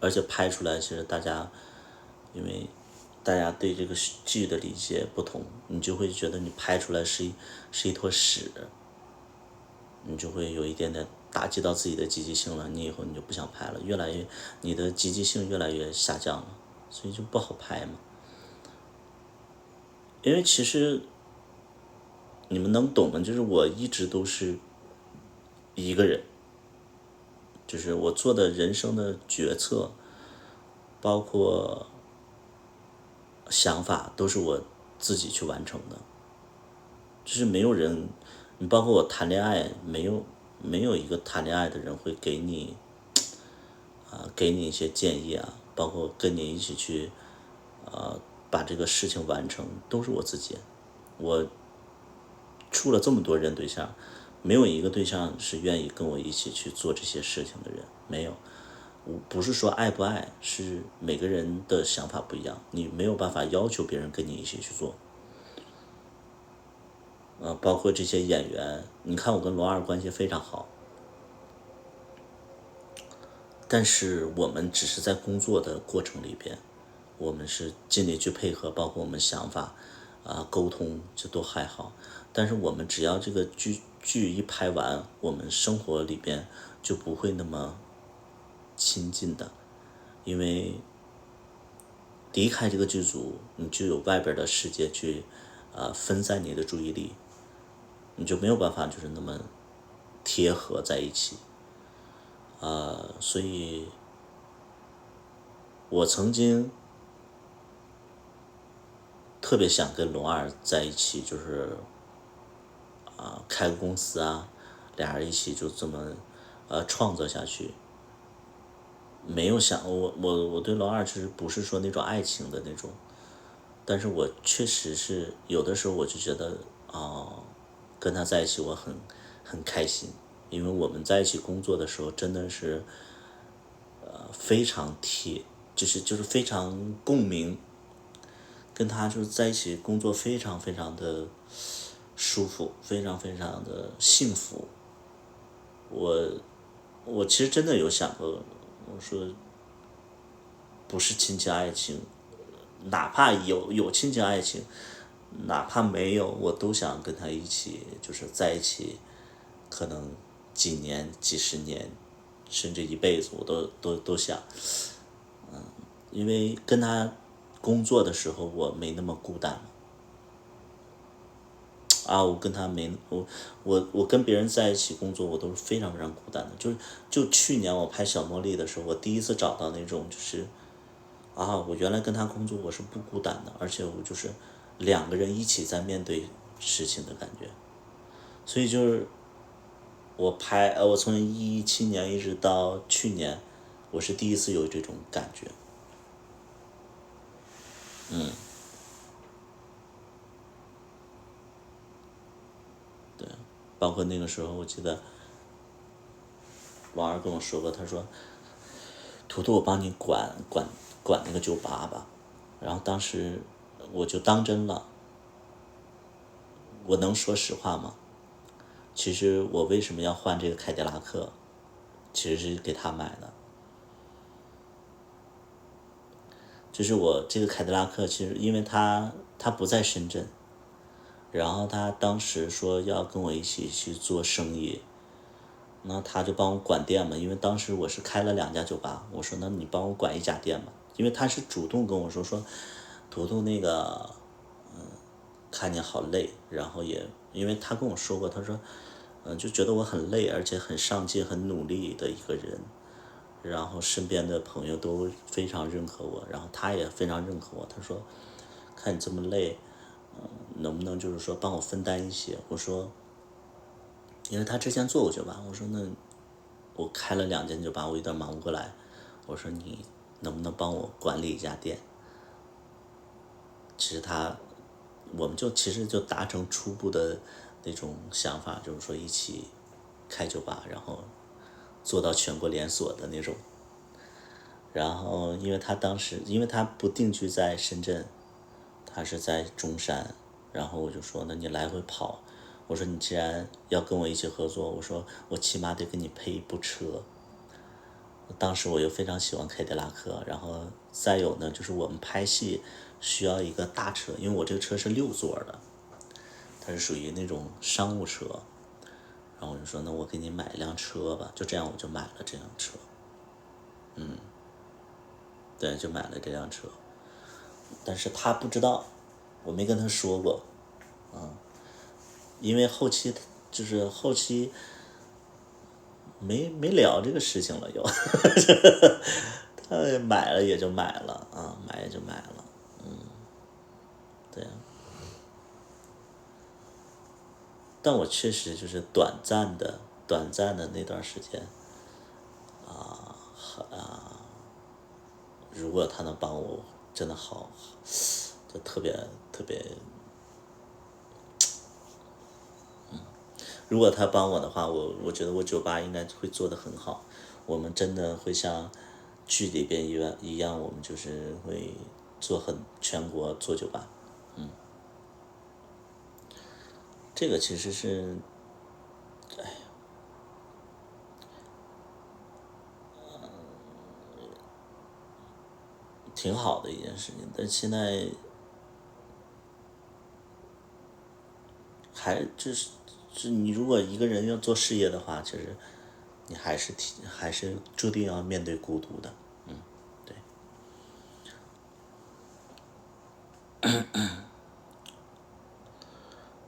而且拍出来其实因为大家对这个剧的理解不同，你就会觉得你拍出来是一坨屎，你就会有一点点打击到自己的积极性了，你以后你就不想拍了，你的积极性越来越下降了，所以就不好拍嘛。因为其实你们能懂吗？就是我一直都是一个人，就是我做的人生的决策，包括想法，都是我自己去完成的，就是没有人，你包括我谈恋爱，没有一个谈恋爱的人会给你一些建议包括跟你一起去把这个事情完成，都是我自己。我处了这么多人对象，没有一个对象是愿意跟我一起去做这些事情的人，没有。我不是说爱不爱，是每个人的想法不一样，你没有办法要求别人跟你一起去做。包括这些演员，你看我跟罗二关系非常好，但是我们只是在工作的过程里边，我们是尽力去配合，包括我们想法沟通，这都还好。但是我们只要这个剧一拍完，我们生活里边就不会那么亲近的，因为离开这个剧组，你就有外边的世界去分散你的注意力，你就没有办法就是那么贴合在一起所以我曾经特别想跟龙二在一起，就是开个公司俩人一起就这么创造下去。没有想我对龙二其实不是说那种爱情的那种，但是我确实是有的时候我就觉得跟他在一起我很开心，因为我们在一起工作的时候真的是非常就是非常共鸣，跟他就是在一起工作非常非常的舒服，非常非常的幸福。我其实真的有想过，我说不是亲情爱情，哪怕有亲情爱情，哪怕没有，我都想跟他一起，就是在一起，可能几年、几十年，甚至一辈子，我都想。因为跟他工作的时候，我没那么孤单了。我跟他没我跟别人在一起工作，我都是非常非常孤单的。就去年我拍小茉莉的时候，我第一次找到那种就是我原来跟他工作我是不孤单的，而且我就是两个人一起在面对事情的感觉。所以就是我从2017年一直到去年，我是第一次有这种感觉。对，包括那个时候我记得王二跟我说过，他说图图我帮你管那个酒吧吧。然后当时我就当真了，我能说实话吗？其实我为什么要换这个凯迪拉克，其实是给他买的。就是我这个凯迪拉克，其实因为他不在深圳，然后他当时说要跟我一起去做生意，那他就帮我管店嘛，因为当时我是开了2家酒吧，我说那你帮我管1家店吧，因为他是主动跟我说图图那个看你好累，然后也因为他跟我说过，他说就觉得我很累，而且很上进很努力的一个人，然后身边的朋友都非常认可我，然后他也非常认可我，他说看你这么累，能不能就是说帮我分担一些？我说因为他之前做过酒吧，我说那我开了2间酒吧，我有点忙不过来，我说你能不能帮我管理1家店？其实我们其实就达成初步的那种想法，就是说一起开酒吧，然后做到全国连锁的那种。然后因为他不定居在深圳，他是在中山，然后我就说那你来回跑，我说你既然要跟我一起合作，我说我起码得给你配一部车。当时我又非常喜欢凯迪拉克，然后再有呢就是我们拍戏需要一个大车，因为我这个车是6座的，它是属于那种商务车，然后我就说那我给你买一辆车吧，就这样我就买了这辆车。对，就买了这辆车，但是他不知道，我没跟他说过，因为后期没聊这个事情了又，他买了也就买了啊，买也就买了，对啊。但我确实就是短暂的那段时间，如果他能帮我，真的好，就特别特别。如果他帮我的话，我觉得我酒吧应该会做得很好。我们真的会像剧里边一样，我们就是会全国做酒吧。这个其实是，挺好的一件事情。但现在你如果一个人要做事业的话，其实你还是注定要面对孤独的。对。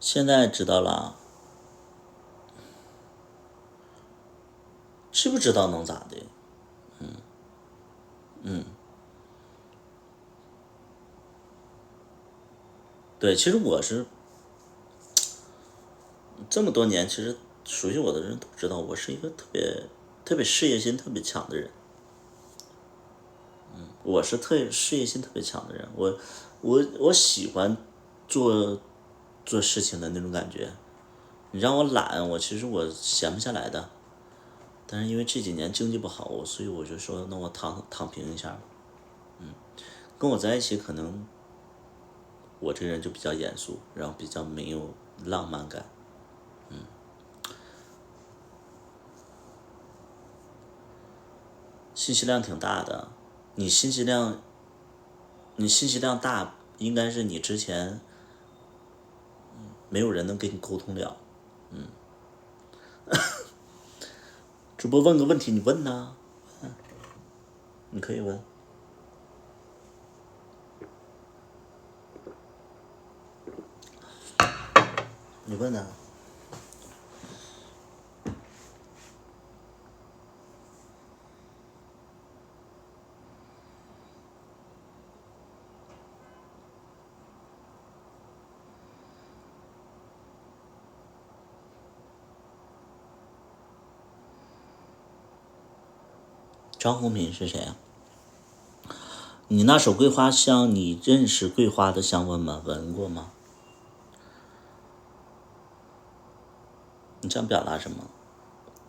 现在知道了，知不知道能咋的？对，其实我是这么多年，其实熟悉我的人都知道，我是一个特别事业心特别强的人。我是事业心特别强的人，我喜欢做事情的那种感觉。你让我懒，其实我闲不下来的。但是因为这几年经济不好，所以我就说，那我躺平一下。跟我在一起，可能我这人就比较严肃，然后比较没有浪漫感。信息量挺大的，你信息量大，应该是你之前没有人能跟你沟通了。主播问个问题，你问呐，你可以问，你问呐。张宏平是谁啊？你那首《桂花香》，你认识桂花的香味吗？闻过吗？你想表达什么？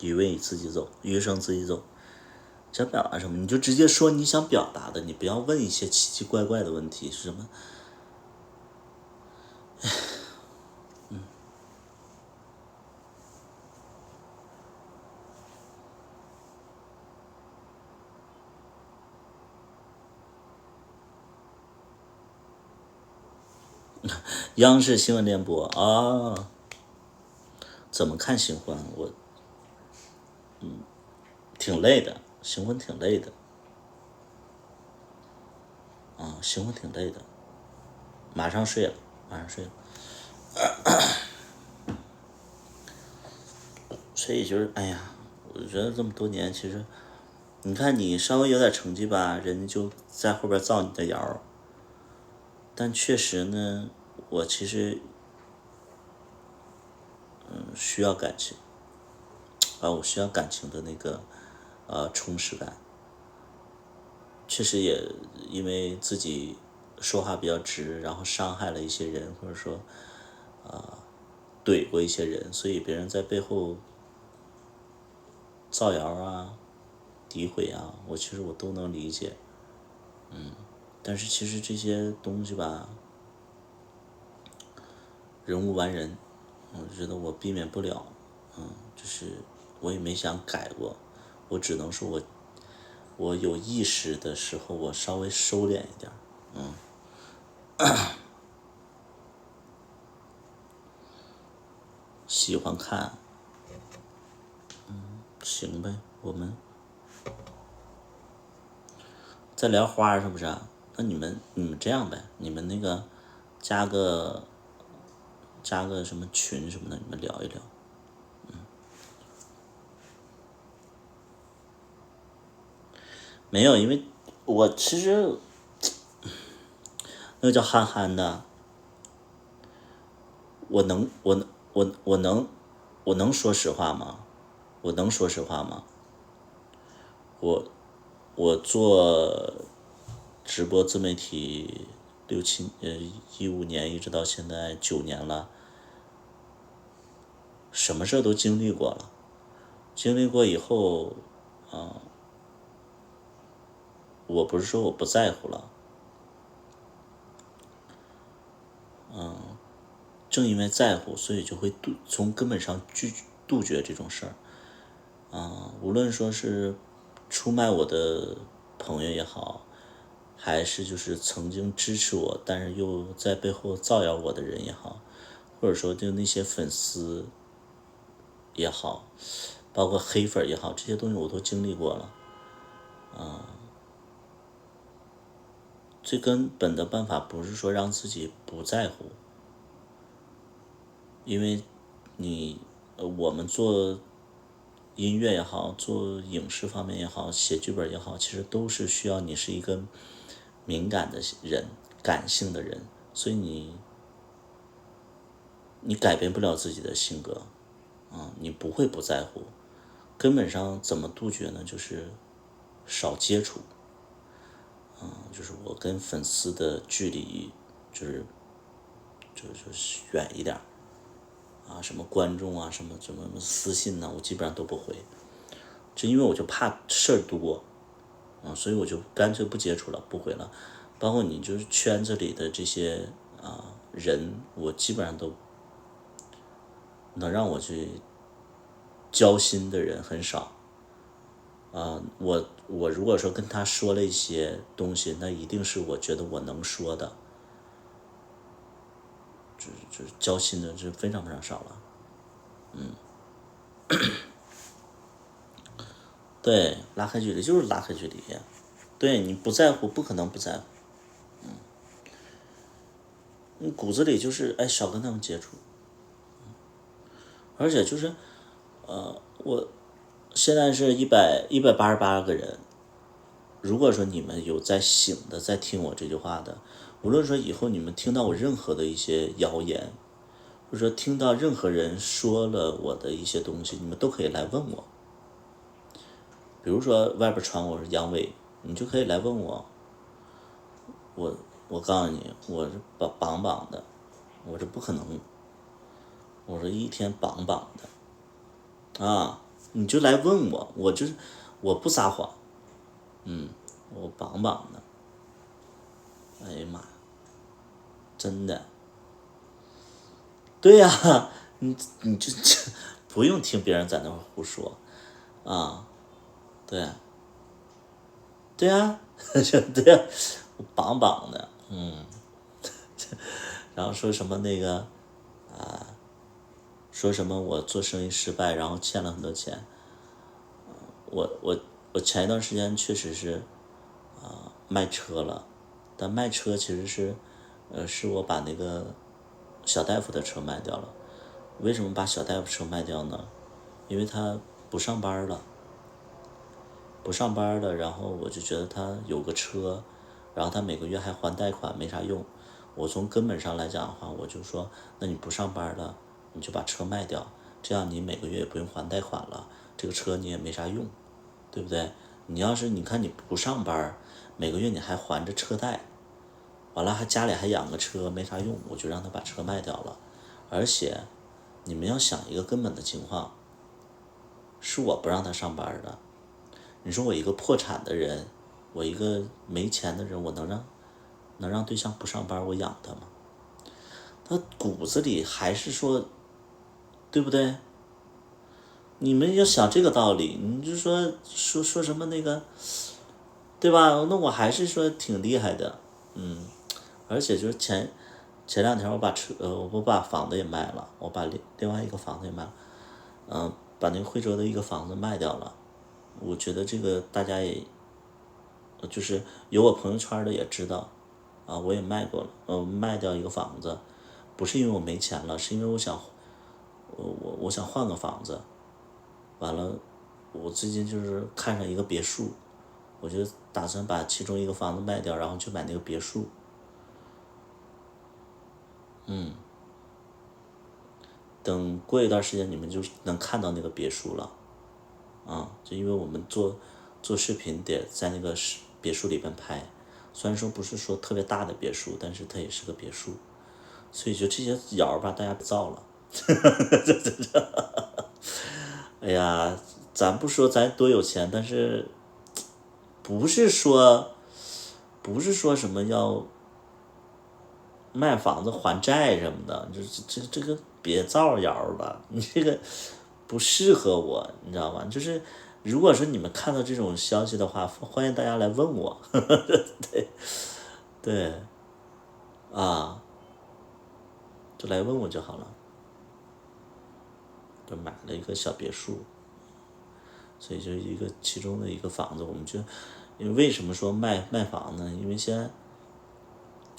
余味自己走，余生自己走。想表达什么，你就直接说你想表达的，你不要问一些奇奇怪怪的问题，是什么？央视新闻联播啊，怎么看新欢？我挺累的，新婚挺累的啊，新婚挺累的，马上睡了，马上睡了。所以就是，哎呀，我觉得这么多年，其实你看你稍微有点成绩吧，人家就在后边造你的谣。但确实呢，我其实需要感情啊，我需要感情的那个充实感。确实也因为自己说话比较直，然后伤害了一些人，或者说怼过一些人，所以别人在背后造谣啊、诋毁啊，其实我都能理解。但是其实这些东西吧，人无完人，我觉得我避免不了。就是我也没想改过，我只能说我有意识的时候，我稍微收敛一点。喜欢看，行呗，我们再聊花是不是啊？那你们这样呗，你们那个加个什么群什么的，你们聊一聊。没有，因为我其实那个叫憨憨的，我能我我我能我能说实话吗？我能说实话吗？我做直播自媒体15年一直到现在9年了，什么事都经历过了。经历过以后，我不是说我不在乎了，正因为在乎，所以就会从根本上杜绝这种事儿。无论说是出卖我的朋友也好，还是就是曾经支持我，但是又在背后造谣我的人也好，或者说就那些粉丝也好，包括黑粉也好，这些东西我都经历过了。最根本的办法不是说让自己不在乎，因为我们做音乐也好，做影视方面也好，写剧本也好，其实都是需要你是一个敏感的人，感性的人，所以你改变不了自己的性格，你不会不在乎。根本上怎么杜绝呢？就是少接触，就是我跟粉丝的距离就是远一点啊，什么观众啊，什么私信呐、我基本上都不回，就因为我就怕事儿多，所以我就干脆不接触了，不回了。包括你就是圈子里的这些人，我基本上都能让我去交心的人很少。我如果说跟他说了一些东西，那一定是我觉得我能说的，就是交心的是非常非常少了。对，拉开距离就是拉开距离。对，你不在乎，不可能不在乎。你骨子里就是少跟他们接触。而且就是我现在是188个人。如果说你们有在醒的，在听我这句话的，无论说以后你们听到我任何的一些谣言，或者说听到任何人说了我的一些东西，你们都可以来问我。比如说外边传我是阳痿，你就可以来问我。我告诉你，我是绑的，我是不可能，我是一天绑的啊。你就来问我，我不撒谎，我棒棒的。哎呀妈，真的。对呀，你就不用听别人在那胡说啊，对，对呀，对呀，我棒棒的，然后说什么那个说什么我做生意失败，然后欠了很多钱。我前一段时间确实是卖车了，但卖车其实是我把那个小大夫的车卖掉了。为什么把小大夫车卖掉呢？因为他不上班了，然后我就觉得他有个车，然后他每个月还还贷款，没啥用。我从根本上来讲的话，我就说，那你不上班了，你就把车卖掉，这样你每个月也不用还贷款了，这个车你也没啥用，对不对？你要是你看你不上班，每个月你还还着车贷，完了还家里还养个车，没啥用，我就让他把车卖掉了。而且你们要想一个根本的情况，是我不让他上班的。你说我一个破产的人，我一个没钱的人，我能让对象不上班，我养他吗？他骨子里还是说，对不对？你们要想这个道理，你就说什么那个，对吧？那我还是说挺厉害的，而且就是前两天我把房子也卖了，我把另外一个房子也卖了，把那个惠州的一个房子卖掉了。我觉得这个大家也，就是有我朋友圈的也知道，我也卖过了，卖掉一个房子，不是因为我没钱了，是因为我想换个房子，完了，我最近就是看上一个别墅，我就打算把其中一个房子卖掉，然后去买那个别墅。等过一段时间你们就能看到那个别墅了，就因为我们做视频得在那个别墅里边拍，虽然说不是说特别大的别墅，但是它也是个别墅，所以就这些谣吧，大家别造了。哎呀，咱不说咱多有钱，但是不是说什么要卖房子还债什么的，这个别造谣了，你这个不适合我，你知道吗？就是如果说你们看到这种消息的话，欢迎大家来问我，对对就来问我就好了。就买了一个小别墅，所以就其中的一个房子，我们就因为什么说卖房呢？因为现在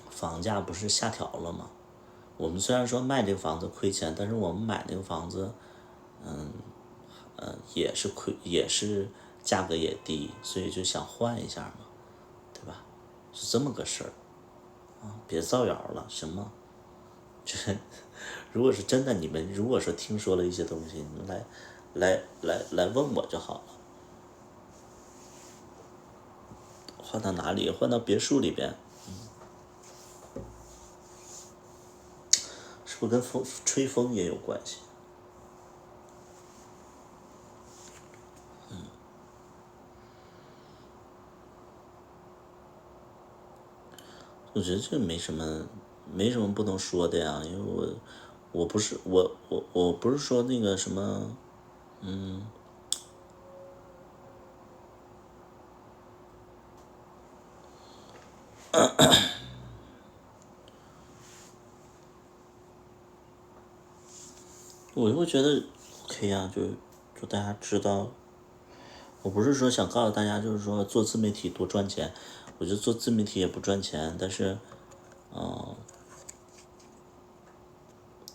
房价不是下调了吗？我们虽然说卖这个房子亏钱，但是我们买那个房子，也是也是价格也低，所以就想换一下嘛，对吧？是这么个事儿别造谣了，行吗？如果是真的，你们如果说听说了一些东西，你们来问我就好了。换到哪里？换到别墅里边，是不是跟吹风也有关系？我觉得这没什么不能说的呀，因为我不是我不是说那个什么，我会觉得 OK 呀，就大家知道，我不是说想告诉大家，就是说做自媒体多赚钱，我觉得做自媒体也不赚钱，但是，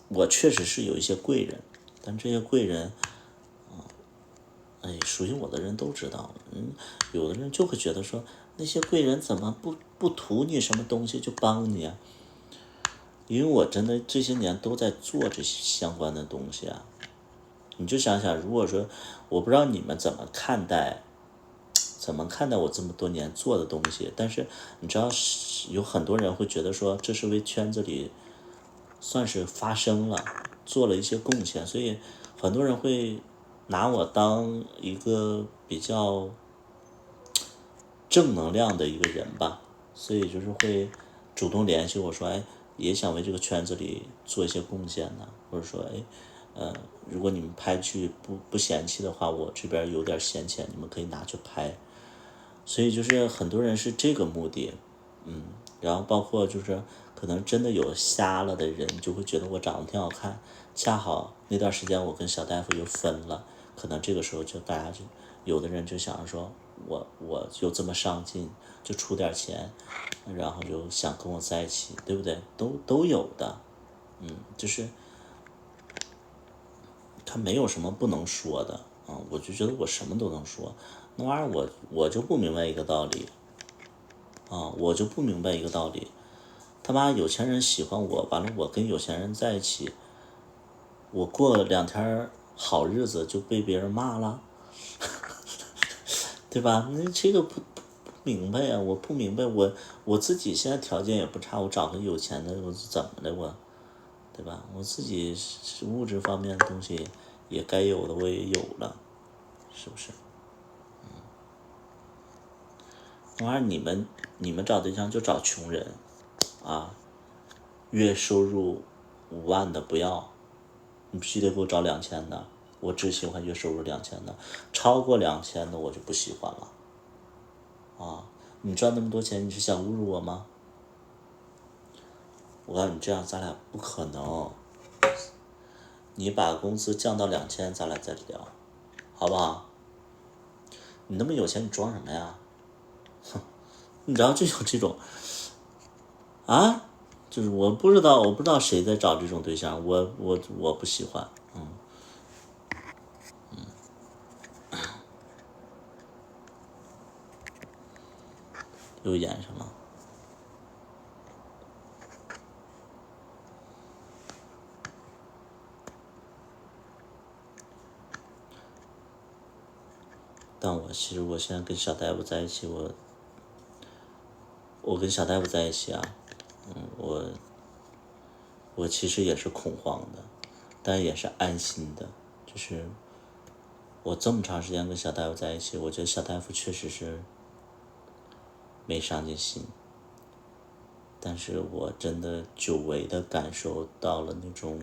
我确实是有一些贵人，但这些贵人，熟悉我的人都知道，有的人就会觉得说那些贵人怎么不图你什么东西就帮你啊？因为我真的这些年都在做这些相关的东西啊。你就想想，如果说我不知道你们怎么看待我这么多年做的东西，但是你知道有很多人会觉得说这是为圈子里算是发声了，做了一些贡献，所以很多人会拿我当一个比较正能量的一个人吧，所以就是会主动联系我说，哎，也想为这个圈子里做一些贡献呢，或者说，哎，如果你们拍剧不嫌弃的话，我这边有点闲钱，你们可以拿去拍。所以就是很多人是这个目的，然后包括就是可能真的有瞎了的人就会觉得我长得挺好看，恰好那段时间我跟小大夫又分了，可能这个时候就大家就有的人就想着说我就这么上进，就出点钱，然后就想跟我在一起，对不对？都有的，就是他没有什么不能说的啊，我就觉得我什么都能说，那玩意儿我就不明白一个道理啊，我就不明白一个道理，他妈有钱人喜欢我，完了我跟有钱人在一起，我过2天好日子就被别人骂了，对吧？那这个不明白呀，我不明白，我自己现在条件也不差，我找个有钱的，我怎么的我，对吧？我自己物质方面的东西也该有的我也有了，是不是？那玩意儿你们找对象就找穷人啊，月收入5万的不要，你必须得给我找2000的，我只喜欢月收入2000的，超过2000的我就不喜欢了。啊，你赚那么多钱，你是想侮辱我吗？我告诉你，这样咱俩不可能。你把工资降到2000，咱俩再聊，好不好？你那么有钱，你装什么呀？哼，你知道就有这种啊，就是我不知道谁在找这种对象，我不喜欢，又演上了。但其实我现在跟小大夫在一起，我跟小大夫在一起啊，我其实也是恐慌的，但也是安心的。就是我这么长时间跟小大夫在一起，我觉得小大夫确实是没上进心，但是我真的久违的感受到了那种，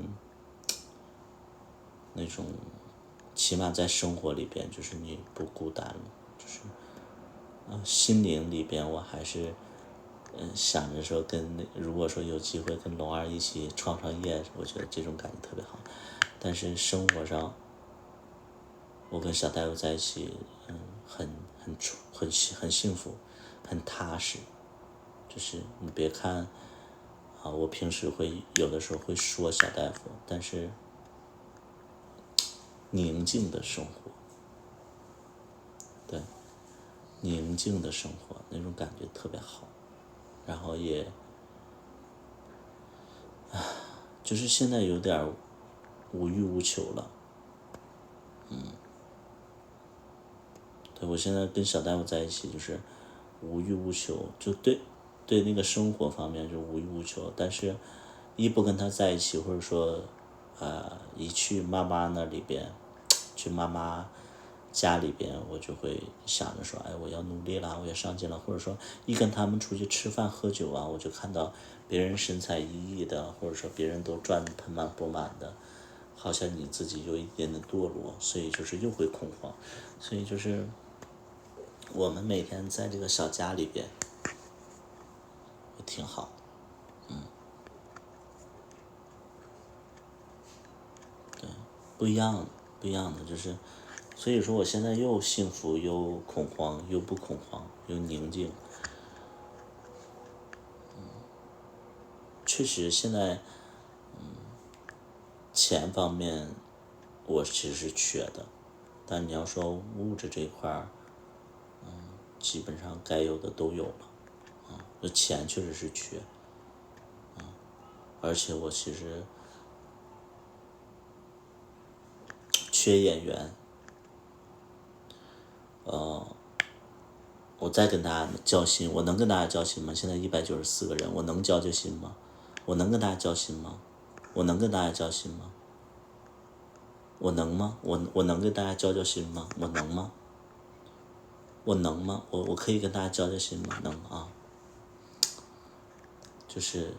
起码在生活里边，就是你不孤单了，就是心灵里边我还是想着说如果说有机会跟龙儿一起创业，我觉得这种感觉特别好。但是生活上，我跟小大夫在一起，很幸福，很踏实。就是你别看啊，我平时有的时候会说小大夫，但是宁静的生活，对，宁静的生活那种感觉特别好，然后就是现在有点无欲无求了，对，我现在跟小大夫在一起就是无欲无求，就对那个生活方面就无欲无求，但是一不跟他在一起，或者说一去妈妈那里边，去妈妈家里边，我就会想着说，哎，我要努力了，我要上进了，或者说一跟他们出去吃饭喝酒啊，我就看到别人神采奕奕的，或者说别人都赚得盆满钵满的，好像你自己有一点点堕落，所以就是又会恐慌，所以就是我们每天在这个小家里边也挺好，不一样的，不一样的，就是所以说我现在又幸福又恐慌，又不恐慌，又宁静。确实现在钱方面我其实是缺的，但你要说物质这一块儿，基本上该有的都有了，那钱确实是缺，而且我其实缺演员，我再跟大家交心，我能跟大家交心吗？现在194个人，我能交心吗？我能跟大家交心吗？我能跟大家交心吗？我能吗？我能跟大家交心吗？我能吗？我能吗？我可以跟大家交心吗？能啊。就是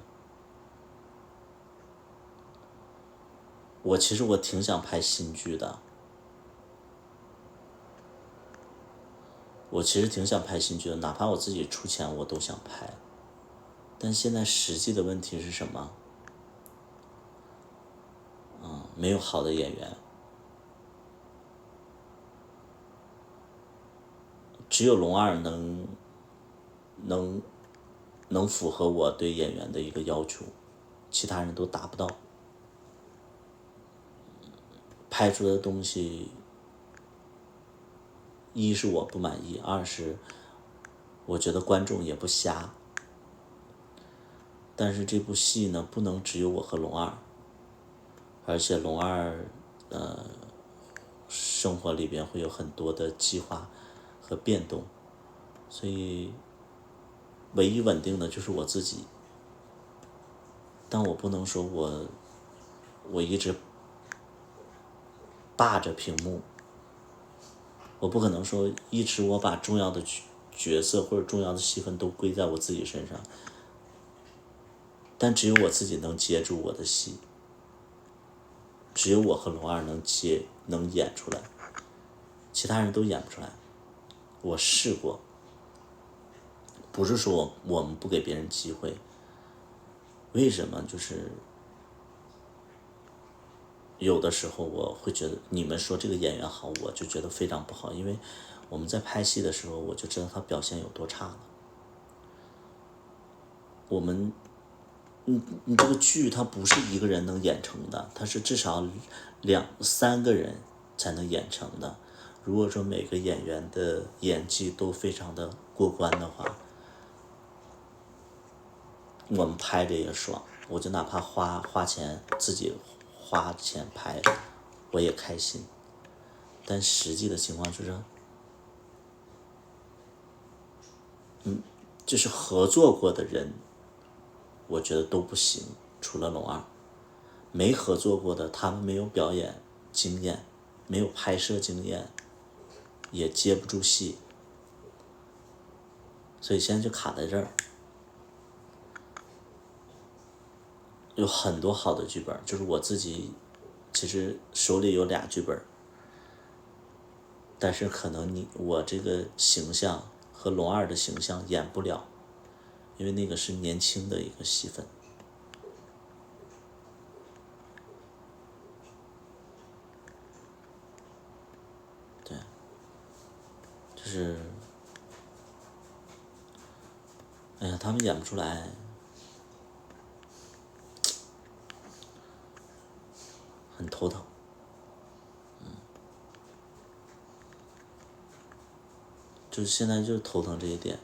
其实我挺想拍新剧的，我其实挺想拍新剧的，哪怕我自己出钱我都想拍。但现在实际的问题是什么？没有好的演员，只有龙二能符合我对演员的一个要求，其他人都达不到。拍出的东西，一是我不满意，二是我觉得观众也不瞎。但是这部戏呢，不能只有我和龙二，而且龙二生活里边会有很多的计划和变动，所以唯一稳定的就是我自己。但我不能说我一直霸着屏幕，我不可能说一直我把重要的角色或者重要的戏份都归在我自己身上，但只有我自己能接住我的戏，只有我和龙二能演出来，其他人都演不出来。我试过，不是说我们不给别人机会，为什么？就是有的时候我会觉得你们说这个演员好，我就觉得非常不好，因为我们在拍戏的时候我就知道他表现有多差了。你这个剧它不是一个人能演成的，它是至少3个人才能演成的。如果说每个演员的演技都非常的过关的话，我们拍着也爽，我就哪怕花钱自己花钱拍，我也开心。但实际的情况就是，就是合作过的人，我觉得都不行，除了龙二。没合作过的，他们没有表演经验，没有拍摄经验，也接不住戏，所以现在就卡在这儿。有很多好的剧本，就是我自己其实手里有2剧本，但是可能我这个形象和龙二的形象演不了，因为那个是年轻的一个戏份。对，就是哎呀，他们演不出来，很头疼。就是现在就头疼这一点。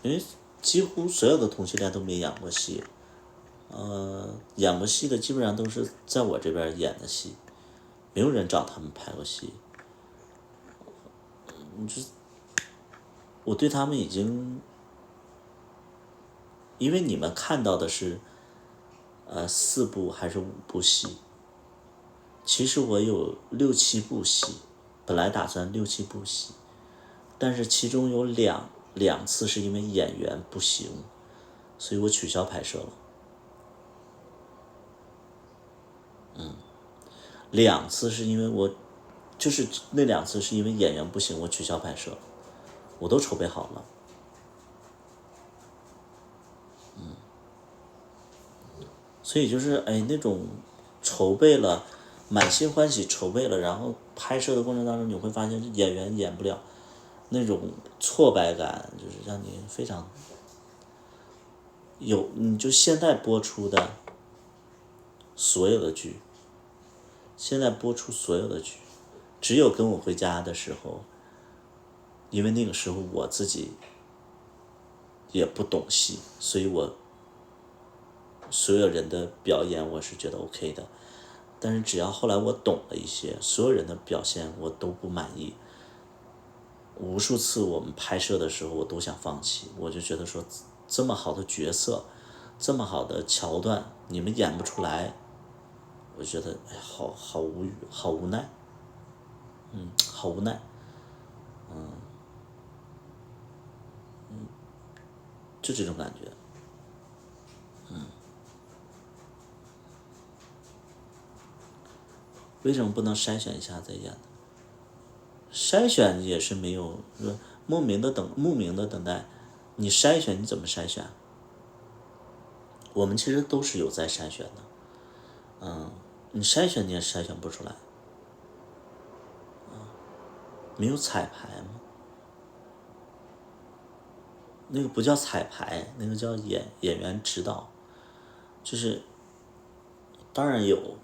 因为几乎所有的同性恋都没演过戏，演过戏的基本上都是在我这边演的戏，没有人找他们拍过戏。我对他们已经，因为你们看到的是4部还是5部戏，其实我有6、7部戏，本来打算6、7部戏，但是其中有两次是因为演员不行，所以我取消拍摄了。2次是因为就是那2次是因为演员不行，我取消拍摄，我都筹备好了。所以就是那种筹备了，满心欢喜筹备了，然后拍摄的过程当中你会发现演员演不了，那种挫败感就是让你非常你就现在播出的所有的剧，只有跟我回家的时候，因为那个时候我自己也不懂戏，所以我所有人的表演我是觉得 OK 的，但是只要后来我懂了一些，所有人的表现我都不满意。无数次我们拍摄的时候我都想放弃，我就觉得说这么好的角色，这么好的桥段，你们演不出来，我觉得哎，好无语，好无奈，好无奈，就这种感觉。为什么不能筛选一下再演呢？筛选也是没有，莫名的等待，你筛选你怎么筛选？我们其实都是有在筛选的，你筛选你也筛选不出来，没有彩排吗？那个不叫彩排，那个叫演员指导，就是当然有，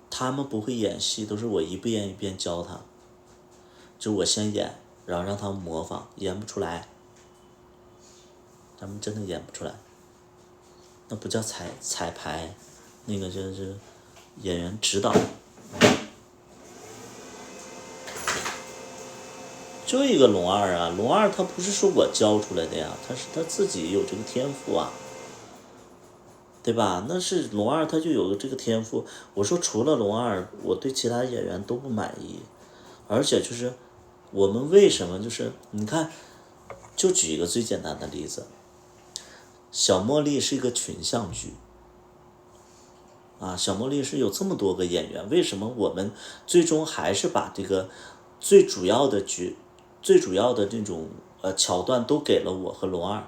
他们不会演戏，都是我一遍一遍教他，就我先演，然后让他们模仿，演不出来，他们真的演不出来，那不叫彩排，那个就是演员指导。就一个龙二啊，龙二他不是说我教出来的呀，他是他自己有这个天赋啊，对吧？那是龙二他就有这个天赋。我说除了龙二，我对其他演员都不满意，而且就是我们为什么就是你看，就举一个最简单的例子，小茉莉是一个群像剧。小茉莉是有这么多个演员，为什么我们最终还是把这个最主要的这种桥段都给了我和龙二？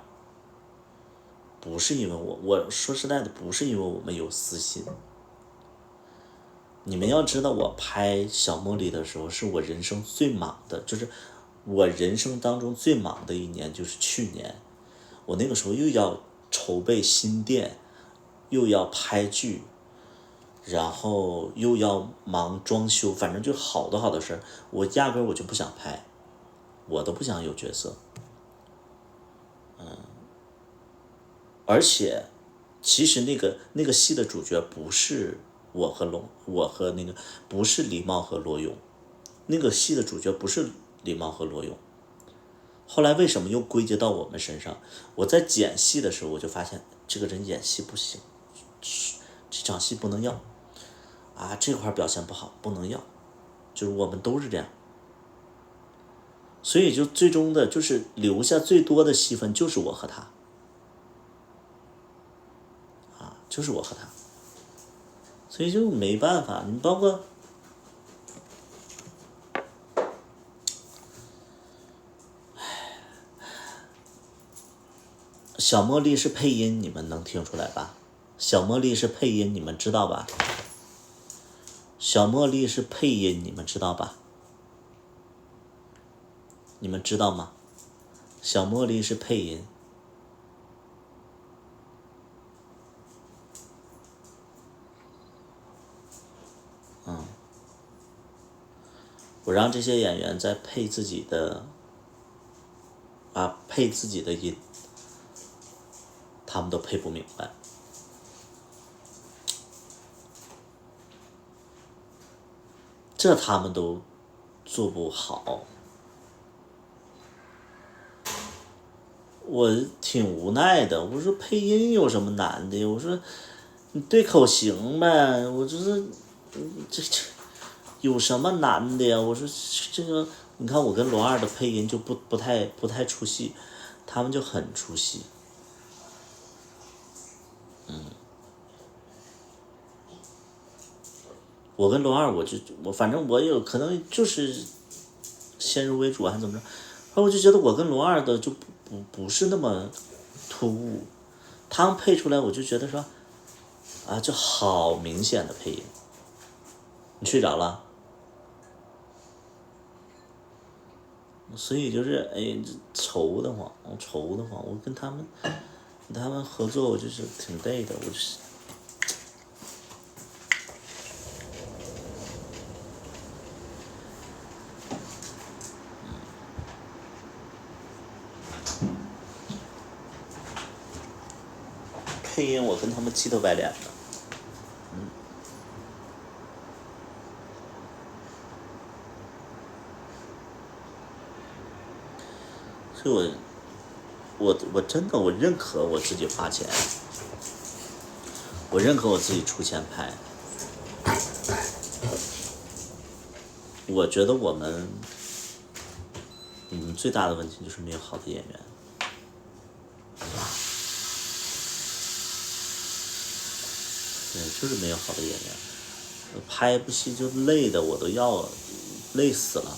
不是因为我说实在的，不是因为我们有私心。你们要知道，我拍小茉莉的时候，是我人生最忙的，就是我人生当中最忙的一年，就是去年。我那个时候又要筹备新店，又要拍剧，然后又要忙装修，反正就好多好多事儿，我压根儿我就不想拍，我都不想有角色。而且其实那个戏的主角不是我和那个不是李茂和罗勇，那个戏的主角不是李茂和罗勇。后来为什么又归结到我们身上？我在剪戏的时候，我就发现这个人演戏不行，这场戏不能要啊，这块表现不好不能要，就是我们都是这样。所以就最终的就是留下最多的戏份就是我和他，就是我和他，所以就没办法。你包括小茉莉是配音，你们能听出来吧？小茉莉是配音，你们知道吧？小茉莉是配音，你们知道吧？你们知道吗？小茉莉是配音。我让这些演员在配自己的音，他们都配不明白。这他们都做不好，我挺无奈的。我说配音有什么难的？我说你对口型呗。我就是这有什么难的呀？我说这个，你看我跟罗二的配音就不太出戏，他们就很出戏。我跟罗二，我反正我有可能就是先入为主还是怎么着，然后我就觉得我跟罗二的就不是那么突兀，他们配出来我就觉得说就好明显的配音。你睡着了？所以就是愁得慌，我跟他们合作，我就是挺累的，我就是配音，我跟他们气得白脸的。所以我真的我认可我自己花钱，我认可我自己出钱拍。我觉得我们最大的问题就是没有好的演员。对，就是没有好的演员。拍一部戏就累的我都要累死了。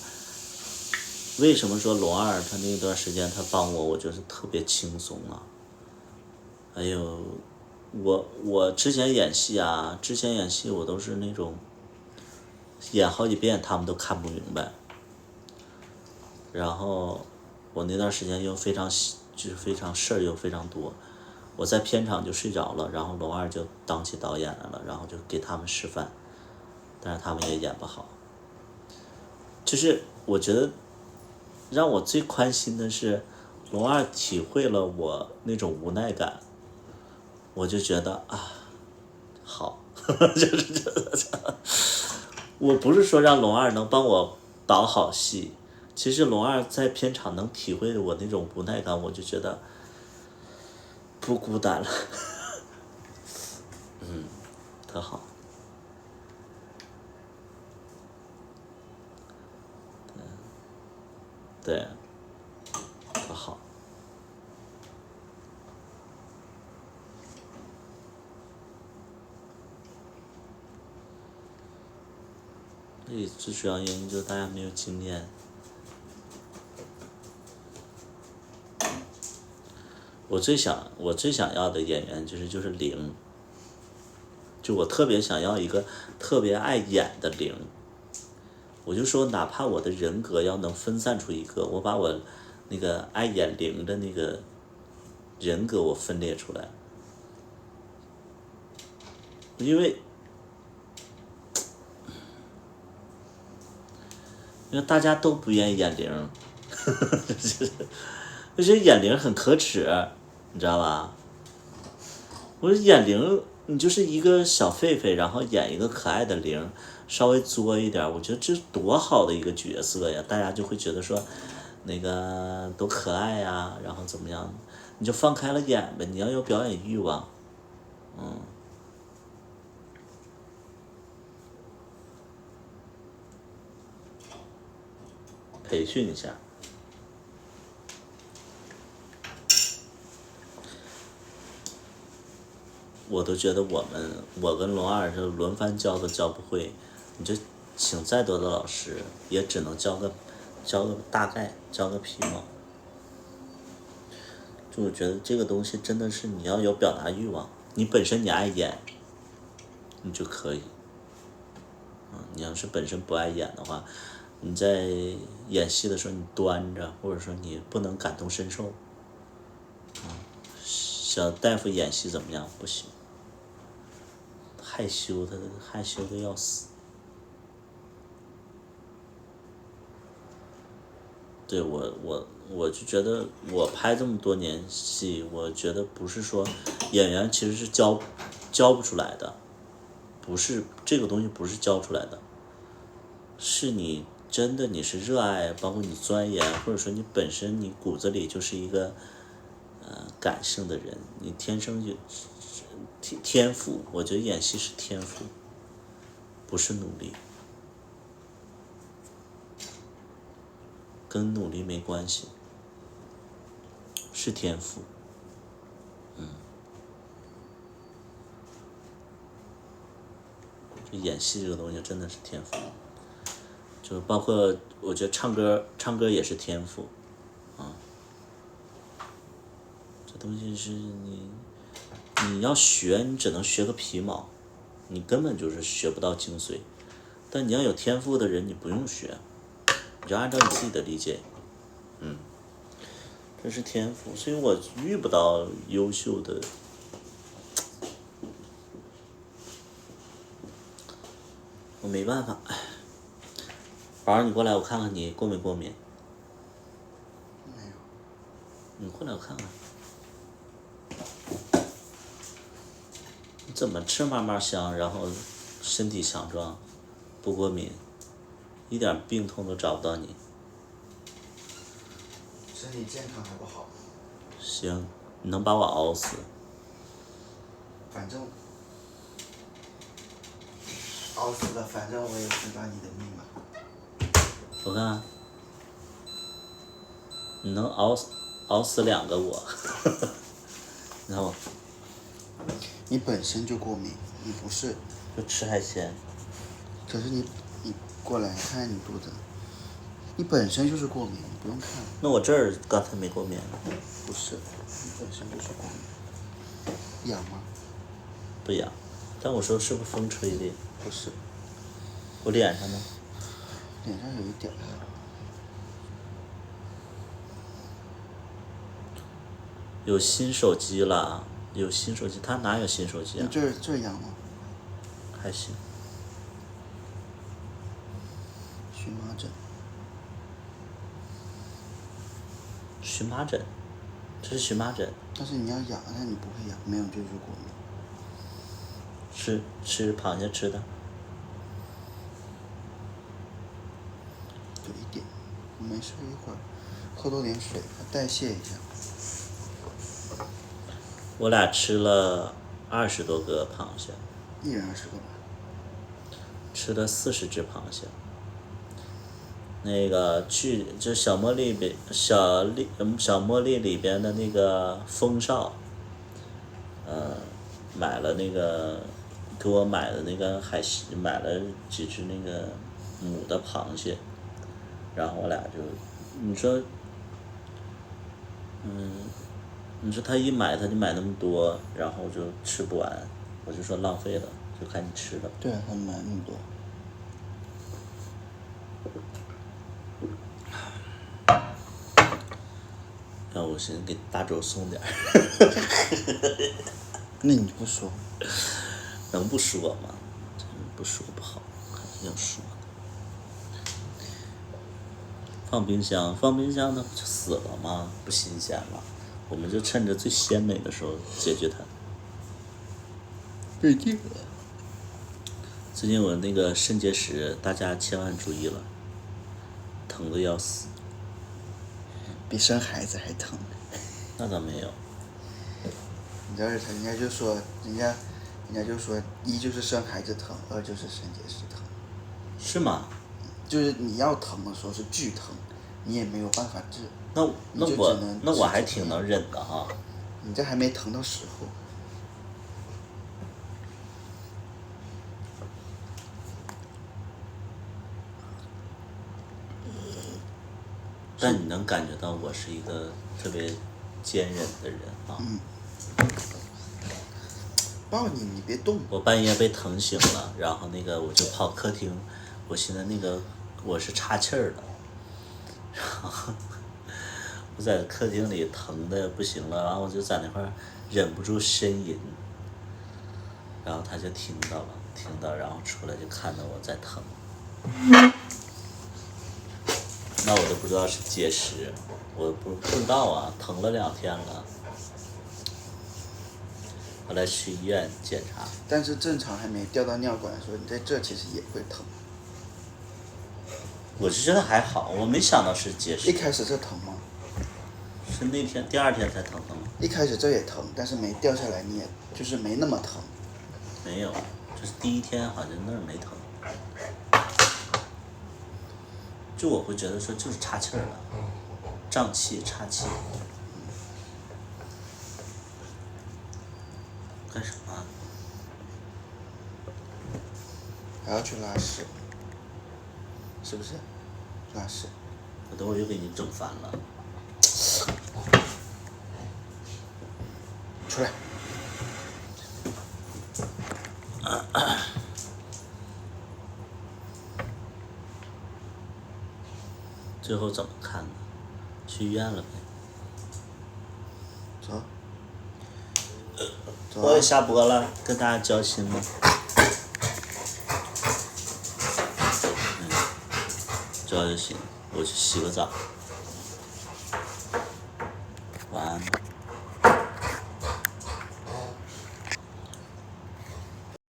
为什么说龙二他那段时间他帮我就是特别轻松啊？还有我之前演戏我都是那种演好几遍他们都看不明白。然后我那段时间又非常事儿又非常多，我在片场就睡着了，然后龙二就当起导演来了，然后就给他们示范，但是他们也演不好。就是我觉得让我最宽心的是龙二体会了我那种无奈感，我就觉得啊好我不是说让龙二能帮我导好戏，其实龙二在片场能体会我那种无奈感，我就觉得不孤单了特好。对，特好。所以最主要原因就是大家没有经验。我最想要的演员就是零，就我特别想要一个特别爱演的零。我就说哪怕我的人格要能分散出一个，我把我那个爱演零的那个人格我分裂出来，因为大家都不愿意演零我觉得演零很可耻，你知道吧？我说演零，你就是一个小狒狒，然后演一个可爱的零，稍微作一点，我觉得这多好的一个角色呀！大家就会觉得说，那个多可爱呀，然后怎么样？你就放开了演呗，你要有表演欲望，培训一下。我都觉得我跟龙二是轮番教都教不会，你就请再多的老师，也只能教个大概，教个皮毛。就我觉得这个东西真的是你要有表达欲望，你本身你爱演，你就可以。你要是本身不爱演的话，你在演戏的时候你端着，或者说你不能感同身受。小大夫演戏怎么样？不行。害羞的要死。对我就觉得我拍这么多年戏，我觉得不是说演员其实是教不出来的，不是这个东西不是教出来的，是你真的你是热爱，包括你钻研，或者说你本身你骨子里就是一个感性的人，你天生就天赋，我觉得演戏是天赋，不是努力，跟努力没关系，是天赋。就演戏这个东西真的是天赋，就包括我觉得唱歌也是天赋，这东西是你要学，你只能学个皮毛，你根本就是学不到精髓。但你要有天赋的人，你不用学，你就按照你自己的理解，这是天赋。所以我遇不到优秀的，我没办法。宝儿，你过来，我看看你过没过敏。没有。你过来，我看看。你怎么吃嘛嘛香，然后身体强壮，不过敏，一点病痛都找不到你。身体健康还不好。行，你能把我熬死。反正熬死了，反正我也知道你的密码。我看啊，你能熬死2个我，你看我你本身就过敏，你不是，就吃海鲜。可是你过来看你肚子，你本身就是过敏，你不用看。那我这儿刚才没过敏，不是，你本身就是过敏。痒吗？不痒。但我说是不是风吹的？不是，我脸上呢？脸上有一点儿。有新手机了，有新手机，他哪有新手机啊？你这儿痒吗？还行。荨麻疹。荨麻疹，这是荨麻疹。但是你要痒，但你不会痒，没有就是过敏。吃螃蟹吃的？有一点，没事一会儿，喝多点水，代谢一下。我俩吃了20多个螃蟹，一人20个吧。吃了40只螃蟹。那个就小茉莉里边的那个风少，买了那个给我买的那个买了几只那个母的螃蟹，然后我俩就，你说他一买他就买那么多，然后就吃不完，我就说浪费了，就看你吃了。对啊，他买那么多。然后我寻思给大周送点儿，那你不说？能不说吗？真不说不好，还是要说的。放冰箱那不就死了吗？不新鲜了，我们就趁着最鲜美的时候解决它。最近最近我那个肾结石，大家千万注意了，疼的要死。比生孩子还疼。那倒没有。你知道人家就说，人家就说，一就是生孩子疼，二就是肾结石疼。是吗？就是你要疼的时候是巨疼，你也没有办法治。那我还治挺能忍的哈。你这还没疼到时候。但你能感觉到我是一个特别坚韧的人啊。抱你，你别动。我半夜被疼醒了，然后那个我就跑客厅，我寻思那个我是岔气儿的，然后我在客厅里疼的不行了，然后我就在那块儿忍不住呻吟，然后他就听到，然后出来就看到我在疼。那我都不知道是结石，我不知道啊，疼了2天了。后来去医院检查，但是正常还没掉到尿管的时候，你在这其实也会疼。我是觉得还好，我没想到是结石。一开始这疼吗？是那天第2天才疼。一开始这也疼，但是没掉下来，你也就是没那么疼。没有，就是第1天好像那儿没疼。就我会觉得说就是岔气儿了，胀气岔气。干什么？还要去拉屎，是不是？拉屎。我等会儿又给你整烦了。出来。最后怎么看呢？去医院了呗。走。走啊。我也下播了，跟大家交心了。交就行，我去洗个澡。